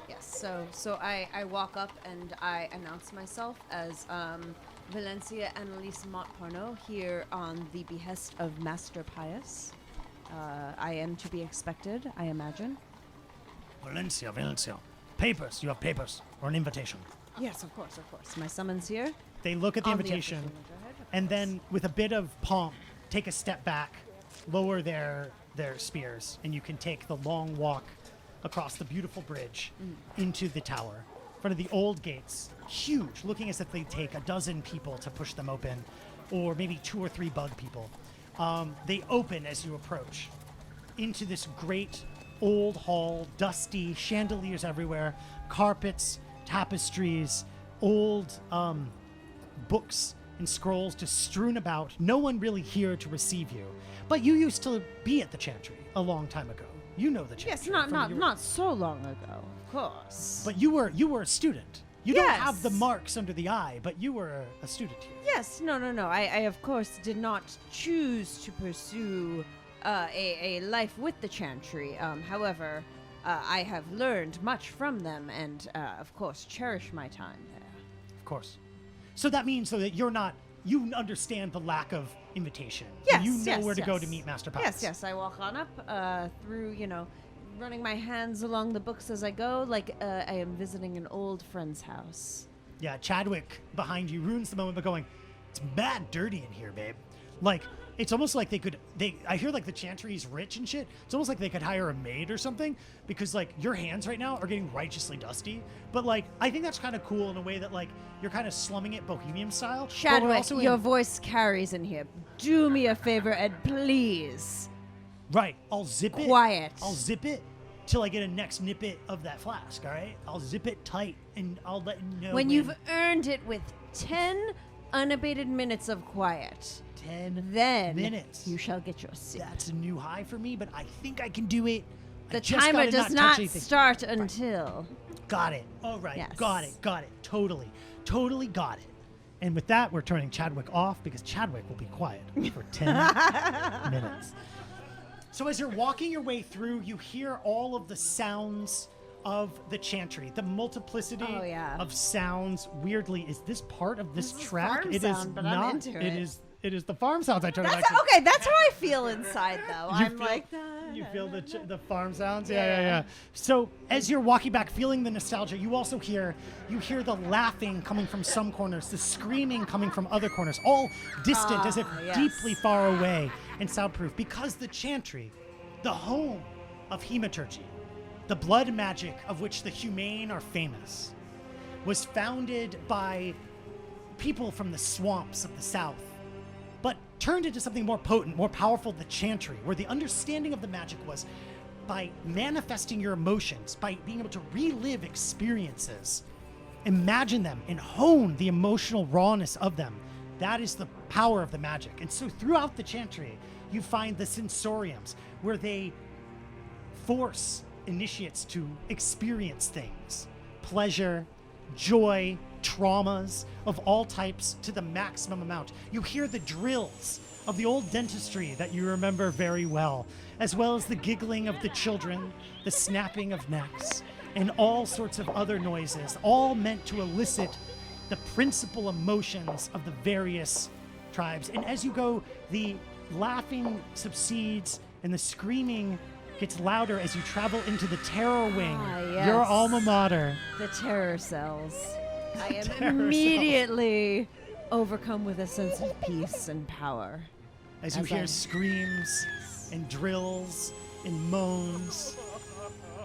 [SPEAKER 4] Yes, so I walk up and I announce myself as Valencia Annalise Montparnaud here on the behest of Master Pius. I am to be expected, I imagine.
[SPEAKER 3] Valencia. Papers. You have papers or an invitation.
[SPEAKER 4] Yes, of course. My summons here.
[SPEAKER 3] They look at the
[SPEAKER 4] On
[SPEAKER 3] invitation
[SPEAKER 4] official letterhead, of
[SPEAKER 3] and
[SPEAKER 4] course.
[SPEAKER 3] then, with a bit of pomp, take a step back, lower their spears, and you can take the long walk across the beautiful bridge into the tower. In front of the old gates, huge, looking as if they take a dozen people to push them open, or maybe 2 or 3 bug people. They open as you approach into this great old hall, dusty, chandeliers everywhere, carpets, tapestries, old books and scrolls just strewn about. No one really here to receive you. But you used to be at the Chantry a long time ago. You know the Chantry.
[SPEAKER 4] Yes,
[SPEAKER 3] from when you were-
[SPEAKER 4] not so long ago, of course.
[SPEAKER 3] But you were a student. You don't have the
[SPEAKER 4] Yes.
[SPEAKER 3] marks under the eye, but you were a student here.
[SPEAKER 4] Yes, no. I of course did not choose to pursue a life with the Chantry. However, I have learned much from them, and of course cherish my time there.
[SPEAKER 3] Of course. So that means though that you understand the lack of invitation.
[SPEAKER 4] Yes,
[SPEAKER 3] You know
[SPEAKER 4] yes,
[SPEAKER 3] where to go
[SPEAKER 4] yes.
[SPEAKER 3] to meet Master Pius.
[SPEAKER 4] Yes. I walk on up through, running my hands along the books as I go, like I am visiting an old friend's house.
[SPEAKER 3] Yeah, Chadwick behind you ruins the moment by going, it's mad dirty in here, babe. Like, it's almost like I hear like the chantry's rich and shit. It's almost like they could hire a maid or something because like your hands right now are getting righteously dusty. But like, I think that's kind of cool in a way that like you're kind of slumming it bohemian style.
[SPEAKER 4] Chadwick, your voice carries in here. Do me a favor and please.
[SPEAKER 3] Right, I'll zip it.
[SPEAKER 4] Quiet.
[SPEAKER 3] I'll zip it till I get a next nippet of that flask, all right? I'll zip it tight and I'll let you know
[SPEAKER 4] when you've earned it with 10 unabated minutes of quiet.
[SPEAKER 3] 10
[SPEAKER 4] then
[SPEAKER 3] minutes.
[SPEAKER 4] You shall get your seat.
[SPEAKER 3] That's a new high for me, but I think I can do it.
[SPEAKER 4] The timer does not start until.
[SPEAKER 3] Got it. All right.
[SPEAKER 4] Yes.
[SPEAKER 3] Got it. Totally got it. And with that, we're turning Chadwick off because Chadwick will be quiet for 10 minutes. So as you're walking your way through, you hear all of the sounds of the chantry, the multiplicity of sounds. Weirdly, is this part of this track?
[SPEAKER 4] It is
[SPEAKER 3] not.
[SPEAKER 4] I'm into
[SPEAKER 3] It is the farm sounds I turned
[SPEAKER 4] that's
[SPEAKER 3] back to.
[SPEAKER 4] okay. That's how I feel inside, though. I'm like that.
[SPEAKER 3] You feel the farm sounds? Yeah. So as you're walking back, feeling the nostalgia, you also hear the laughing coming from some corners, the screaming coming from other corners, all distant as if deeply far away and soundproof. Because the chantry, the home of hematurgy, the blood magic of which the humane are famous, was founded by people from the swamps of the south, but turned into something more potent, more powerful, the chantry, where the understanding of the magic was by manifesting your emotions, by being able to relive experiences, imagine them, and hone the emotional rawness of them. That is the power of the magic. And so throughout the chantry, you find the sensoriums, where they force initiates to experience things, pleasure, joy, traumas of all types to the maximum amount. You hear the drills of the old dentistry that you remember very well, as well as the giggling of the children, the snapping of necks, and all sorts of other noises, all meant to elicit the principal emotions of the various tribes. And as you go, the laughing subsides and the screaming gets louder as you travel into the terror wing, your alma mater.
[SPEAKER 4] The terror cells. I am immediately overcome with a sense of peace and power.
[SPEAKER 3] As you hear screams and drills and moans.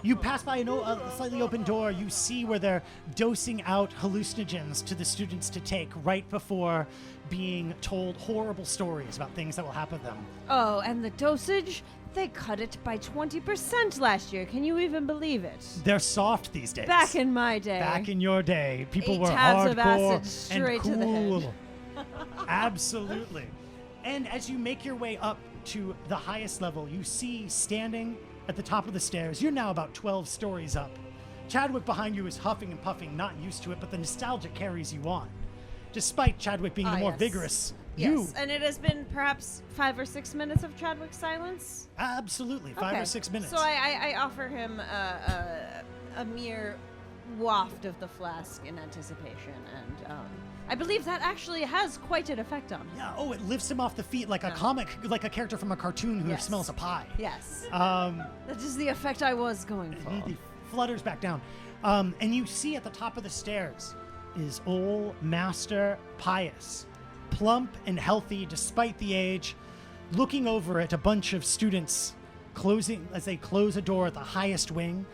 [SPEAKER 3] You pass by a slightly open door. You see where they're dosing out hallucinogens to the students to take right before being told horrible stories about things that will happen to them.
[SPEAKER 4] Oh, and the dosage? They cut it by 20% last year. Can you even believe it?
[SPEAKER 3] They're soft these days.
[SPEAKER 4] Back in my day.
[SPEAKER 3] Back in your day, people
[SPEAKER 4] 8
[SPEAKER 3] were
[SPEAKER 4] tabs of
[SPEAKER 3] hardcore
[SPEAKER 4] acid straight
[SPEAKER 3] and
[SPEAKER 4] to the
[SPEAKER 3] cool.
[SPEAKER 4] head.
[SPEAKER 3] Absolutely. And as you make your way up to the highest level, you see standing at the top of the stairs. You're now about 12 stories up. Chadwick behind you is huffing and puffing, not used to it, but the nostalgia carries you on. Despite Chadwick being the more vigorous,
[SPEAKER 4] Yes, and it has been perhaps 5 or 6 minutes of Chadwick's silence?
[SPEAKER 3] Absolutely, 5 or 6 minutes.
[SPEAKER 4] So I offer him a mere waft of the flask in anticipation, and I believe that actually has quite an effect on him.
[SPEAKER 3] Yeah, it lifts him off the feet like a comic, like a character from a cartoon who smells a pie.
[SPEAKER 4] Yes. That is the effect I was going for.
[SPEAKER 3] He flutters back down. And you see at the top of the stairs is old Master Pius, plump and healthy despite the age, looking over at a bunch of students closing as they close a door at the highest wing,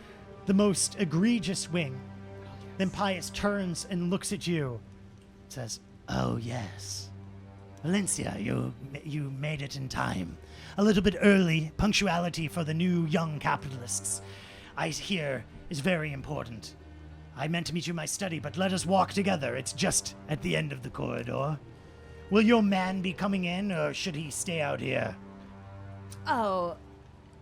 [SPEAKER 3] the most egregious wing. Then Pius turns and looks at you, says, "Oh yes, Valencia, you made it in time. A little bit early. Punctuality for the new young capitalists, I hear, is very important. I meant to meet you in my study, but let us walk together. It's just at the end of the corridor. Will your man be coming in, or should he stay out here?"
[SPEAKER 4] Oh,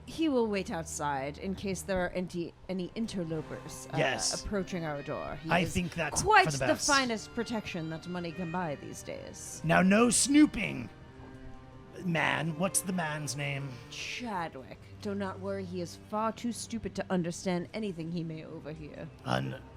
[SPEAKER 4] he will wait outside in case there are any interlopers approaching our door.
[SPEAKER 3] I think that's
[SPEAKER 4] quite
[SPEAKER 3] for the best.
[SPEAKER 4] finest protection that money can buy these days.
[SPEAKER 3] Now, no snooping. Man, what's the man's name?
[SPEAKER 4] Chadwick. Do not worry, he is far too stupid to understand anything he may overhear.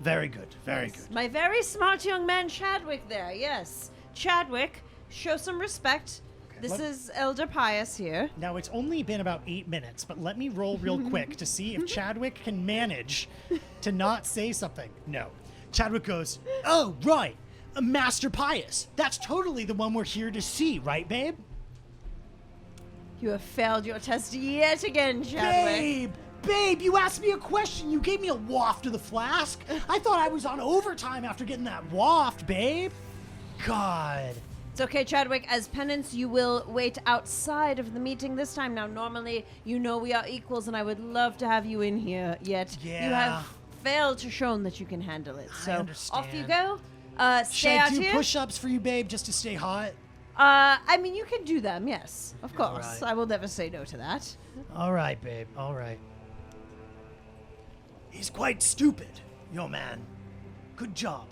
[SPEAKER 3] Very good, very good.
[SPEAKER 4] My very smart young man Chadwick there, yes. Chadwick, show some respect. This is Elder Pius here.
[SPEAKER 3] Now, it's only been about 8 minutes, but let me roll real quick to see if Chadwick can manage to not say something. No. Chadwick goes, oh, right. Master Pius. That's totally the one we're here to see, right, babe?
[SPEAKER 4] You have failed your test yet again, Chadwick.
[SPEAKER 3] Babe, you asked me a question. You gave me a waft of the flask. I thought I was on overtime after getting that waft, babe. God.
[SPEAKER 4] It's okay, Chadwick. As penance, you will wait outside of the meeting this time. Now, normally, you know we are equals, and I would love to have you in here, yet you have failed to show that you can handle it. So, off you go. Stay out
[SPEAKER 3] Should I do
[SPEAKER 4] here.
[SPEAKER 3] push-ups for you, babe, just to stay hot?
[SPEAKER 4] I mean, you can do them, yes. Of course.
[SPEAKER 3] right.
[SPEAKER 4] I will never say no to that.
[SPEAKER 3] All right, babe. All right. He's quite stupid, your man. Good job.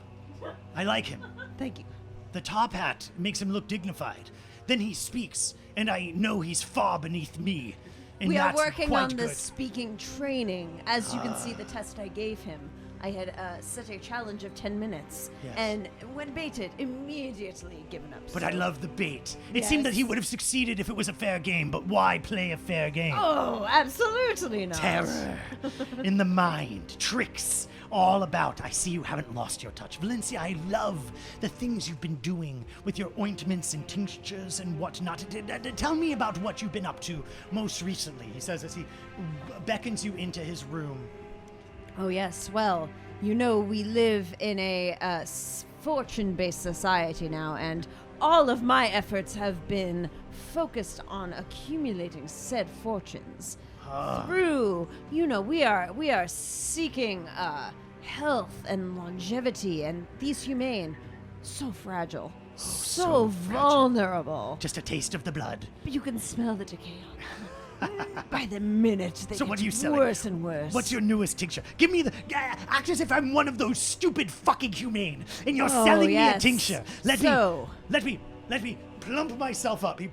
[SPEAKER 3] I like him.
[SPEAKER 4] Thank you.
[SPEAKER 3] The top hat makes him look dignified. Then he speaks, and I know he's far beneath me. And
[SPEAKER 4] We are
[SPEAKER 3] that's
[SPEAKER 4] working
[SPEAKER 3] quite
[SPEAKER 4] on the
[SPEAKER 3] good.
[SPEAKER 4] speaking training. As you can see, the test I gave him, I had set a challenge of 10 minutes.
[SPEAKER 3] Yes.
[SPEAKER 4] And when baited, immediately given up.
[SPEAKER 3] But
[SPEAKER 4] So-
[SPEAKER 3] I love the bait. It seemed that he
[SPEAKER 4] Yes.
[SPEAKER 3] would have succeeded if it was a fair game, but why play a fair game?
[SPEAKER 4] Oh, absolutely not.
[SPEAKER 3] Terror in the mind, tricks all about. I see you haven't lost your touch. Valencia, I love the things you've been doing with your ointments and tinctures and whatnot. Tell me about what you've been up to most recently, he says as he beckons you into his room.
[SPEAKER 4] Oh, yes. Well, you know, we live in a fortune-based society now, and all of my efforts have been focused on accumulating said fortunes. Through, you know, we are seeking health and longevity, and these humane, so fragile, so vulnerable.
[SPEAKER 3] Just a taste of the blood.
[SPEAKER 4] But you can smell the decay on them. By the minute, they
[SPEAKER 3] So
[SPEAKER 4] get
[SPEAKER 3] what are you selling?
[SPEAKER 4] worse and worse.
[SPEAKER 3] What's your newest tincture? Give me the... act as if I'm one of those stupid fucking humane, and you're selling me a
[SPEAKER 4] yes.
[SPEAKER 3] tincture. Let
[SPEAKER 4] So-
[SPEAKER 3] me plump myself up. He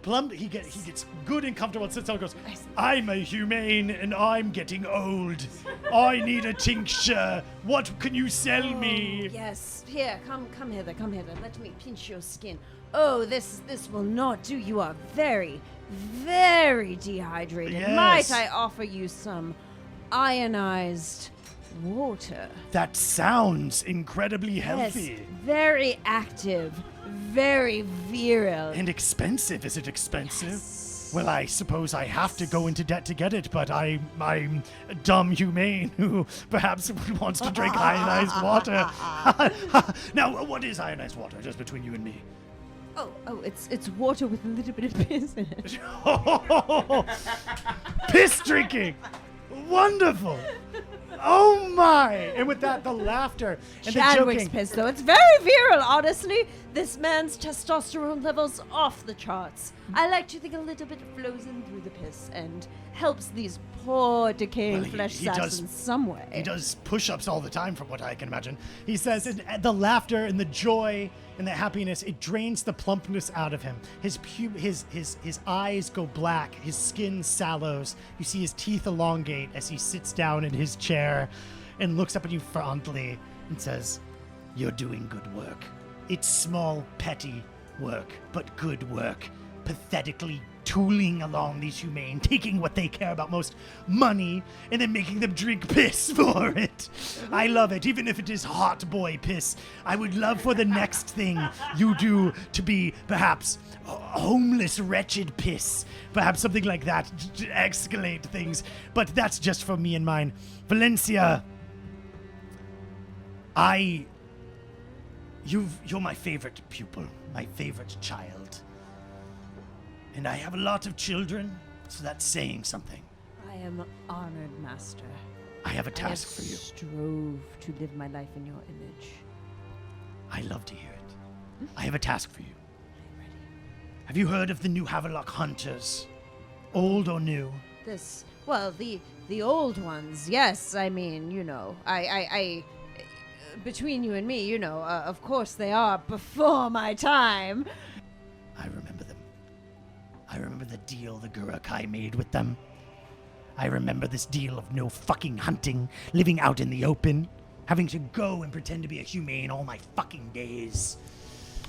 [SPEAKER 3] gets good and comfortable and sits down and goes, I'm a humane and I'm getting old. I need a tincture. What can you sell me?
[SPEAKER 4] Yes, here, come hither, come hither. Let me pinch your skin. Oh, this will not do. You are very, very dehydrated.
[SPEAKER 3] Yes.
[SPEAKER 4] Might I offer you some ionized water?
[SPEAKER 3] That sounds incredibly healthy.
[SPEAKER 4] Yes, very active, very virile.
[SPEAKER 3] And expensive. Is it expensive?
[SPEAKER 4] Yes.
[SPEAKER 3] Well, I suppose I have to go into debt to get it, but I'm a dumb humane who perhaps wants to drink ionized water. Now, what is ionized water, just between you and me?
[SPEAKER 4] Oh, it's water with a little bit of piss in it.
[SPEAKER 3] Piss drinking! Wonderful! Oh my! And with that, the laughter and the
[SPEAKER 4] Chadwick's
[SPEAKER 3] joking.
[SPEAKER 4] piss, though. It's very virile, honestly. This man's testosterone level's off the charts. I like to think a little bit flows in through the piss and helps these poor decaying
[SPEAKER 3] Well,
[SPEAKER 4] flesh
[SPEAKER 3] he
[SPEAKER 4] sacs
[SPEAKER 3] does-
[SPEAKER 4] in some way.
[SPEAKER 3] He does push-ups all the time, from what I can imagine. He says, and the laughter and the joy and the happiness, it drains the plumpness out of him. His eyes go black. His skin sallows. You see his teeth elongate as he sits down in his chair and looks up at you fondly and says, "You're doing good work. It's small, petty work, but good work. Pathetically tooling along these humane, taking what they care about most, money, and then making them drink piss for it. I love it, even if it is hot boy piss. I would love for the next thing you do to be perhaps homeless, wretched piss. Perhaps something like that to escalate things. But that's just for me and mine. Valencia, you're my favorite pupil, my favorite child. And I have a lot of children, so that's saying something.
[SPEAKER 4] I am honored, Master.
[SPEAKER 3] I have a
[SPEAKER 4] I
[SPEAKER 3] task
[SPEAKER 4] have
[SPEAKER 3] for you.
[SPEAKER 4] strove to live my life in your image.
[SPEAKER 3] I love to hear it. I have a task for you. Have you heard of the new Haverlock Hunters? Old or new?
[SPEAKER 4] The old ones, yes. I mean, you know, I between you and me, you know, of course they are before my time.
[SPEAKER 3] I remember them. I remember the deal the Gurakai made with them. I remember this deal of no fucking hunting, living out in the open, having to go and pretend to be a humane all my fucking days.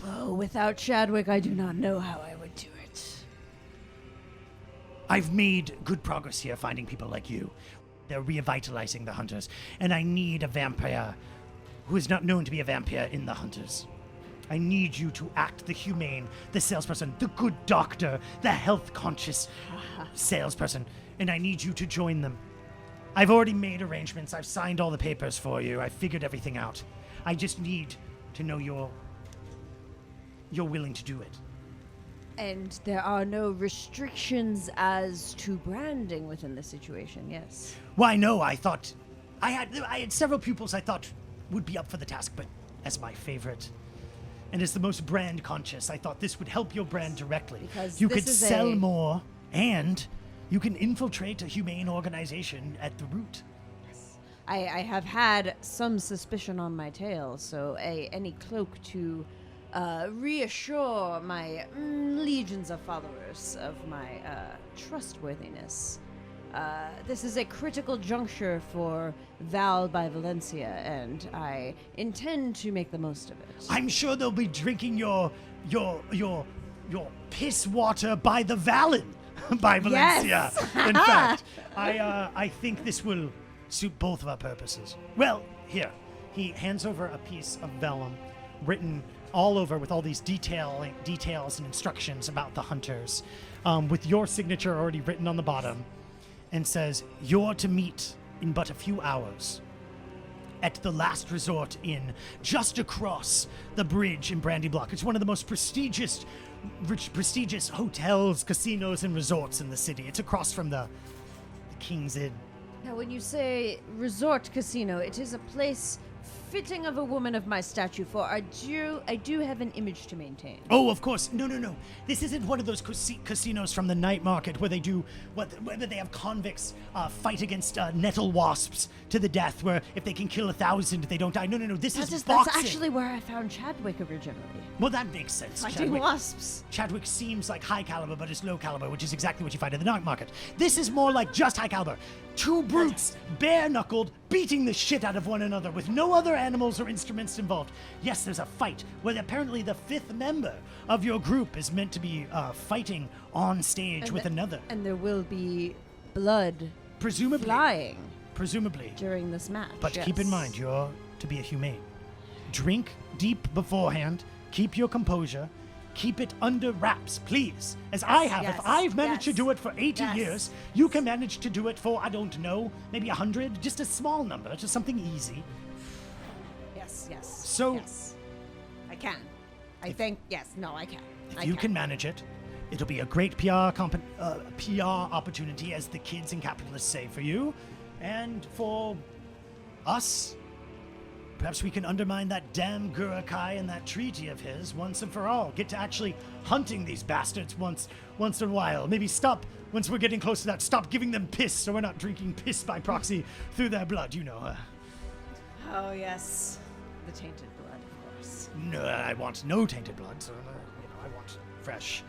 [SPEAKER 4] Oh, without Chadwick, I do not know how I would do it.
[SPEAKER 3] I've made good progress here finding people like you. They're revitalizing the hunters, and I need a vampire who is not known to be a vampire in the hunters. I need you to act the humane, the salesperson, the good doctor, the health-conscious salesperson, and I need you to join them. I've already made arrangements. I've signed all the papers for you. I figured everything out. I just need to know you're willing to do it.
[SPEAKER 4] And there are no restrictions as to branding within the situation, yes?
[SPEAKER 3] Why, no, I thought... I had several pupils I thought would be up for the task, but as my favorite... and as the most brand conscious, I thought this would help your brand directly.
[SPEAKER 4] Because
[SPEAKER 3] you
[SPEAKER 4] this
[SPEAKER 3] could
[SPEAKER 4] is
[SPEAKER 3] sell
[SPEAKER 4] a-
[SPEAKER 3] more, and you can infiltrate a humane organization at the root.
[SPEAKER 4] I have had some suspicion on my tail, so any cloak to reassure my legions of followers of my trustworthiness. This is a critical juncture for Val by Valencia, and I intend to make the most of it.
[SPEAKER 3] I'm sure they'll be drinking your piss water by the Vallon by Valencia.
[SPEAKER 4] Yes.
[SPEAKER 3] In fact, I think this will suit both of our purposes. Well, here. He hands over a piece of vellum written all over with all these details and instructions about the hunters, with your signature already written on the bottom, and says, "You're to meet in but a few hours at the Last Resort Inn, just across the bridge in Brandy Block. It's one of the most prestigious hotels, casinos, and resorts in the city. It's across from the King's Inn."
[SPEAKER 4] Now, when you say resort casino, it is a place fitting of a woman of my stature, for I do have an image to maintain.
[SPEAKER 3] Oh, of course. No. This isn't one of those casinos from the night market where they do whether they have convicts fight against nettle wasps to the death, where if they can kill 1,000, they don't die. No. This is boxing.
[SPEAKER 4] That's actually where I found Chadwick originally.
[SPEAKER 3] Well, that makes sense.
[SPEAKER 4] Fighting wasps.
[SPEAKER 3] Chadwick seems like high caliber, but it's low caliber, which is exactly what you find in the night market. This is more like just high caliber. Two brutes, bare-knuckled, beating the shit out of one another with no other animals or instruments involved. Yes, there's a fight where apparently the 5th member of your group is meant to be fighting on stage with another.
[SPEAKER 4] And there will be blood
[SPEAKER 3] Presumably.
[SPEAKER 4] flying
[SPEAKER 3] Presumably.
[SPEAKER 4] during this match.
[SPEAKER 3] But
[SPEAKER 4] yes.
[SPEAKER 3] keep in mind, you're to be a humane. Drink deep beforehand. Keep your composure. Keep it under wraps, please. As I have.
[SPEAKER 4] Yes,
[SPEAKER 3] If I've managed to
[SPEAKER 4] yes,
[SPEAKER 3] do it for 80
[SPEAKER 4] yes.
[SPEAKER 3] years, you can manage to do it for, I don't know, maybe 100. Just a small number, just something easy.
[SPEAKER 4] Yes.
[SPEAKER 3] So-
[SPEAKER 4] yes. I can. I can.
[SPEAKER 3] If you can manage it, it'll be a great PR opportunity, as the kids and capitalists say, for you. And for us, perhaps we can undermine that damn Gurakai and that treaty of his once and for all. Get to actually hunting these bastards once in a while. Maybe stop, once we're getting close to that, stop giving them piss so we're not drinking piss by proxy through their blood, you know.
[SPEAKER 4] Oh, yes. The tainted blood, of course.
[SPEAKER 3] No, I want no tainted blood, so I want fresh.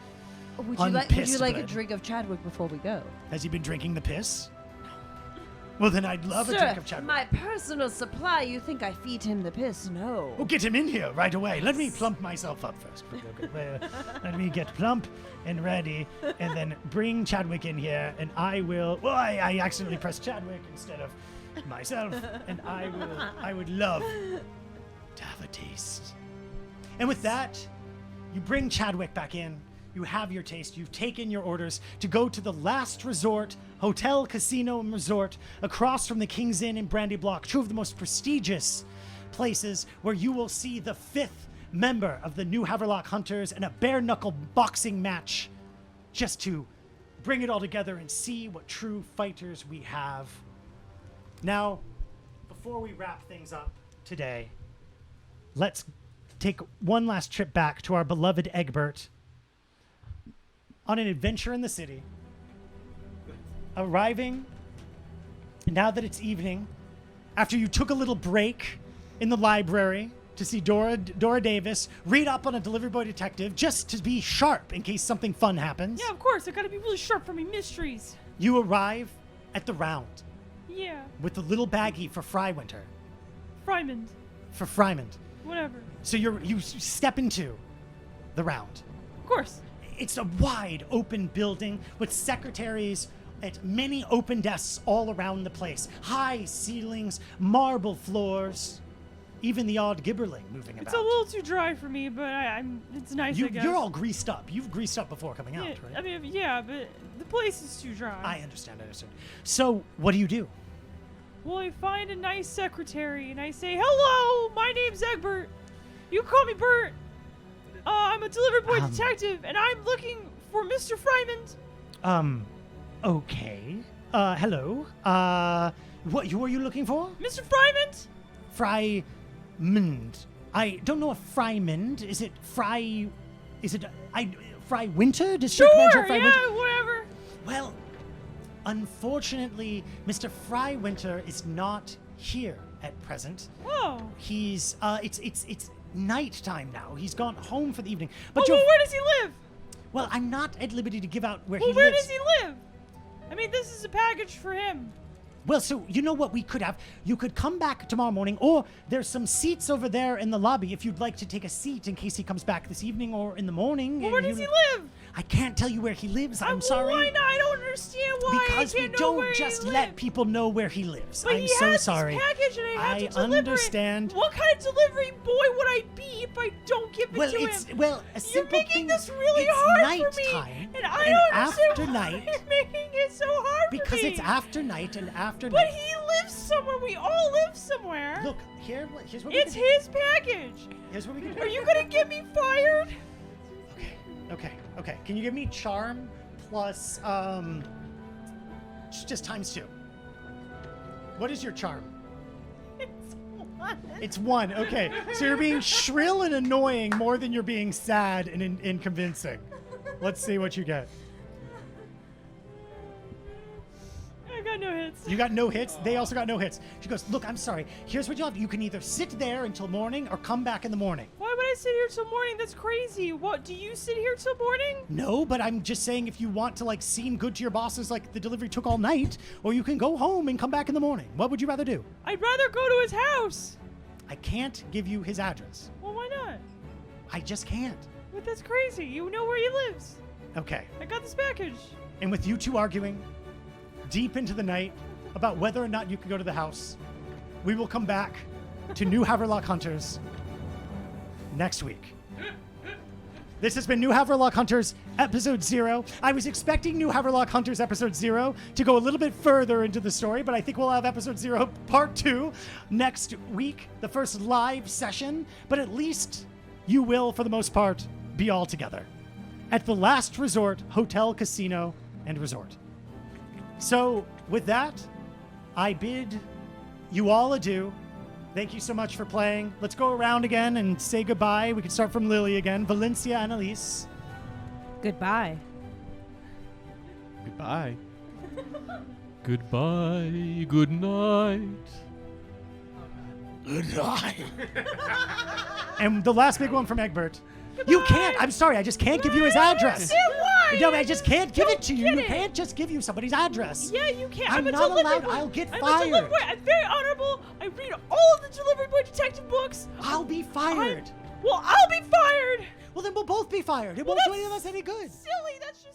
[SPEAKER 4] Would you like
[SPEAKER 3] Unpissed
[SPEAKER 4] a
[SPEAKER 3] blood.
[SPEAKER 4] drink of Chadwick before we go?
[SPEAKER 3] Has he been drinking the piss? Well, then I'd love a
[SPEAKER 4] Sir,
[SPEAKER 3] drink of Chadwick.
[SPEAKER 4] my personal supply, you think I feed him the piss? No.
[SPEAKER 3] Oh, get him in here right away. Let me plump myself up first. Let me get plump and ready, and then bring Chadwick in here, and I will... Well, I accidentally pressed Chadwick instead of myself, and I would love to have a taste. And with that, you bring Chadwick back in. You have your taste. You've taken your orders to go to the Last Resort Hotel, Casino, and Resort across from the King's Inn in Brandy Block, two of the most prestigious places where you will see the 5th member of the new Haverlock Hunters in a bare-knuckle boxing match, just to bring it all together and see what true fighters we have. Now, before we wrap things up today, let's take one last trip back to our beloved Eggbert on an adventure in the city. Arriving, now that it's evening, after you took a little break in the library to see Dora Davis read up on a delivery boy detective, just to be sharp in case something fun happens.
[SPEAKER 7] Yeah, of course. I gotta be really sharp for me mysteries.
[SPEAKER 3] You arrive at the Round
[SPEAKER 7] Yeah.
[SPEAKER 3] with the little baggie for Frywinter.
[SPEAKER 7] Frymond.
[SPEAKER 3] For Frymond.
[SPEAKER 7] Whatever.
[SPEAKER 3] So you step into the Round.
[SPEAKER 7] Of course.
[SPEAKER 3] It's a wide open building with secretaries at many open desks all around the place. High ceilings, marble floors, even the odd gibberling moving about.
[SPEAKER 7] It's a little too dry for me, but it's nice, I guess.
[SPEAKER 3] You're all greased up. You've greased up before coming out,
[SPEAKER 7] Yeah,
[SPEAKER 3] right?
[SPEAKER 7] I mean, yeah, but the place is too dry.
[SPEAKER 3] I understand. So, what do you do?
[SPEAKER 7] Well, I find a nice secretary and I say, "Hello, my name's Eggbert. You can call me Bert. I'm a delivery boy detective, and I'm looking for Mr. Frymond."
[SPEAKER 3] Okay. Hello. Who are you looking for?
[SPEAKER 7] Mr. Frymond?
[SPEAKER 3] Frymond. I don't know if Frymond. Is it Fry Winter? District Manager
[SPEAKER 7] Sure,
[SPEAKER 3] Fry
[SPEAKER 7] yeah,
[SPEAKER 3] Winter?
[SPEAKER 7] whatever.
[SPEAKER 3] Well, unfortunately, Mr. Fry Winter is not here at present.
[SPEAKER 7] Oh.
[SPEAKER 3] He's it's nighttime now. He's gone home for the evening.
[SPEAKER 7] Well,
[SPEAKER 3] you're-
[SPEAKER 7] where does he live?
[SPEAKER 3] Well, I'm not at liberty to give out where
[SPEAKER 7] Well,
[SPEAKER 3] he
[SPEAKER 7] where
[SPEAKER 3] lives.
[SPEAKER 7] does he live? I mean, this is a package for him.
[SPEAKER 3] Well, so you know what we could have? You could come back tomorrow morning, or there's some seats over there in the lobby if you'd like to take a seat in case he comes back this evening or in the morning.
[SPEAKER 7] Well, where
[SPEAKER 3] and
[SPEAKER 7] does he live?
[SPEAKER 3] I can't tell you where he lives. I'm sorry.
[SPEAKER 7] Why not? I don't understand why
[SPEAKER 3] Because
[SPEAKER 7] I
[SPEAKER 3] we
[SPEAKER 7] can't know where
[SPEAKER 3] don't just
[SPEAKER 7] he
[SPEAKER 3] let
[SPEAKER 7] lives.
[SPEAKER 3] people know where he lives.
[SPEAKER 7] But
[SPEAKER 3] I'm
[SPEAKER 7] he
[SPEAKER 3] so
[SPEAKER 7] has
[SPEAKER 3] sorry.
[SPEAKER 7] this package and I have to
[SPEAKER 3] I
[SPEAKER 7] deliver
[SPEAKER 3] understand.
[SPEAKER 7] it. What kind of delivery boy would I be if I don't give it
[SPEAKER 3] Well,
[SPEAKER 7] to
[SPEAKER 3] it's
[SPEAKER 7] him?
[SPEAKER 3] well a
[SPEAKER 7] You're
[SPEAKER 3] simple
[SPEAKER 7] making
[SPEAKER 3] thing.
[SPEAKER 7] this really
[SPEAKER 3] it's
[SPEAKER 7] hard for me,
[SPEAKER 3] nighttime,
[SPEAKER 7] and I
[SPEAKER 3] and
[SPEAKER 7] don't understand
[SPEAKER 3] after
[SPEAKER 7] why
[SPEAKER 3] night.
[SPEAKER 7] you're making it so hard
[SPEAKER 3] Because
[SPEAKER 7] for me.
[SPEAKER 3] it's after night and after
[SPEAKER 7] But
[SPEAKER 3] night.
[SPEAKER 7] he lives somewhere. We all live somewhere.
[SPEAKER 3] Look, here's what
[SPEAKER 7] It's
[SPEAKER 3] we can
[SPEAKER 7] his package.
[SPEAKER 3] do. Here's what we can do.
[SPEAKER 7] Are you gonna get me fired?
[SPEAKER 3] Okay. Can you give me charm plus just times 2? What is your charm?
[SPEAKER 7] It's one.
[SPEAKER 3] It's 1. Okay. So you're being shrill and annoying more than you're being sad and convincing. Let's see what you get.
[SPEAKER 7] I got no hits.
[SPEAKER 3] You got no hits. They also got no hits. She goes, look, I'm sorry. Here's what you'll have. You can either sit there until morning or come back in the morning.
[SPEAKER 7] Why would I sit here till morning? That's crazy. What, do you sit here till morning?
[SPEAKER 3] No, but I'm just saying if you want to seem good to your bosses like the delivery took all night, or you can go home and come back in the morning. What would you rather do?
[SPEAKER 7] I'd rather go to his house.
[SPEAKER 3] I can't give you his address.
[SPEAKER 7] Well, why not?
[SPEAKER 3] I just can't.
[SPEAKER 7] But that's crazy. You know where he lives.
[SPEAKER 3] Okay.
[SPEAKER 7] I got this package.
[SPEAKER 3] And with you two arguing deep into the night about whether or not you can go to the house, we will come back to New Haverlock Hunters next week. This has been New Haverlock Hunters Episode 0. I was expecting New Haverlock Hunters Episode 0 to go a little bit further into the story, but I think we'll have Episode 0 Part 2 next week, the first live session, but at least you will, for the most part, be all together at the Last Resort Hotel, Casino, and Resort. So, with that, I bid you all adieu. Thank you so much for playing. Let's go around again and say goodbye. We can start from Lily again. Valencia and Elise.
[SPEAKER 4] Goodbye.
[SPEAKER 2] Goodbye.
[SPEAKER 6] Goodbye, good night.
[SPEAKER 5] Good night.
[SPEAKER 3] And the last big one from Eggbert. You can't. I'm sorry. I just can't give you his address.
[SPEAKER 7] Why?
[SPEAKER 3] No, I just can't give it to you.
[SPEAKER 7] get
[SPEAKER 3] You
[SPEAKER 7] it.
[SPEAKER 3] can't just give you somebody's address.
[SPEAKER 7] Yeah, you can't.
[SPEAKER 3] I'm
[SPEAKER 7] a
[SPEAKER 3] not
[SPEAKER 7] delivery
[SPEAKER 3] allowed.
[SPEAKER 7] boy.
[SPEAKER 3] I'll get
[SPEAKER 7] I'm
[SPEAKER 3] fired.
[SPEAKER 7] a delivery boy. I'm very honorable. I read all of the delivery boy detective books.
[SPEAKER 3] I'll be fired.
[SPEAKER 7] Well, I'll be fired.
[SPEAKER 3] Well, then we'll both be fired. It won't do any of us any good.
[SPEAKER 7] Silly. That's just